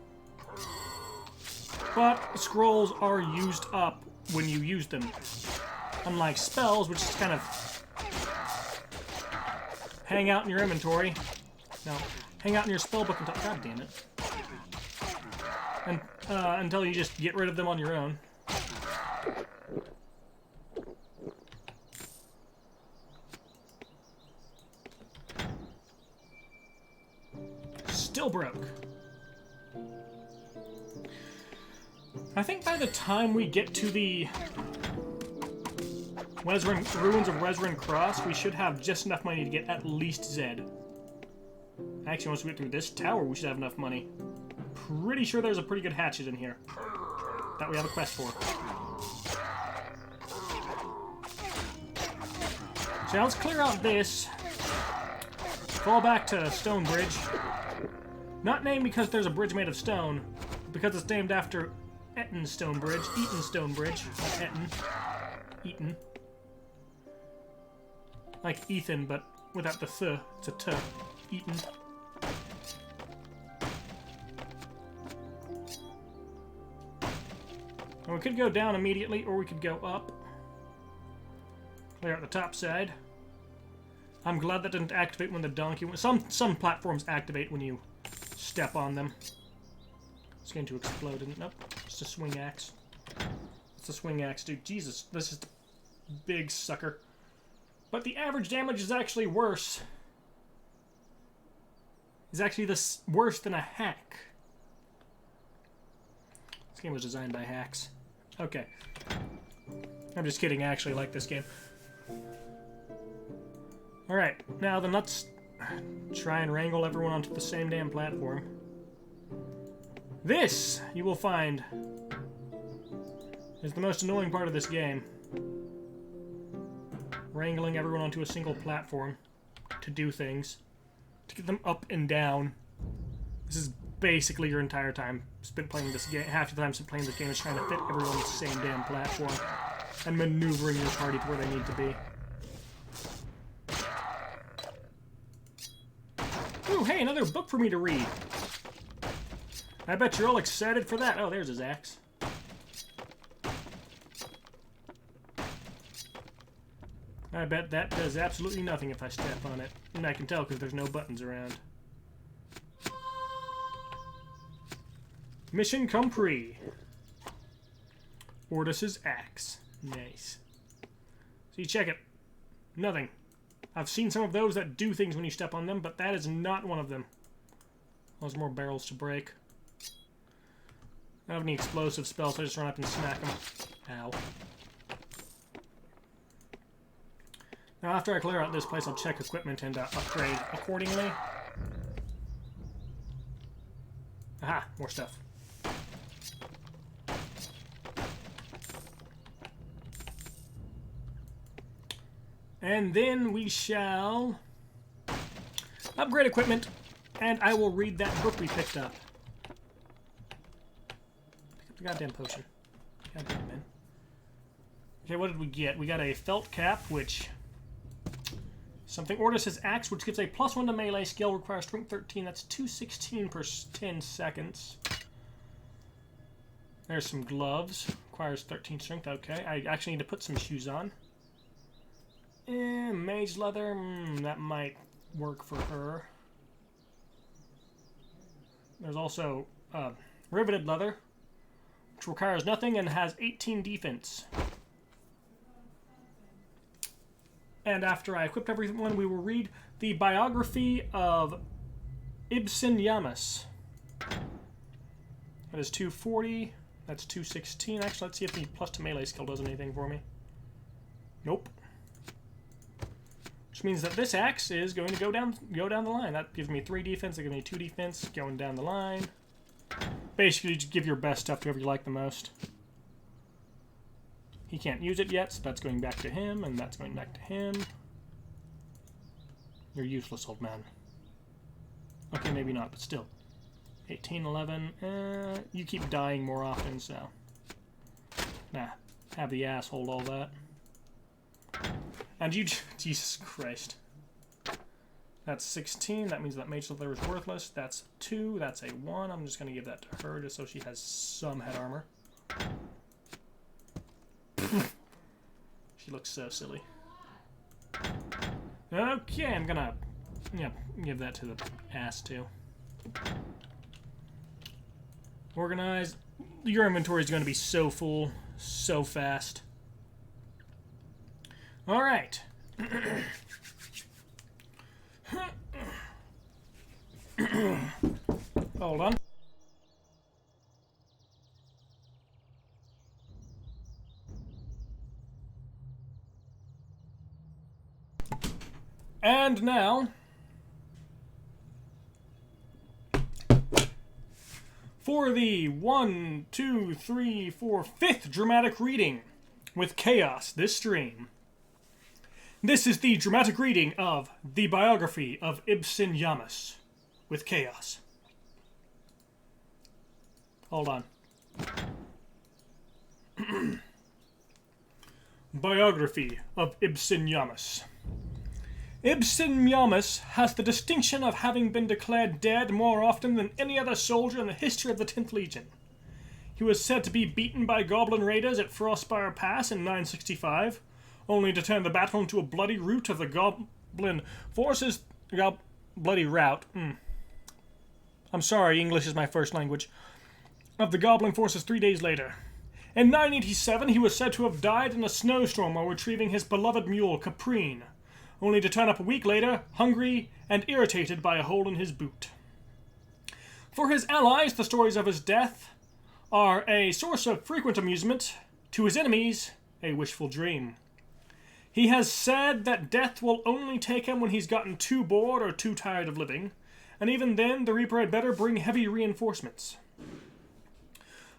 But scrolls are used up when you use them. Unlike spells, which is kind of hang out in your inventory. No, hang out in your spellbook until... God damn it. And, until you just get rid of them on your own. Still broke. I think by the time we get to the Ruins of Resrin Cross, we should have just enough money to get at least Zed. Actually, once we get through this tower, we should have enough money. Pretty sure there's a pretty good hatchet in here that we have a quest for. So now let's clear out this. Fall back to Stonebridge. Not named because there's a bridge made of stone, but because it's named after Eton Stonebridge. Eton Stonebridge. Not Eton. Eton. Like Ethan, but without the th. It's a t. Eton. And we could go down immediately, or we could go up. Clear out the top side. I'm glad that didn't activate when the donkey went. Some platforms activate when you step on them. It's going to explode, isn't it? Nope. It's a swing axe. It's a swing axe, dude. Jesus, this is a big sucker. But the average damage is actually worse. Is actually worse than a hack. This game was designed by hacks. Okay. I'm just kidding, I actually like this game. Alright, now then let's try and wrangle everyone onto the same damn platform. This, you will find, is the most annoying part of this game. Wrangling everyone onto a single platform to do things. To get them up and down. This is basically your entire time spent playing this game. Half the time spent playing this game is trying to fit everyone on the same damn platform. And maneuvering your party to where they need to be. Ooh, hey, another book for me to read. I bet you're all excited for that. Oh, there's his axe. I bet that does absolutely nothing if I step on it. And I can tell because there's no buttons around. Mission complete. Ordus's axe. Nice. See, check it. Nothing. I've seen some of those that do things when you step on them, but that is not one of them. There's more barrels to break. I don't have any explosive spells, so I just run up and smack them. Ow. Now, after I clear out this place, I'll check equipment and upgrade accordingly. Aha, more stuff. And then we shall upgrade equipment, and I will read that book we picked up. Pick up the goddamn potion. Goddamn, man. Okay, what did we get? We got a felt cap, which... Something. Ordus's axe, which gives a +1 to melee skill, requires strength 13. That's 216 per 10 seconds. There's some gloves. Requires 13 strength. Okay, I actually need to put some shoes on. Mage leather. That might work for her. There's also riveted leather, which requires nothing and has 18 defense. And after I equipped everyone, we will read the biography of Ibsen Yamas. That is 240. That's 216. Actually, let's see if the +2 melee skill does anything for me. Nope. Which means that this axe is going to go down the line. That gives me 3 defense. That gives me 2 defense going down the line. Basically, just give your best stuff to whoever you like the most. He can't use it yet, so that's going back to him, and that's going back to him. You're useless, old man. Okay, maybe not, but still. 18, 11. You keep dying more often, so. Nah, have the ass hold all that. And you, Jesus Christ. That's 16. That means that mage leather is worthless. That's 2. That's a 1. I'm just going to give that to her just so she has some head armor. She looks so silly. Okay, I'm gonna give that to the ass too. Organize. Your inventory is going to be so full, so fast. All right. Hold on. And now, for the 1, 2, 3, 4, 5th dramatic reading with Chaos this stream. This is the dramatic reading of the biography of Ibsen Yamas with Chaos. Hold on. Biography of Ibsen Yamas. Ibsen Yamas has the distinction of having been declared dead more often than any other soldier in the history of the 10th Legion. He was said to be beaten by goblin raiders at Frostspire Pass in 965, only to turn the battle into a bloody rout of the goblin forces... bloody rout. I'm sorry, English is my first language. Of the goblin forces 3 days later. In 987, he was said to have died in a snowstorm while retrieving his beloved mule, Caprine, only to turn up a week later, hungry and irritated by a hole in his boot. For his allies, the stories of his death are a source of frequent amusement. To his enemies, a wishful dream. He has said that death will only take him when he's gotten too bored or too tired of living, and even then, the Reaper had better bring heavy reinforcements.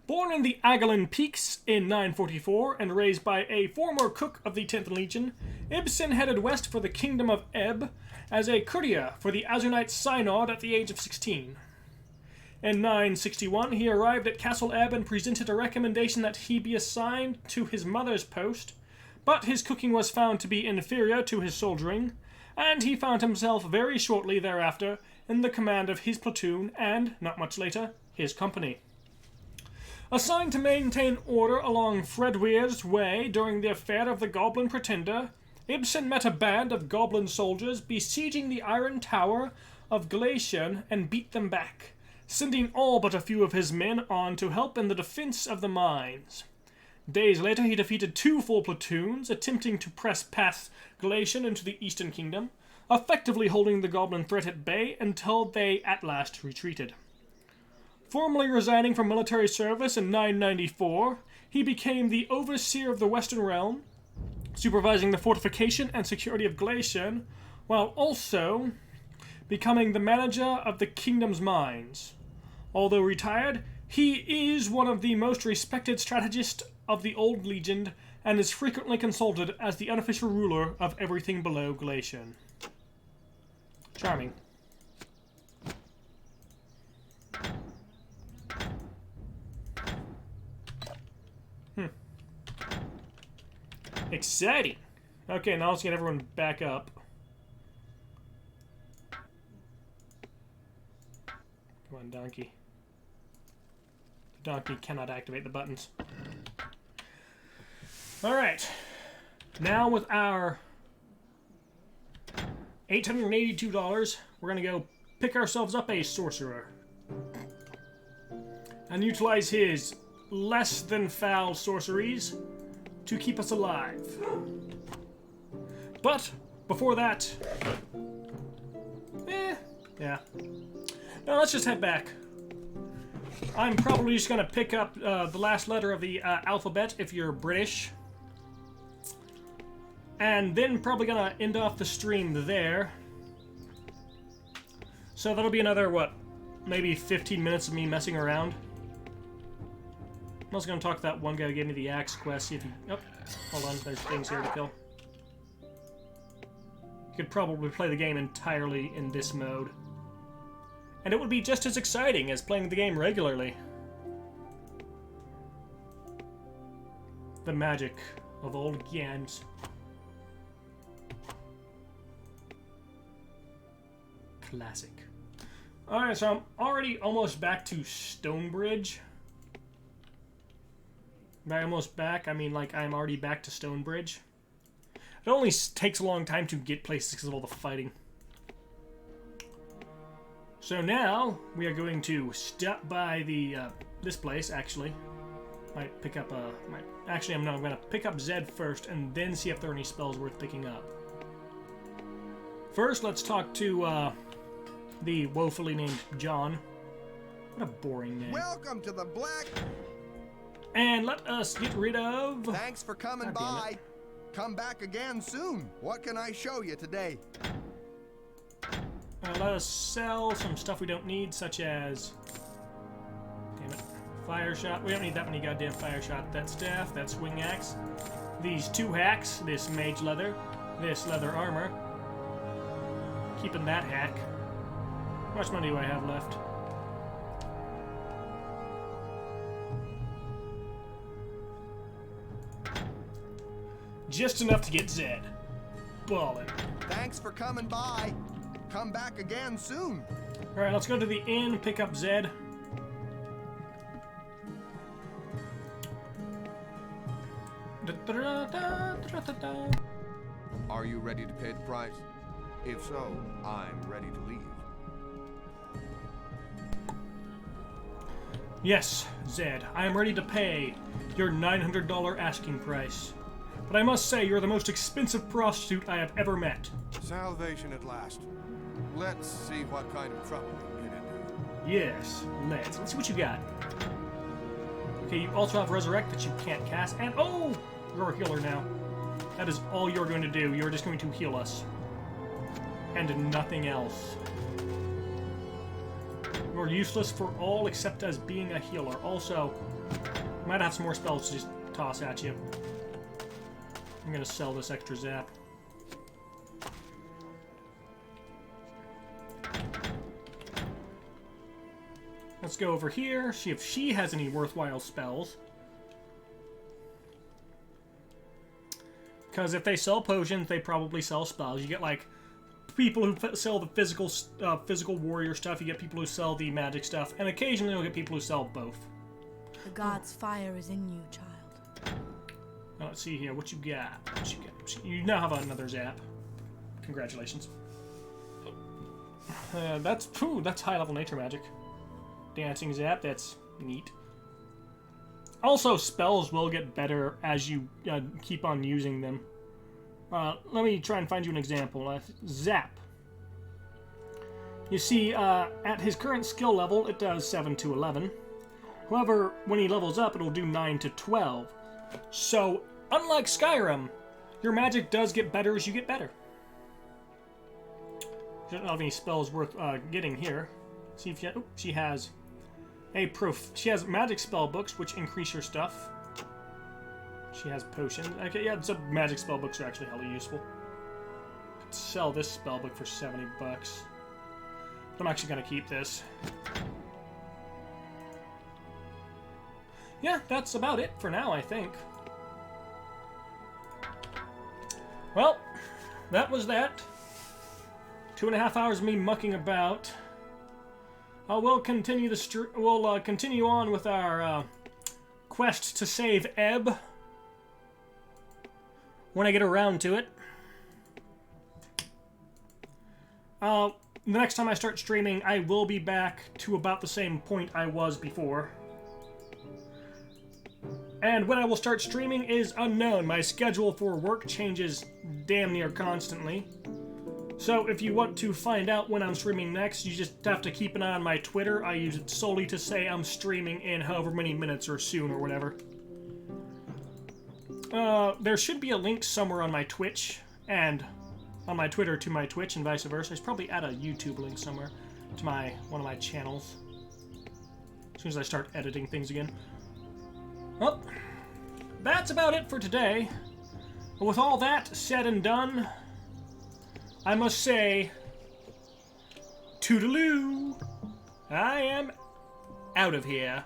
Born in the Agallan Peaks in 944 and raised by a former cook of the 10th Legion, Ibsen headed west for the Kingdom of Ebb as a courtier for the Azunite Synod at the age of 16. In 961, he arrived at Castle Ebb and presented a recommendation that he be assigned to his mother's post, but his cooking was found to be inferior to his soldiering, and he found himself very shortly thereafter in the command of his platoon and, not much later, his company. Assigned to maintain order along Fredweir's Way during the affair of the Goblin Pretender, Ibsen met a band of goblin soldiers besieging the Iron Tower of Glacian and beat them back, sending all but a few of his men on to help in the defense of the mines. Days later, he defeated 2 full platoons, attempting to press past Glacian into the Eastern Kingdom, effectively holding the goblin threat at bay until they at last retreated. Formally resigning from military service in 994, he became the overseer of the Western Realm, supervising the fortification and security of Glacian, while also becoming the manager of the kingdom's mines. Although retired, he is one of the most respected strategists of the Old Legion and is frequently consulted as the unofficial ruler of everything below Glacian. Charming. Exciting! Okay, now let's get everyone back up. Come on, donkey. The donkey cannot activate the buttons. Alright. Now with our $882, we're gonna go pick ourselves up a sorcerer. And utilize his less than foul sorceries to keep us alive. But before that, yeah. No, let's just head back. I'm probably just gonna pick up the last letter of the alphabet if you're British, and then probably gonna end off the stream there. So that'll be another maybe 15 minutes of me messing around. I'm also going to talk to that one guy who gave me the axe quest, see if he... Oh, hold on, there's things here to kill. You could probably play the game entirely in this mode. And it would be just as exciting as playing the game regularly. The magic of old games. Classic. Alright, so I'm already almost back to Stonebridge. By almost back, I mean like I'm already back to Stonebridge. It only takes a long time to get places because of all the fighting. So now we are going to stop by the this place. Actually, might pick up Actually, I'm going to pick up Zed first, and then see if there are any spells worth picking up. First, let's talk to the woefully named John. What a boring name. Welcome to the Black. And let us get rid of... Thanks for coming by. Come back again soon. What can I show you today? Let us sell some stuff we don't need, such as... Damn it. Fire shot. We don't need that many goddamn fire shot. That staff, that swing axe. These 2 hacks, this mage leather, this leather armor. Keeping that hack. How much money do I have left? Just enough to get Zed. Ballin'. Thanks for coming by. Come back again soon. Alright, let's go to the inn, pick up Zed. Are you ready to pay the price? If so, I'm ready to leave. Yes, Zed, I am ready to pay your $900 asking price. But I must say, you're the most expensive prostitute I have ever met. Salvation at last. Let's see what kind of trouble we can get into. Yes, let's see what you got. Okay, you also have Resurrect that you can't cast, and oh! You're a healer now. That is all you're going to do. You're just going to heal us. And nothing else. You're useless for all except as being a healer. Also, might have some more spells to just toss at you. I'm gonna sell this extra zap. Let's go over here, see if she has any worthwhile spells. Because if they sell potions, they probably sell spells. You get like people who sell the physical warrior stuff. You get people who sell the magic stuff, and occasionally you'll get people who sell both. The god's fire is in you, child. Let's see here. What you got? What you got? You now have another zap. Congratulations. That's high level nature magic. Dancing zap. That's neat. Also, spells will get better as you keep on using them. Let me try and find you an example. Zap. You see, at his current skill level, it does 7 to 11. However, when he levels up, it'll do 9 to 12. So, unlike Skyrim, your magic does get better as you get better. She doesn't have any spells worth getting here. See if she has she has magic spell books, which increase your stuff. She has potions. Okay, yeah, some magic spell books are actually hella useful. Could sell this spell book for $70. But I'm actually gonna keep this. Yeah, that's about it for now, I think. Well, that was that. 2.5 hours of me mucking about. We'll continue we'll continue on with our quest to save Ebb when I get around to it. The next time I start streaming, I will be back to about the same point I was before. And when I will start streaming is unknown. My schedule for work changes damn near constantly. So if you want to find out when I'm streaming next, you just have to keep an eye on my Twitter. I use it solely to say I'm streaming in however many minutes or soon or whatever. There should be a link somewhere on my Twitch and on my Twitter to my Twitch and vice versa. There's probably at a YouTube link somewhere to one of my channels. As soon as I start editing things again. Well, that's about it for today. But with all that said and done, I must say, toodaloo, I am out of here.